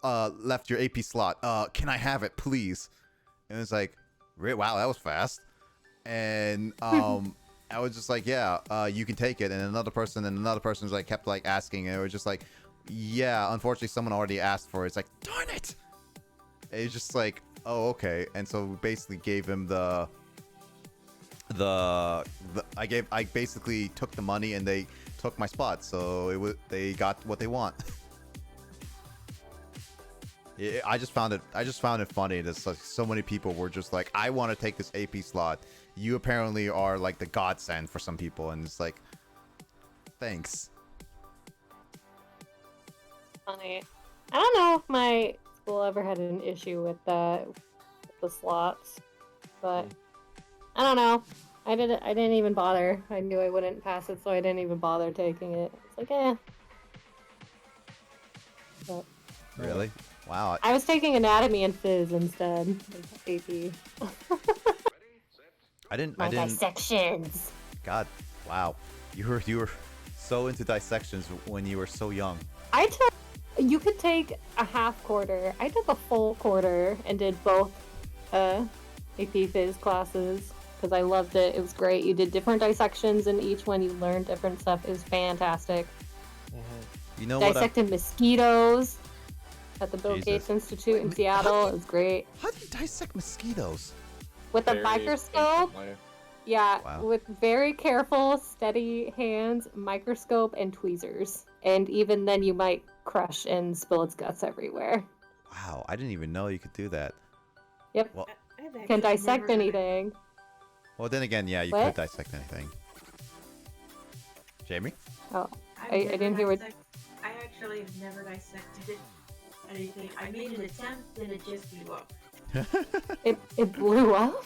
left your AP slot. Can I have it, please?" And it's like, wow, that was fast. And I was just like, yeah, you can take it. And another person was like, kept like asking, and it was just like, yeah, unfortunately, someone already asked for it. It's like, darn it. And it's just like, oh, okay. And so we basically gave him I basically took the money and they took my spot, so they got what they want. I just found it funny that so many people were just like, I want to take this AP slot. You apparently are like the godsend for some people, and it's like, thanks. Funny. I don't know if my school ever had an issue with the slots, but I don't know. I didn't even bother. I knew I wouldn't pass it, so I didn't even bother taking it. It's like, eh. But Really? Wow. I was taking anatomy and phys instead of AP. I didn't. Dissections. God, wow. You were so into dissections when you were so young. You could take a half quarter. I took a full quarter and did both AP phys classes because I loved it. It was great. You did different dissections in each one. You learned different stuff. It was fantastic. You know Dissected mosquitoes at the Bill Gates Institute in Seattle. It was great. How do you dissect mosquitoes? With a microscope. Yeah, Wow. with very careful, steady hands, microscope, and tweezers. And even then you might crush and spill its guts everywhere. Wow, I didn't even know you could do that. Yep. Well, I've Can actually dissect never- anything. well, then again, yeah, you What? could dissect anything. Jamie? Oh, I've I never didn't hear what... I actually have never dissected anything. I made an attempt and it just blew up. It blew up?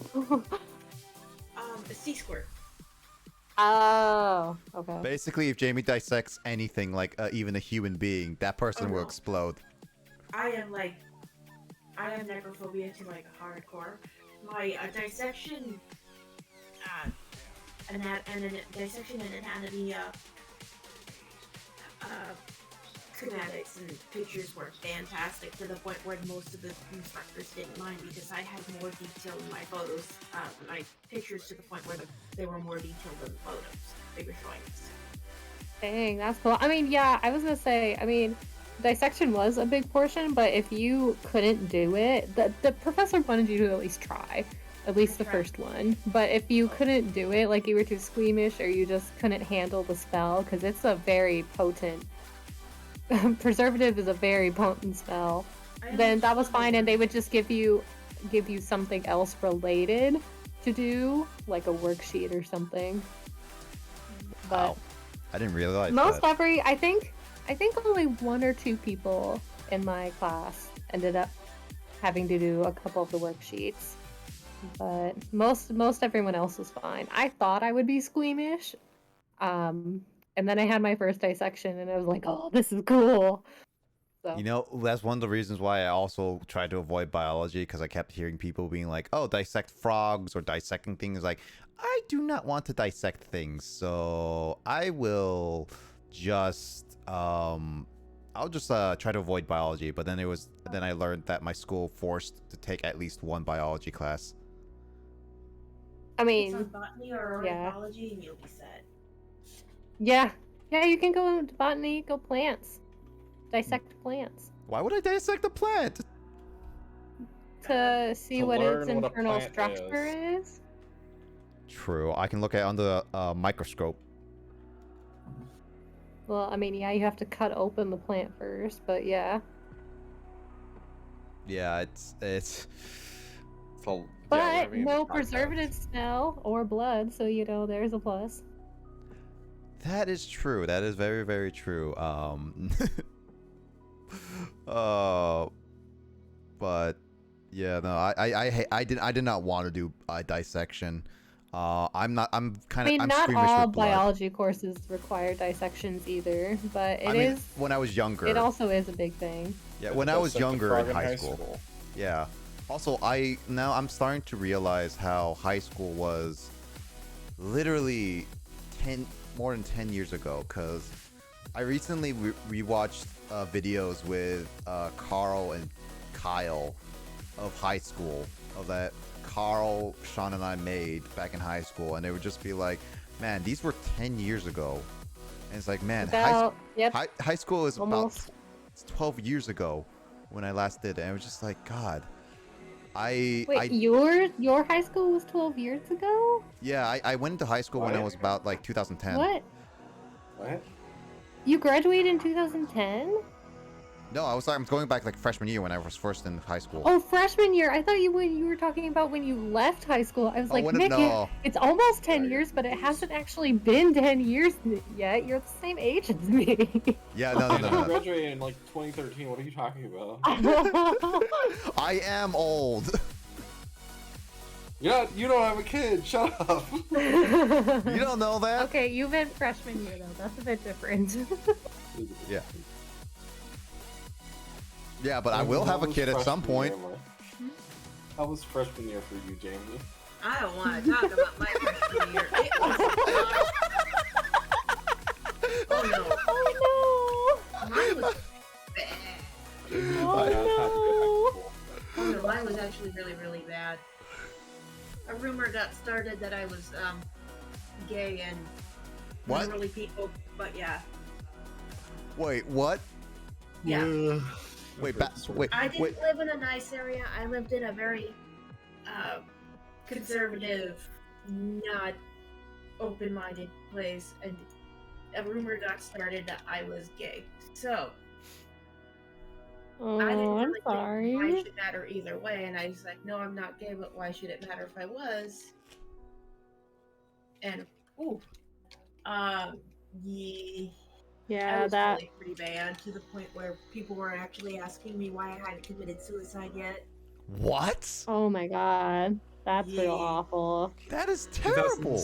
A sea squirt. Oh, okay. Basically, if Jamie dissects anything, like even a human being, that person will no. explode. I have necrophobia to like a hardcore. My dissection, dissection and anatomy schematics and pictures were fantastic to the point where most of the instructors didn't mind because I had more detail in my photos, my pictures, to the point where they were more detailed than the photos they were showing us. Dang, that's cool. I mean, yeah, I was gonna say, dissection was a big portion, but if you couldn't do it, the professor wanted you to at least try. At least the first one. But if you couldn't do it, like you were too squeamish or you just couldn't handle the spell, because it's a very potent... Preservative is a very potent spell. Then that was fine, and they would just give you something else related to do, like a worksheet or something. But Wow. I didn't realize most that. I think only 1 or 2 people in my class ended up having to do a couple of the worksheets. But most everyone else was fine. I thought I would be squeamish. And then I had my first dissection and I was like, oh, this is cool. So. You know, that's one of the reasons why I also tried to avoid biology, because I kept hearing people being like, oh, dissect frogs or dissecting things. Like, I do not want to dissect things, so I will just try to avoid biology. But then I learned that my school forced to take at least one biology class. I It's on mean, botany or yeah. ornithology and you'll be set. yeah, you can go into botany, go plants, dissect plants Why would I dissect a plant? to see To what its learn what a internal plant structure is. True, I can look at it under a microscope. Well, I mean, yeah, you have to cut open the plant first, but yeah. Yeah, it's. So, But yeah, we're having a no podcast. preservative smell or blood, so there's a plus. That is true. That is very, very true. But yeah, no, I did not want to do dissection. I'm Not squeamish all with blood. biology courses require dissections either, but it is. When I was younger. It also is a big thing. Yeah, when I was Dissect a younger frog in high school. Yeah. Also, I'm starting to realize how high school was literally more than 10 years ago, because I recently rewatched videos with Carl and Kyle of high school, of that Carl, Sean, and I made back in high school, and they would just be like, man, these were 10 years ago. And it's like, man, high school is Almost. about 12 years ago when I last did it. And I was just like, God, Wait, your high school was 12 years ago? Yeah, I went into high school when I was about like 2010. What? What? You graduated in 2010? No, I was going back like freshman year when I was first in high school. Oh, freshman year. I thought you were talking about when you left high school. I was like, Nick, no. it's almost 10 years, but it hasn't actually been 10 years yet. You're the same age as me. Yeah, no. I graduated in like 2013. What are you talking about? I am old. You don't have a kid. Shut up. You don't know that. Okay, you meant freshman year though. That's a bit different. Yeah. Yeah, but I will have a kid at some point. How was freshman year for you, Jamie? I don't want to talk about my freshman year. It was oh no. Oh Mine was bad. no. Oh no, mine was actually really, really bad. A rumor got started that I was gay and What? literally people, but yeah. Wait, what? Yeah. Wait, I didn't live in a nice area. I lived in a very conservative, not open-minded place, and a rumor got started that I was gay. So Oh, I didn't I'm really think sorry. why should matter either way, and I was like, no, I'm not gay, but why should it matter if I was? And Yeah, I was that. really pretty bad, to the point where people were actually asking me why I hadn't committed suicide yet. What? Oh my god, that's real Yeah. awful. That is terrible.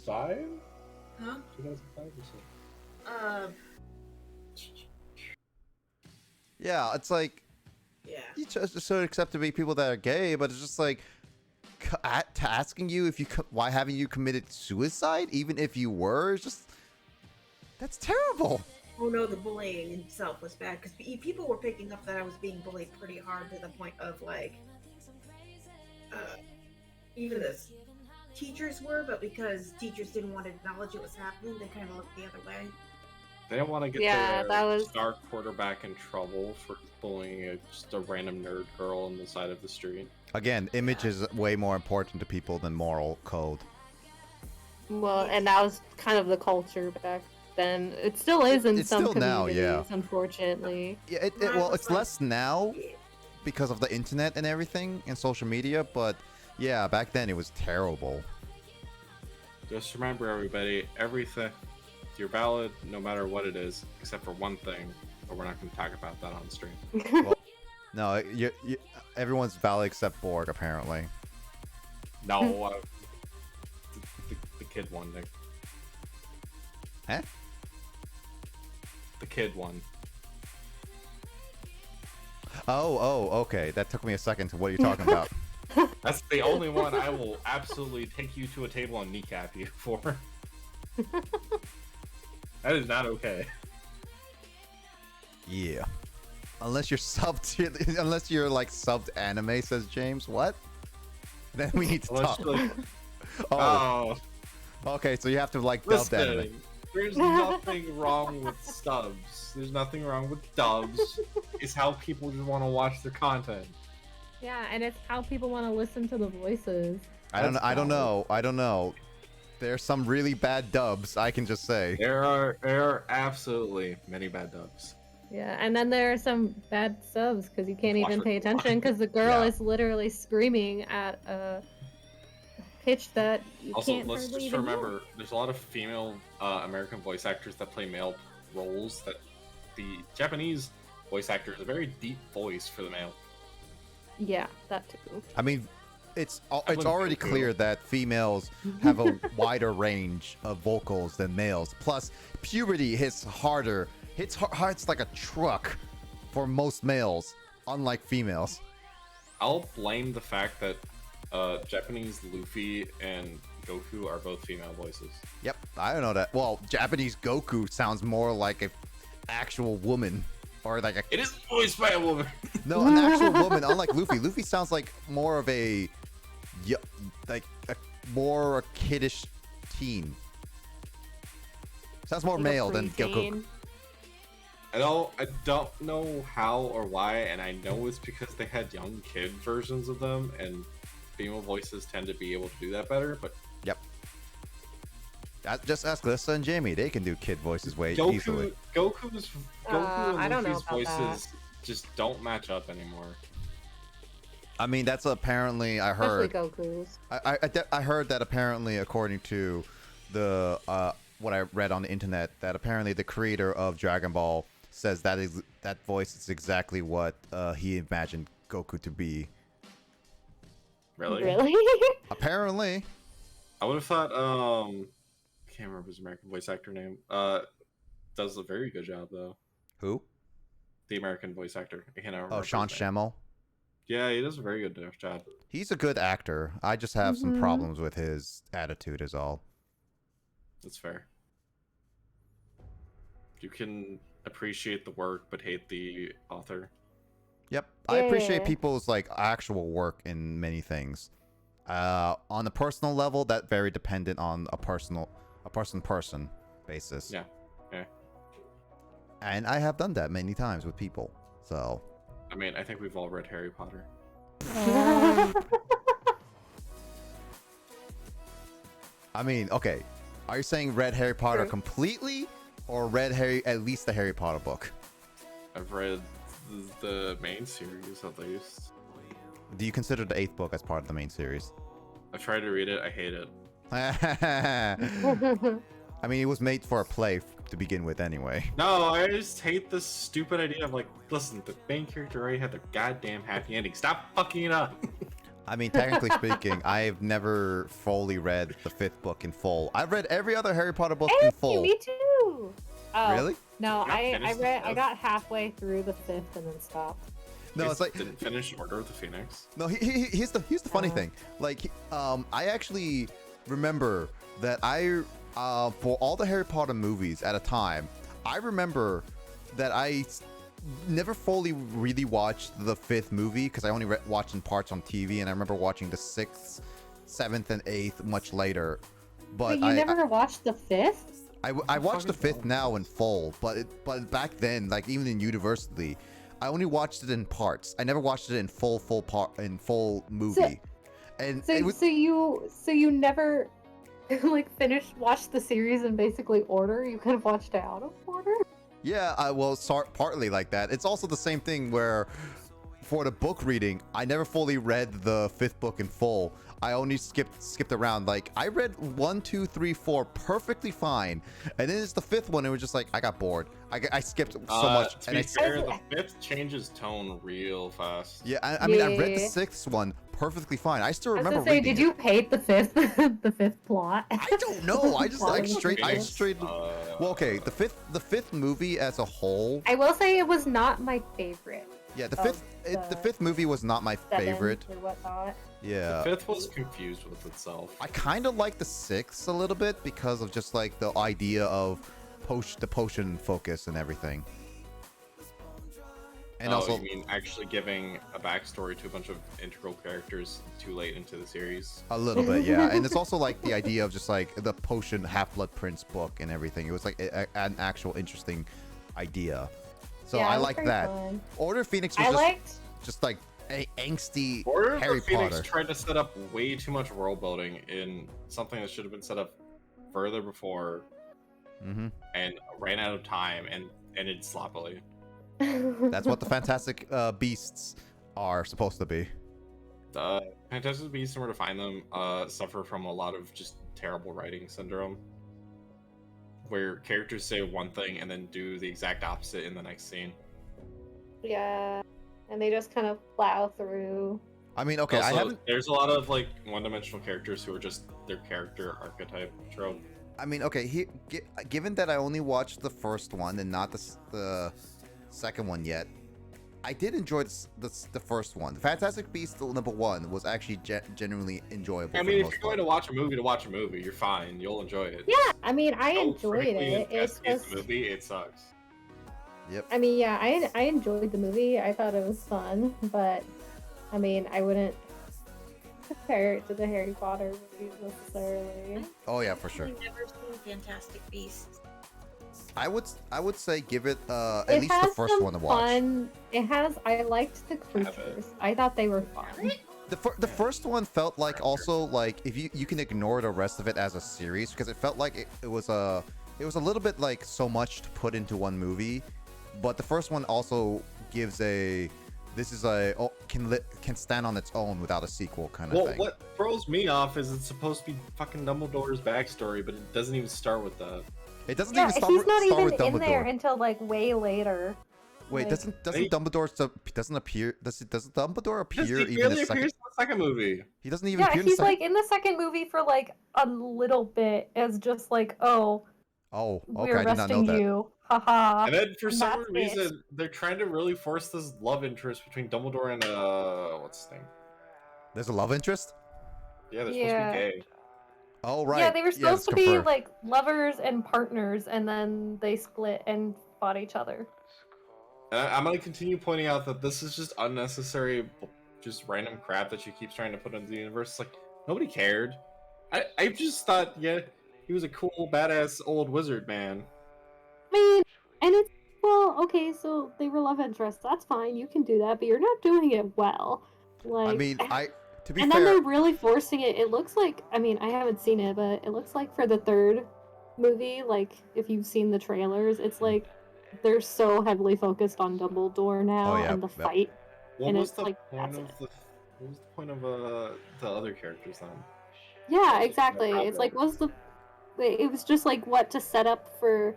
2005? Huh? 2005 or so. Yeah, it's like Yeah. you just so accept to be people that are gay, but it's just like asking you if why haven't you committed suicide, even if you were, it's just that's terrible. Oh no, the bullying itself was bad, because people were picking up that I was being bullied pretty hard, to the point of like, even the teachers were, but because teachers didn't want to acknowledge it was happening, they kind of looked the other way. They don't want to get their star quarterback in trouble for bullying just a random nerd girl on the side of the street. Again, image is way more important to people than moral code. Well, and that was kind of the culture back then. It still is in It's some still now, communities, yeah. unfortunately. Yeah, well, it's less now because of the internet and everything and social media, but yeah, back then it was terrible. Just remember, everybody, everything, you're valid no matter what it is, except for one thing, but we're not going to talk about that on stream. Well, no, everyone's valid except Borg, apparently. No, the kid one, Nick. Huh? The kid one. Oh, okay. That took me a second. What are you talking about? That's the only one I will absolutely take you to a table and kneecap you for. That is not okay. Yeah. Unless you're subbed, unless you're like subbed anime, says James. What? Then we need to talk. Oh. Okay, so you have to like dub anime. Listen, there's nothing wrong with stubs. There's nothing wrong with dubs. It's how people just want to watch their content. Yeah, and it's how people want to listen to the voices. I don't know. There's some really bad dubs, I can just say. There are absolutely many bad dubs. Yeah, and then there are some bad subs because you can't Watch even it. pay attention because the girl Yeah. is literally screaming at a pitch that you Also, can't let's hardly just even hear. remember, there's a lot of female American voice actors that play male roles. That the Japanese voice actor is a very deep voice for the male. Yeah, that too. I mean, it's wouldn't already feel clear good. that females have a wider range of vocals than males. Plus, puberty hits harder. Hits like a truck for most males, unlike females. I'll blame the fact that Japanese Luffy and Goku are both female voices. Yep, I don't know that. Well, Japanese Goku sounds more like an actual woman, or like a. It is voiced by a woman. No, an actual woman. Unlike Luffy, Luffy sounds like more of a, like a more kiddish teen. Sounds more Like a male than Goku. preteen. I don't know how or why, and I know it's because they had young kid versions of them, and female voices tend to be able to do that better. But Yep. Just ask Lissa and Jamie. They can do kid voices way easily. Goku's Goku I and don't know Luffy's about that. voices just don't match up anymore. I mean, that's apparently I Especially heard. Goku's. I heard that apparently, according to the what I read on the internet, that apparently the creator of Dragon Ball says that voice is exactly what he imagined Goku to be. Really? Really? Apparently. I would have thought I can't remember his American voice actor name. Does a very good job though. Who? The American voice actor. I can't remember. Oh, Sean his name. Schemmel. Yeah, he does a very good job. He's a good actor. I just have some problems with his attitude, is all. That's fair. You can appreciate the work but hate the author. Yep, I appreciate Yeah. people's like actual work in many things. On a personal level, that very dependent on a person basis. Yeah. Okay. And I have done that many times with people. So I mean, I think we've all read Harry Potter. I mean, okay. Are you saying read Harry Potter True. completely, or read at least the Harry Potter book? I've read the main series at least. Do you consider the 8th book as part of the main series? I've tried to read it. I hate it. I mean, it was made for a play to begin with anyway. No, I just hate this stupid idea of like, listen, the main character already had the goddamn happy ending. Stop fucking it up. I mean, technically speaking, I've never fully read the 5th book in full. I've read every other Harry Potter book in Hey, full. me too. Oh, Really? No, Not I finished read. the I fifth? got halfway through the 5th and then stopped. No, it's like didn't finish Order of the Phoenix. no. Here's the funny thing. Like, I actually remember that for all the Harry Potter movies at a time, I remember that I never fully really watched the 5th movie because I only watched in parts on TV, and I remember watching the 6th, 7th, and 8th much later. But you never watched the 5th? I watched the 5th now in full, but back then, like even in university, I only watched it in parts. I never watched it in full movie. And it was So you never like watched the series in basically order? You kind of watched it out of order? yeah, partly like that. It's also the same thing where for the book reading, I never fully read the 5th book in full. I only skipped around. Like I read 1, 2, 3, 4 perfectly fine, and then it's the 5th one. It was just like I got bored. I skipped so much. To And be fair, the 5th changes tone real fast. yeah, I mean, I read the Yeah. 6th one perfectly fine. I still I was remember gonna say, reading did you it. hate the 5th the 5th plot? I don't know. I just like Plot. straight. Well, okay, the fifth movie as a whole. I will say it was not my favorite. Yeah, the of the 5th movie was not my 7 favorite. or whatnot. Yeah. The 5th was confused with itself. I kind of like the 6th a little bit because of just like the idea of the potion focus and everything. And also, you mean actually giving a backstory to a bunch of integral characters too late into the series? a little bit, yeah. And it's also like the idea of just like the potion Half-Blood Prince book and everything. It was like an actual interesting idea. So Yeah, I it was like very that. fun. Order of Phoenix was I just, liked. just like angsty Order of Harry the Phoenix Potter. tried to set up way too much world building in something that should have been set up further before, Mm-hmm. and ran out of time and ended sloppily. That's what the Fantastic Beasts are supposed to be. The Fantastic Beasts, where to find them, suffer from a lot of just terrible writing syndrome, where characters say one thing and then do the exact opposite in the next scene. Yeah, and they just kind of plow through. I mean, okay, I Also, haven't. there's a lot of like one-dimensional characters who are just their character archetype trope. I mean, okay, given that I only watched the first one and not the second one yet, I did enjoy the first one. The Fantastic Beasts #1 was actually genuinely enjoyable. I for mean, the if most you're going part. to watch a movie, you're fine. You'll enjoy it. Yeah, I mean, I So enjoyed critically it. It's investigate just, the movie. It sucks. Yep. I mean, yeah, I enjoyed the movie. I thought it was fun, but I mean, I wouldn't compare it to the Harry Potter movies necessarily. Oh yeah, for sure. I've never seen Fantastic Beasts. I would say give it at It least the has first some one to watch. fun. It has. I liked the creatures. I thought they were fun. The first one felt like also like if you can ignore the rest of it as a series because it felt like it was a little bit like so much to put into one movie, but the first one also gives can stand on its own without a sequel kind of thing. What throws me off is it's supposed to be fucking Dumbledore's backstory, but it doesn't even start with that. It doesn't Yeah, even start, he's not start even with in there Dumbledore. until like way later. Wait, Like- doesn't Dumbledore doesn't appear? Does Dumbledore appear He even in barely the second? appears in the second movie. He doesn't even Yeah, appear in the he's second. like in the second movie for like a little bit as just like, oh, Oh, okay, we're I did not know arresting that. you, haha. And then for and some that's it. reason, they're trying to really force this love interest between Dumbledore and what's his name? There's a love interest. Yeah, they're Yeah. supposed to be gay. Oh right. Yeah, they were it's supposed to be confirmed. like lovers and partners, and then they split and fought each other. And I'm gonna continue pointing out that this is just unnecessary, just random crap that she keeps trying to put into the universe. It's like nobody cared. I just thought, yeah, he was a cool, badass old wizard man. I mean, and it's well, okay, so they were love interests. That's fine, you can do that, but you're not doing it well. Like, I mean, to be and fair, then they're really forcing it. It looks like, I mean, I haven't seen it, but it looks like for the third movie, like if you've seen the trailers, it's like they're so heavily focused on Dumbledore now Oh, yeah, and the yep. fight. What And was it's the like, point that's of it. what was the point of the other characters then? Yeah, exactly. problem. It's like, it was just like what to set up for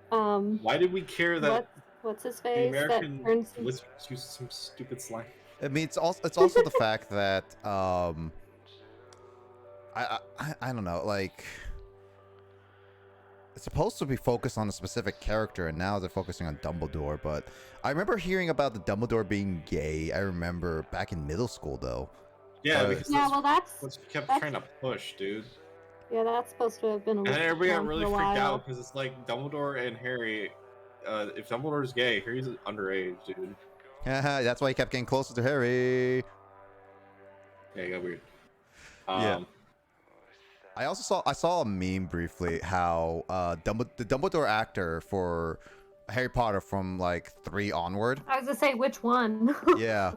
Why did we care that what's his the face American that turns wizards use some stupid slang? I mean, it's also the fact that I don't know, like it's supposed to be focused on a specific character, and now they're focusing on Dumbledore. But I remember hearing about the Dumbledore being gay. I remember back in middle school, though. Yeah, because Yeah, that's well that's what she kept that's- trying to push, dude. yeah, that's supposed to have been a And then everybody got around really for a freaked while. out because it's like Dumbledore and Harry. If Dumbledore's gay, Harry's underage, dude. That's why he kept getting closer to Harry. Yeah, it got weird. Yeah. I saw a meme briefly how the Dumbledore actor for Harry Potter from like 3 onward. I was gonna say which one. Yeah,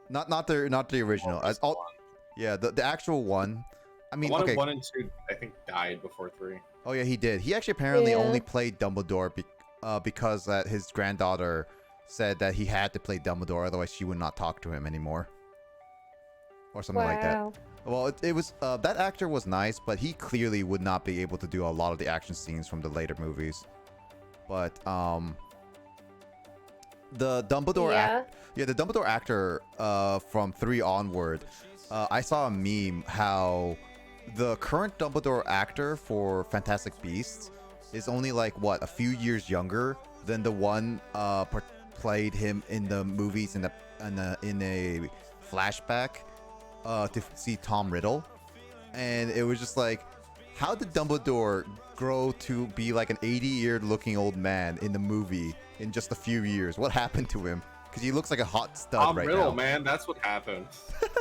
not the original. Yeah, the actual one. I mean, One okay. of 1 and 2, I think, died before 3. Oh yeah, he did. He actually apparently Yeah. only played Dumbledore because that his granddaughter said that he had to play Dumbledore, otherwise she would not talk to him anymore, or something like that. Wow. Well, it was that actor was nice, but he clearly would not be able to do a lot of the action scenes from the later movies. But the Dumbledore the Dumbledore actor from 3 onward, I saw a meme how the current Dumbledore actor for Fantastic Beasts is only like what, a few years younger than the one played him in the movies in a flashback to see Tom Riddle. And it was just like, how did Dumbledore grow to be like an 80-year looking old man in the movie in just a few years? What happened to him? Because he looks like a hot stud Tom right Riddle, now. man, that's what happened.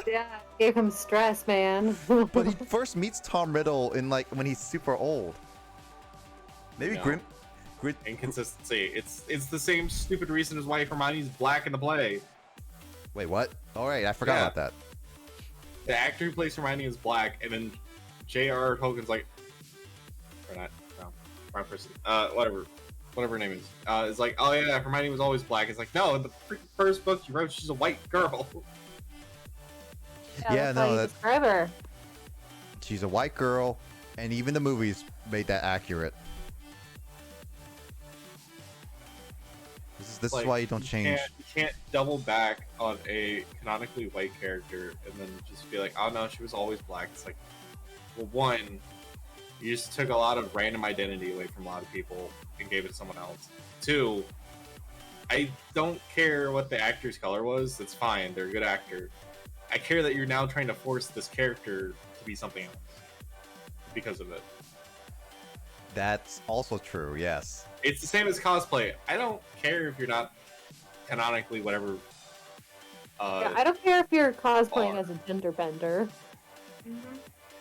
Yeah, gave him stress, man. But he first meets Tom Riddle in like when he's super old. Maybe No. Grim. Inconsistency. It's the same stupid reason as why Hermione's black in the play. Wait, what? All right, I forgot Yeah. about that. The actor who plays Hermione is black, and then J.R. Tolkien's like, or not, no, wrong person. Whatever her name is. It's like, oh yeah, Hermione was always black. It's like, no, in the freaking first book you wrote, she's a white girl. Yeah, that's no, how you that- describe her. She's a white girl, and even the movies made that accurate. This is Like, why you don't change. You can't double back on a canonically white character and then just be like, oh no, she was always black. It's like, well, one, you just took a lot of random identity away from a lot of people and gave it to someone else. 2, I don't care what the actor's color was. That's fine. They're a good actor. I care that you're now trying to force this character to be something else because of it. That's also true. Yes. It's the same as cosplay. I don't care if you're not canonically whatever. Yeah, I don't care if you're cosplaying as a gender bender.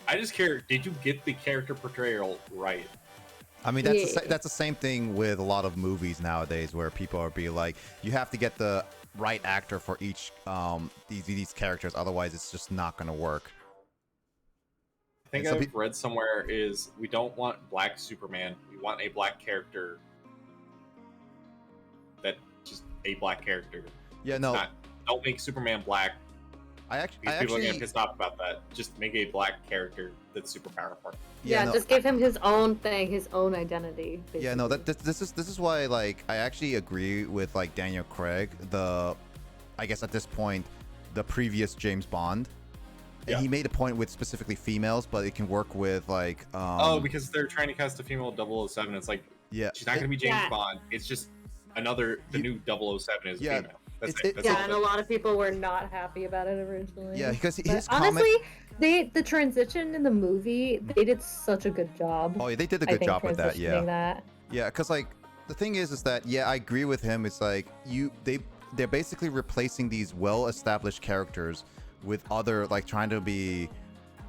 I just care. Did you get the character portrayal right? I mean, that's the same thing with a lot of movies nowadays, where people are be like, you have to get the right actor for each these characters, otherwise it's just not gonna work. I think I've read somewhere is we don't want black Superman. We want a black character. That just a black character. Yeah, no. Don't make Superman black. People are getting pissed off about that. Just make a black character that's super powerful. Yeah, no, just give him his own thing, his own identity. Basically. Yeah, no, this is why, like, I actually agree with, like, Daniel Craig, I guess at this point, the previous James Bond. And he made a point with specifically females, but it can work with, like, because they're trying to cast a female 007. It's like, she's not going to be James Bond. It's just the new 007 is a female. That's it. And a lot of people were not happy about it originally. Yeah, because honestly, the transition in the movie, they did such a good job. Oh, yeah, they did a good job with that. Yeah, because like the thing is that I agree with him. It's like they're basically replacing these well-established characters with other, like, trying to be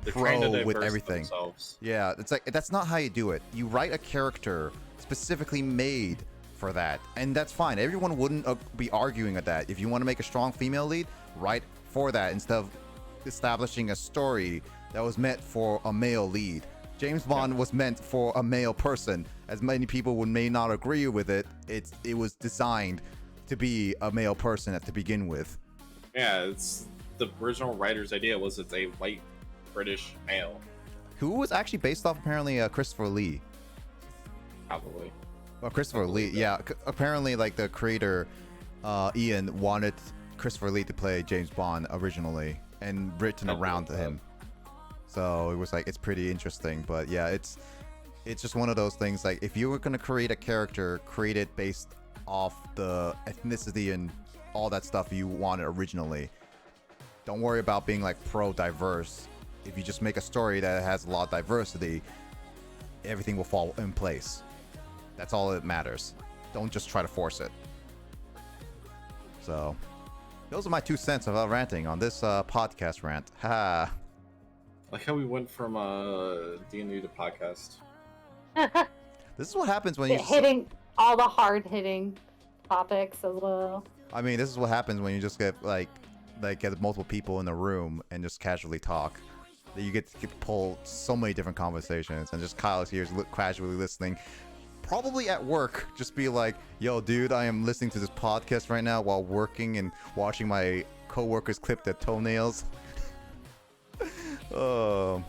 pro with everything. Themselves. Yeah, it's like that's not how you do it. You write a character specifically made for that, and that's fine. Everyone wouldn't be arguing at that. If you want to make a strong female lead, write for that instead of establishing a story that was meant for a male lead. James Bond was meant for a male person. As many people may not agree with it, it was designed to be a male person to begin with. Yeah, it's the original writer's idea was it's a white British male who was actually based off apparently Christopher Lee. Probably. Well, Christopher Lee, yeah. Apparently, like, the creator, Ian, wanted Christopher Lee to play James Bond originally and written around him. So it was like, it's pretty interesting. But yeah, it's just one of those things. Like, if you were going to create a character, create it based off the ethnicity and all that stuff you wanted originally. Don't worry about being, like, pro-diverse. If you just make a story that has a lot of diversity, everything will fall in place. That's all that matters. Don't just try to force it. So, those are my 2 cents about ranting on this podcast rant. Ha! Like how we went from D&D to podcast. This is what happens when you're hitting all the hard-hitting topics as well. I mean, this is what happens when you just get get multiple people in the room and just casually talk. You get to pull so many different conversations, and just Kyle's here casually listening. Probably at work, just be like, yo, dude, I am listening to this podcast right now while working and watching my coworkers clip their toenails. Gross.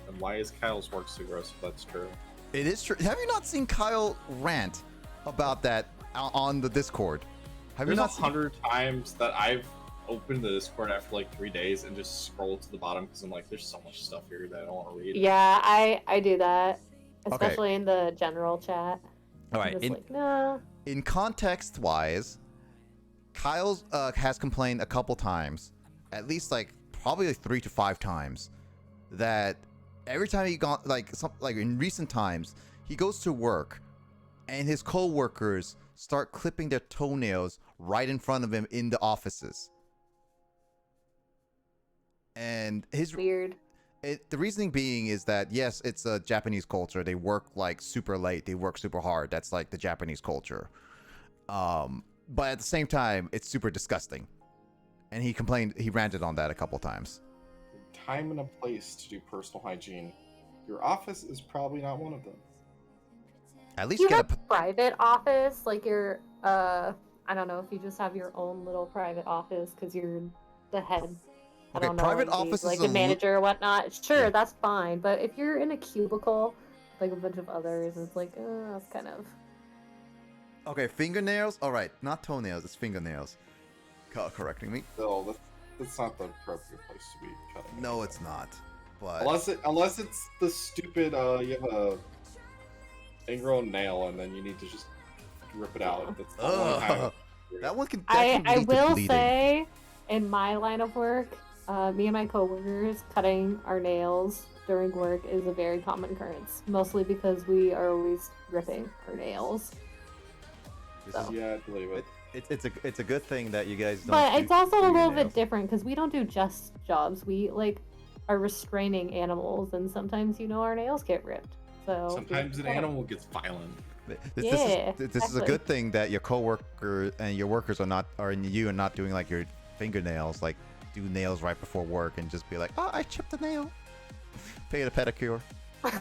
And why is Kyle's work so gross if that's true? It is true. Have you not seen Kyle rant about that on the Discord? Have There's you not 100 times that I've opened the Discord after like 3 days and just scroll to the bottom because I'm like, there's so much stuff here that I don't want to read. Yeah, I do that. Especially in the general chat. All right. In context-wise, Kyle has complained a couple times, at least probably 3 to 5 times, that every time he got like in recent times, he goes to work, and his co-workers start clipping their toenails right in front of him in the offices. And his weird. The reasoning being is that, yes, it's a Japanese culture. They work like super late. They work super hard. That's like the Japanese culture. But at the same time, it's super disgusting. And he ranted on that a couple times. Time and a place to do personal hygiene. Your office is probably not one of them. At least you get have a private office, like your, I don't know if you just have your own little private office because you're the head. Okay, private office like a manager or whatnot. Sure, that's fine. But if you're in a cubicle, like a bunch of others, it's like, that's kind of. Okay, fingernails. All right, not toenails. It's fingernails. Correcting me. Still, that's not the appropriate place to be cutting. No, it's not. But unless it's the stupid, you have a ingrown nail, and then you need to just rip it out. That's the one time. Ugh. That one can. I lead to will bleeding. say, in my line of work, me and my coworkers cutting our nails during work is a very common occurrence. Mostly because we are always ripping our nails. So. Yeah, I believe it. It's a good thing that you guys don't. But do- it's also do a your little nails. bit different because we don't do just jobs. We are restraining animals, and sometimes our nails get ripped. So Sometimes an animal gets violent. Yeah, This is a exactly. good thing that your coworker and your workers are not doing like your fingernails, like do nails right before work and just be like, oh, I chipped a nail. Pay a pedicure. I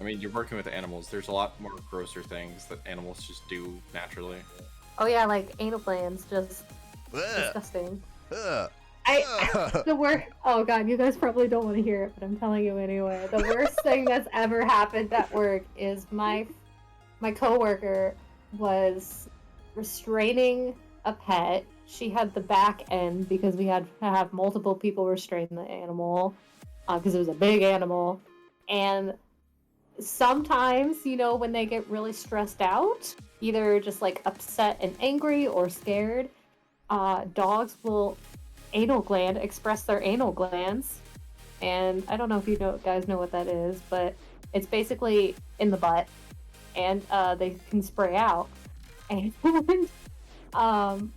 mean, you're working with animals. There's a lot more grosser things that animals just do naturally. Oh yeah, like anal glands, just Ugh, disgusting. ugh, The worst. Oh god, you guys probably don't want to hear it, but I'm telling you anyway. The worst thing that's ever happened at work is my coworker was restraining a pet. She had the back end because we had to have multiple people restrain the animal because it was a big animal. And sometimes, when they get really stressed out, either just like upset and angry or scared, dogs will express their anal glands. And I don't know if guys know what that is, but it's basically in the butt, and they can spray out. And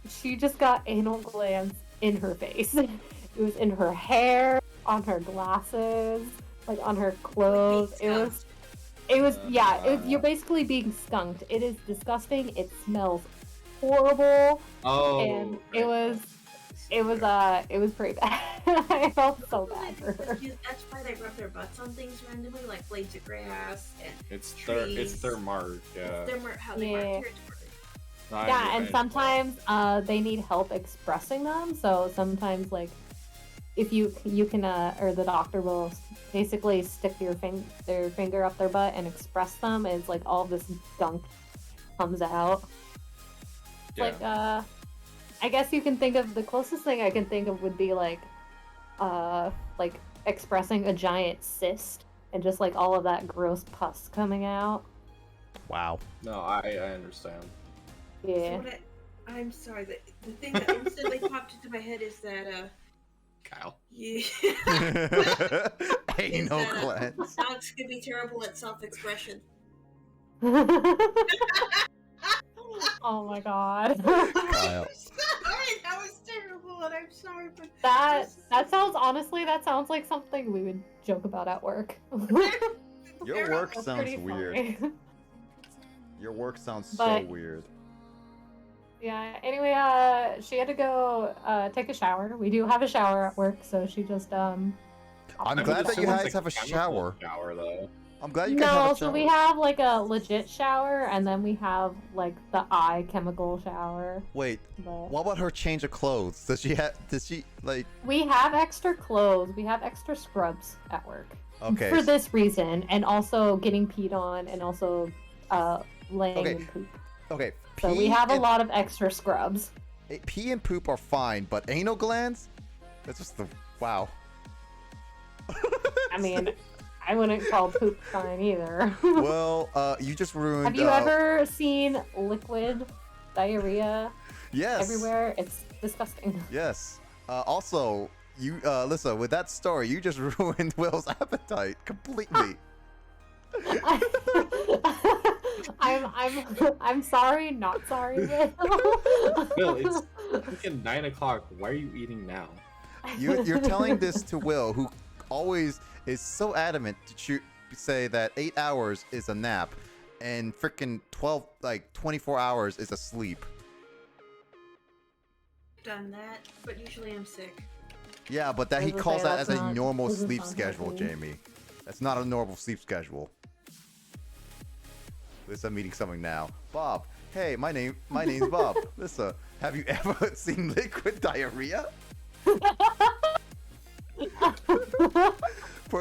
she just got anal glands in her face. It was in her hair, on her glasses, like on her clothes. You're basically being skunked. It is disgusting. It smells horrible. Oh, And it was pretty bad. I felt so bad for her. That's why they rub their butts on things randomly, like blades of grass and it's trees. their mark. Yeah. How they mark Yeah. territory. Yeah, and sometimes they need help expressing them. So sometimes, like, if you can, or the doctor will basically stick their finger up their butt and express them. And it's like all this gunk comes out. It's Yeah. like, I guess you can think of the closest thing I can think of would be like expressing a giant cyst and just like all of that gross pus coming out. Wow. No, I understand. Yeah. So I'm sorry. The thing that instantly popped into my head is that Kyle. yeah, Anal Is that, glands. dogs can be terrible at self-expression. Oh my god. Kyle. I'm sorry, that was terrible, and I'm sorry, but That sounds like something we would joke about at work. Your work That's sounds pretty weird. funny. Your work sounds so But- weird. Yeah, anyway, she had to go take a shower. We do have a shower at work, so she just I'm I would glad that you assume it's guys have a chemical shower. Shower though. I'm glad you guys have No, a so shower. we have like a legit shower, and then we have like the eye chemical shower. Wait, But what about her change of clothes? Does she like? we have extra clothes. We have extra scrubs at work. Okay. For this reason, and also getting peed on, and also laying Okay. in poop. Okay. So we have a lot of extra scrubs. Pee and poop are fine, but anal glands? That's just the wow. I mean, I wouldn't call poop fine either. Well, you just ruined. Have you ever seen liquid diarrhea Yes. everywhere? It's disgusting. Yes. Also, you, Lissa, with that story, you just ruined Will's appetite completely. I'm sorry, not sorry, Will. Bill, it's freaking 9 o'clock. Why are you eating now? You're telling this to Will, who always is so adamant to say that 8 hours is a nap, and freaking 24 hours is a sleep. done that, but usually I'm sick. Yeah, but that I he was calls gonna that say, as a that's normal doesn't sleep sound schedule, healthy. Jamie. That's not a normal sleep schedule. Lissa, I'm eating something now. Bob, hey, my name's Bob. Lissa, have you ever seen liquid diarrhea?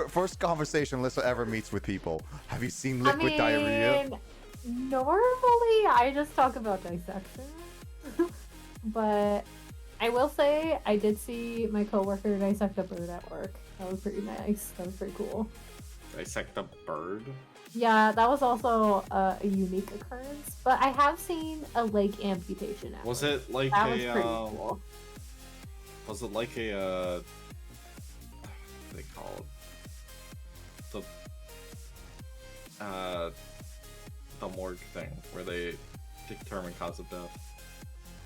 First conversation Lissa ever meets with people. Have you seen liquid diarrhea? Normally I just talk about dissection. But I will say I did see my coworker dissect a bird at work. That was pretty nice. That was pretty cool. Dissect a bird? Yeah, that was also a unique occurrence. But I have seen a leg amputation. Was it like That was a pretty cool. was it like a what do they call it? The morgue thing where they determine cause of death?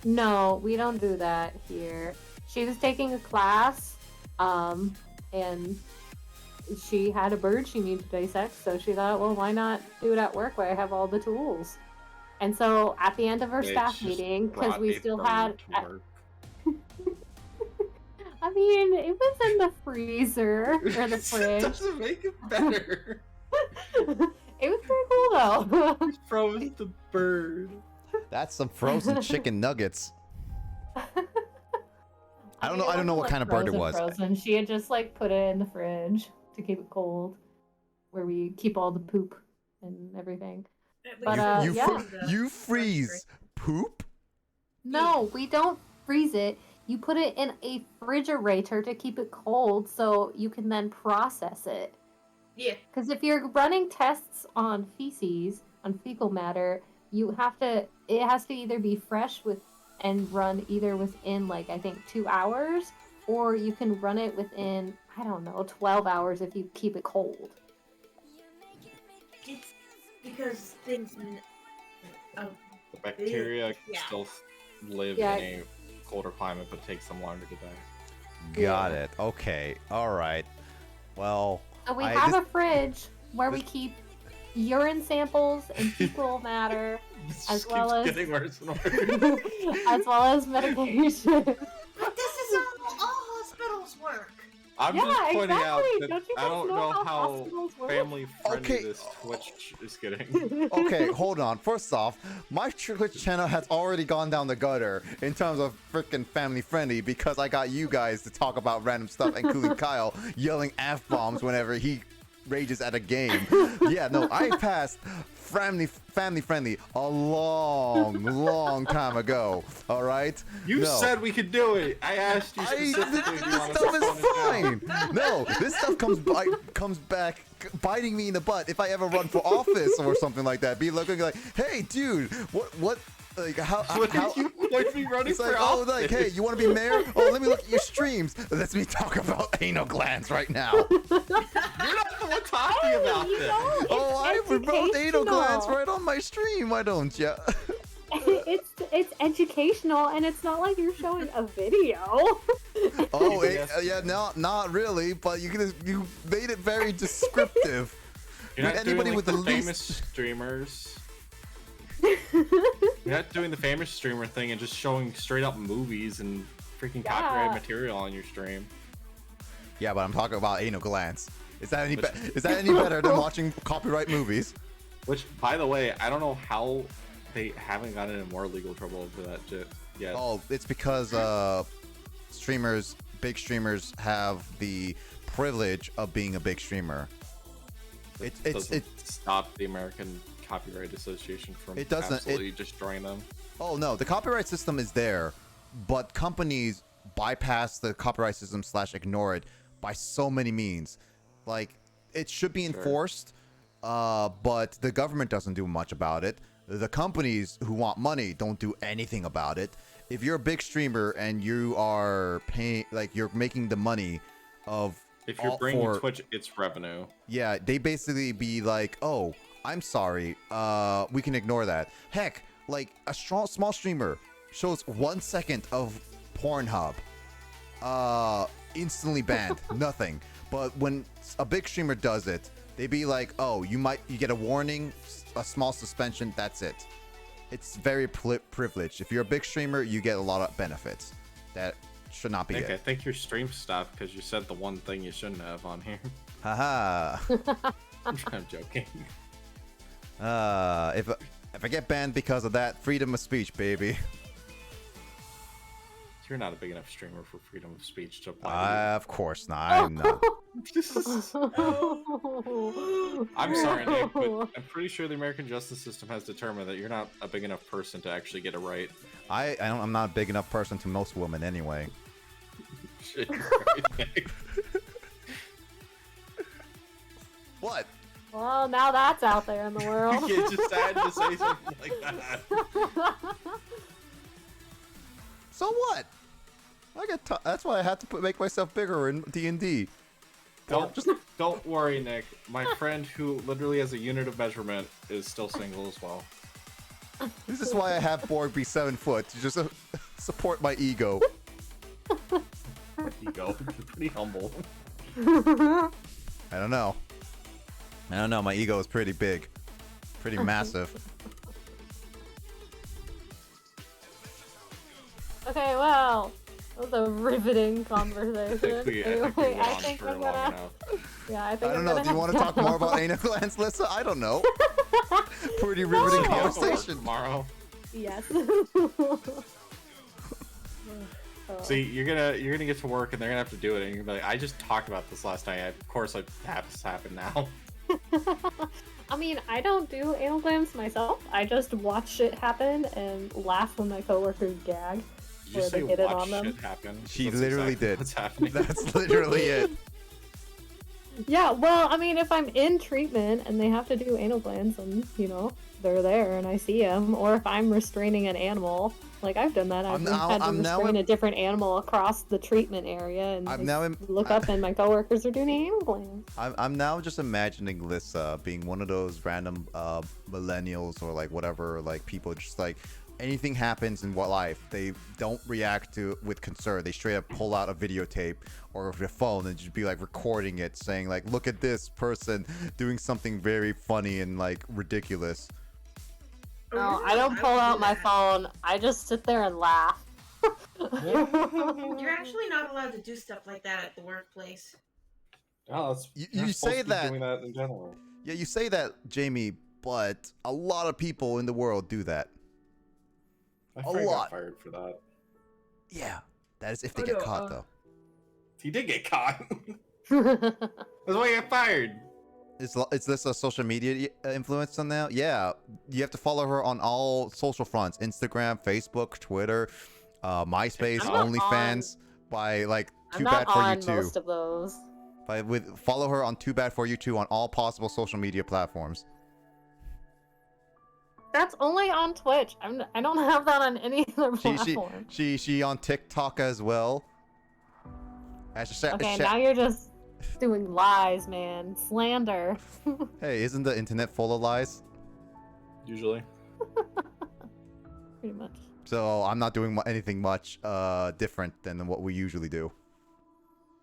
No, we don't do that here. She was taking a class, and she had a bird she needed to dissect, so she thought, well, why not do it at work where I have all the tools? And so at the end of her They staff just meeting, because brought we a still bird had... to work. I mean, it was in the freezer, or the It fridge. doesn't make it better. It was pretty cool, though. Froze the bird. That's some frozen chicken nuggets. I don't know what kind of bird it was. Frozen. She had just like put it in the fridge to keep it cold, where we keep all the poop and everything. But You freeze poop? No, we don't freeze it. You put it in a refrigerator to keep it cold, so you can then process it. Yeah. Because if you're running tests on feces, on fecal matter, it has to either be fresh and run either within, like, I think 2 hours, or you can run it within, I don't know, 12 hours if you keep it cold. It's because things. The bacteria Yeah. still live Yeah. in a colder climate, but it takes them longer to die. Got it. Okay. All right. Well, So we have a fridge where we keep urine samples and fecal matter, This as just well keeps as getting worse and worse. as well as medication. But this is how all hospitals work. I'm Yeah, just pointing out exactly. that Don't you I guys don't know know how how hospitals work? family friendly Okay. this Twitch is getting. okay, hold on. First off, my Twitch channel has already gone down the gutter in terms of freaking family friendly because I got you guys to talk about random stuff, including Kyle yelling F-bombs whenever he rages at a game. Yeah, no, I passed family friendly a long time ago. All right. You No. said we could do it. I asked you specifically. This if you wanted stuff to is fine. No, this stuff comes back biting me in the butt if I ever run for office or something like that. Be looking like, hey, dude, what? Like how? What how did you point me running it's like, for oh, office? like, hey, you want to be mayor? Oh, let me look at your streams. Let me talk about anal glands right now. You're not the one talking about you this. know, Oh, I it's promote anal glands educational. right on my stream. Why don't you? It's educational, and it's not like you're showing a video. Oh, Yes. yeah, no, not really. But you made it very descriptive. You're not Anybody doing with like the the least- famous streamers. You're not doing the famous streamer thing and just showing straight up movies and freaking Yeah. copyright material on your stream. Yeah, but I'm talking about anal glands. Is that any Which- is that any better than watching copyright movies? Which, by the way, I don't know how they haven't gotten in more legal trouble for that shit yet. Oh, it's because big streamers have the privilege of being a big streamer. It's doesn't stop the American Copyright Association from It doesn't- absolutely destroying them. Oh no, the copyright system is there, but companies bypass the copyright system / ignore it by so many means. Like, it should be enforced, but the government doesn't do much about it. The companies who want money don't do anything about it. If you're a big streamer and you are paying, like, you're making the money of If you're all bringing for- Twitch, it's revenue. yeah, they basically be like, oh, I'm sorry, we can ignore that. Heck, like a small streamer shows 1 second of Pornhub, instantly banned, nothing. But when a big streamer does it, they be like, oh, you get a warning, a small suspension, that's it. It's very privileged. If you're a big streamer, you get a lot of benefits. That should not be Nick, I it. think your stream stopped because you said the one thing you shouldn't have on here. Haha. I'm joking. If I get banned because of that, freedom of speech, baby. You're not a big enough streamer for freedom of speech to apply. Of course not. I'm not. I'm sorry, Nick, but I'm pretty sure the American justice system has determined that you're not a big enough person to actually get it right. I'm not a big enough person to most women anyway. Shit, you're right, Nick. What? Well, now that's out there in the world. You just had to say something like that. So what? That's why I had to make myself bigger in D&D. Don't worry, Nick. My friend who literally has a unit of measurement is still single as well. This is why I have Borg be 7 foot, to just support my ego. Ego. Pretty humble. I don't know. My ego is pretty big. Pretty massive. Okay, well, that was a riveting conversation. Anyway, I think I'm gonna. Yeah, I think I don't know. Do you want to talk more about anal glands, Lissa? I don't know. Pretty riveting conversation. Tomorrow. Yes. See, you're gonna get to work and they're gonna have to do it, and you're gonna be like, I just talked about this last night. Of course, it has to happen now. I mean, I don't do anal glands myself. I just watch shit happen and laugh when my coworkers gag. Did you say watch shit happen? She That's literally exactly did. What's happening? That's literally it. Yeah, well, I mean, if I'm in treatment and they have to do anal glands and, they're there and I see them, or if I'm restraining an animal, like I've done that. I've had to restrain a different animal across the treatment area and look up and my coworkers are doing anal glands. I'm now just imagining Lissa being one of those random millennials or like whatever, like people just like anything happens in life, they don't react to with concern. They straight up pull out a videotape or their phone and just be like recording it, saying like, look at this person doing something very funny and like ridiculous. No, I don't pull out my phone. I just sit there and laugh. You're actually not allowed to do stuff like that at the workplace. Oh, that's you say that. Doing that in general. Yeah, you say that, Jamie, but a lot of people in the world do that. My friend got fired for that. Yeah, that is if they get caught, though. He did get caught. That's why he got fired. Is this a social media influencer now? Yeah, you have to follow her on all social fronts: Instagram, Facebook, Twitter, MySpace, OnlyFans. By like Too Bad For You Too. Most of those. Follow her on Too Bad For You Too on all possible social media platforms. That's only on Twitch. I don't have that on any other platform. She on TikTok as well. Okay, now you're just doing lies, man. Slander. Hey, isn't the internet full of lies? Usually. Pretty much. So I'm not doing anything much different than what we usually do.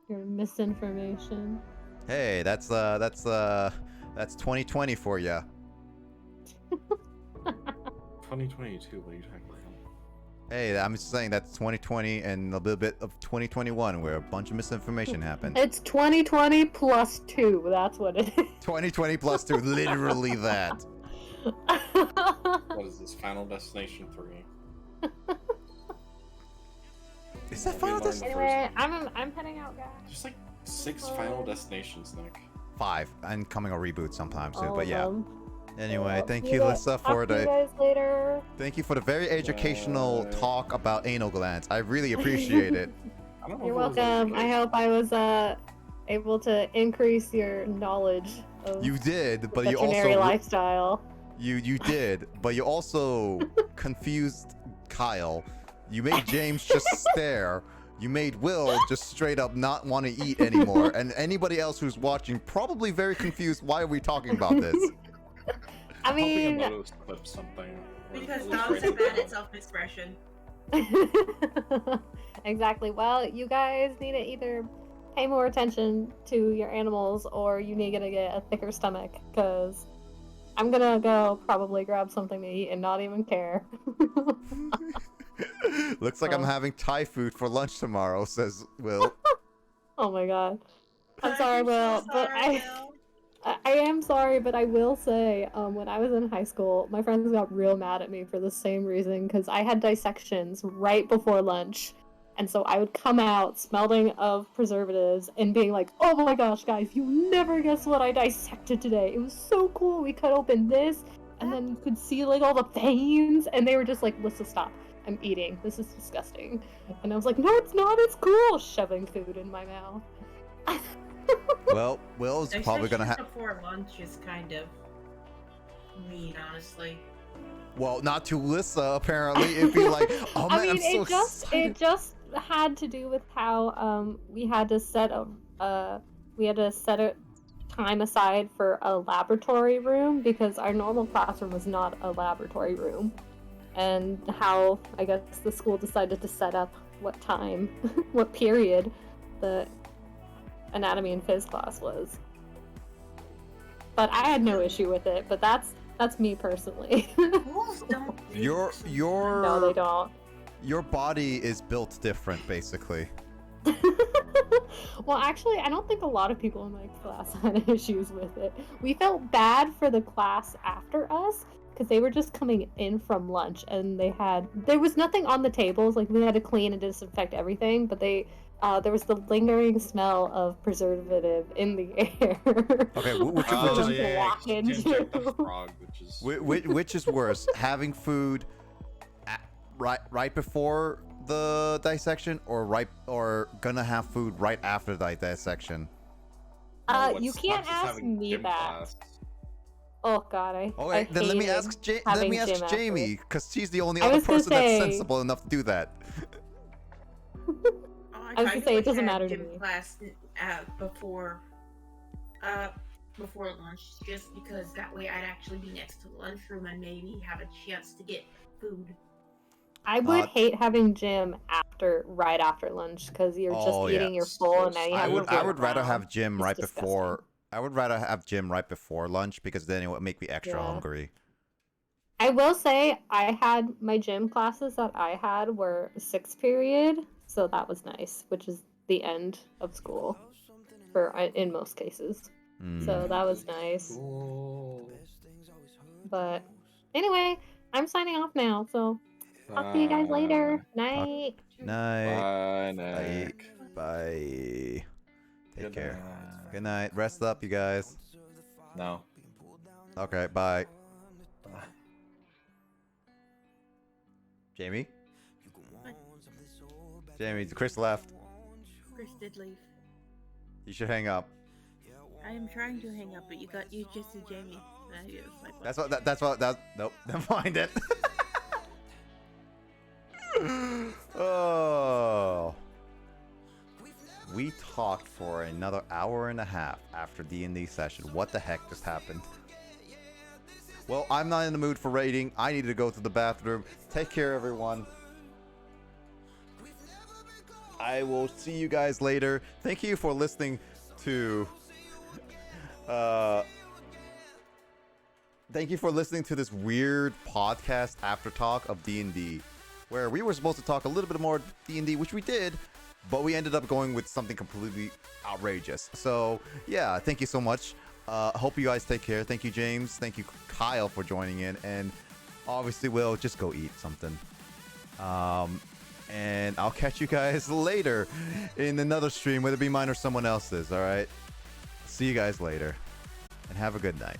Your misinformation. Hey, that's 2020 for ya. 2022. What are you talking about? Hey, I'm just saying that's 2020 and a little bit of 2021 where a bunch of misinformation happened. It's 2020 plus 2. That's what it is. 2020 plus 2. Literally that. What is this? Final Destination 3. Is that Final Destination? Anyway, I'm heading out, guys. There's like 6 Final Destinations, Nick. 5. And coming a reboot sometime soon, All but of yeah. them. Anyway, thank you, Lissa, for the. You guys later. Thank you for the very educational talk about anal glands. I really appreciate it. You're welcome. I hope I was able to increase your knowledge of You did, but you veterinary also lifestyle. You did, but you also confused Kyle. You made James just stare. You made Will just straight up not want to eat anymore, and anybody else who's watching probably very confused. Why are we talking about this? I mean, clip something. Because dogs are bad at self-expression. Exactly. Well, you guys need to either pay more attention to your animals, or you need to get a thicker stomach. Because I'm gonna go probably grab something to eat and not even care. Looks like I'm having Thai food for lunch tomorrow, says Will. Oh my god. I'm sorry, Will, but I am sorry, but I will say, when I was in high school, my friends got real mad at me for the same reason, because I had dissections right before lunch, and so I would come out smelling of preservatives and being like, oh my gosh, guys, you never guess what I dissected today. It was so cool. We cut open this, and then you could see like all the veins, and they were just like, Lissa, stop. I'm eating. This is disgusting. And I was like, no, it's not. It's cool. Shoving food in my mouth. Well, Will's probably gonna have. Before lunch is kind of mean, honestly. Well, not to Lissa, apparently. It'd be like, oh man, I mean, I'm so excited. it just had to do with how we had to set a time aside for a laboratory room because our normal classroom was not a laboratory room, and how I guess the school decided to set up what time, what period the anatomy and phys class was. But I had no issue with it. But that's me personally. Schools don't. Your No, they don't. Your body is built different, basically. Well, actually, I don't think a lot of people in my class had issues with it. We felt bad for the class after us because they were just coming in from lunch and there was nothing on the tables. Like, we had to clean and disinfect everything, but there was the lingering smell of preservative in the air. Okay, which is worse, having food right before the dissection, or gonna have food right after the dissection? You can't ask me that. Class. Oh God, Okay, then let me ask Jamie, because she's the only I other was gonna person that's say- sensible enough to do that. I was gonna say, it doesn't matter to gym me. Class before lunch, just because that way I'd actually be next to the lunchroom and maybe have a chance to get food. I would hate having gym right after lunch because you're just eating your full and now you have to I would rather have gym It's right disgusting. before. I would rather have gym right before lunch because then it would make me extra Yeah. hungry. I will say I had my gym classes that I had were 6th period, so that was nice, which is the end of school in most cases. So that was nice. Cool. But anyway, I'm signing off now, so talk to you guys later. Night. Night. Bye, Nick. Bye. Take Good care. night. Good night. Rest up, you guys. No. Okay, bye. Jamie? Jamie, Chris left. Chris did leave. You should hang up. I am trying to hang up, but you just said Jamie. And I was like, Nope, never mind it. Oh. We talked for another hour and a half after D&D session. What the heck just happened? Well, I'm not in the mood for raiding. I need to go to the bathroom. Take care, everyone. I will see you guys later. Thank you for listening to... Thank you for listening to this weird podcast after talk of D&D, where we were supposed to talk a little bit more D&D, which we did, but we ended up going with something completely outrageous. So yeah, thank you so much. Hope you guys take care. Thank you, James. Thank you, Kyle, for joining in, and obviously, Will, just go eat something. And I'll catch you guys later in another stream, whether it be mine or someone else's. All right, see you guys later, and have a good night.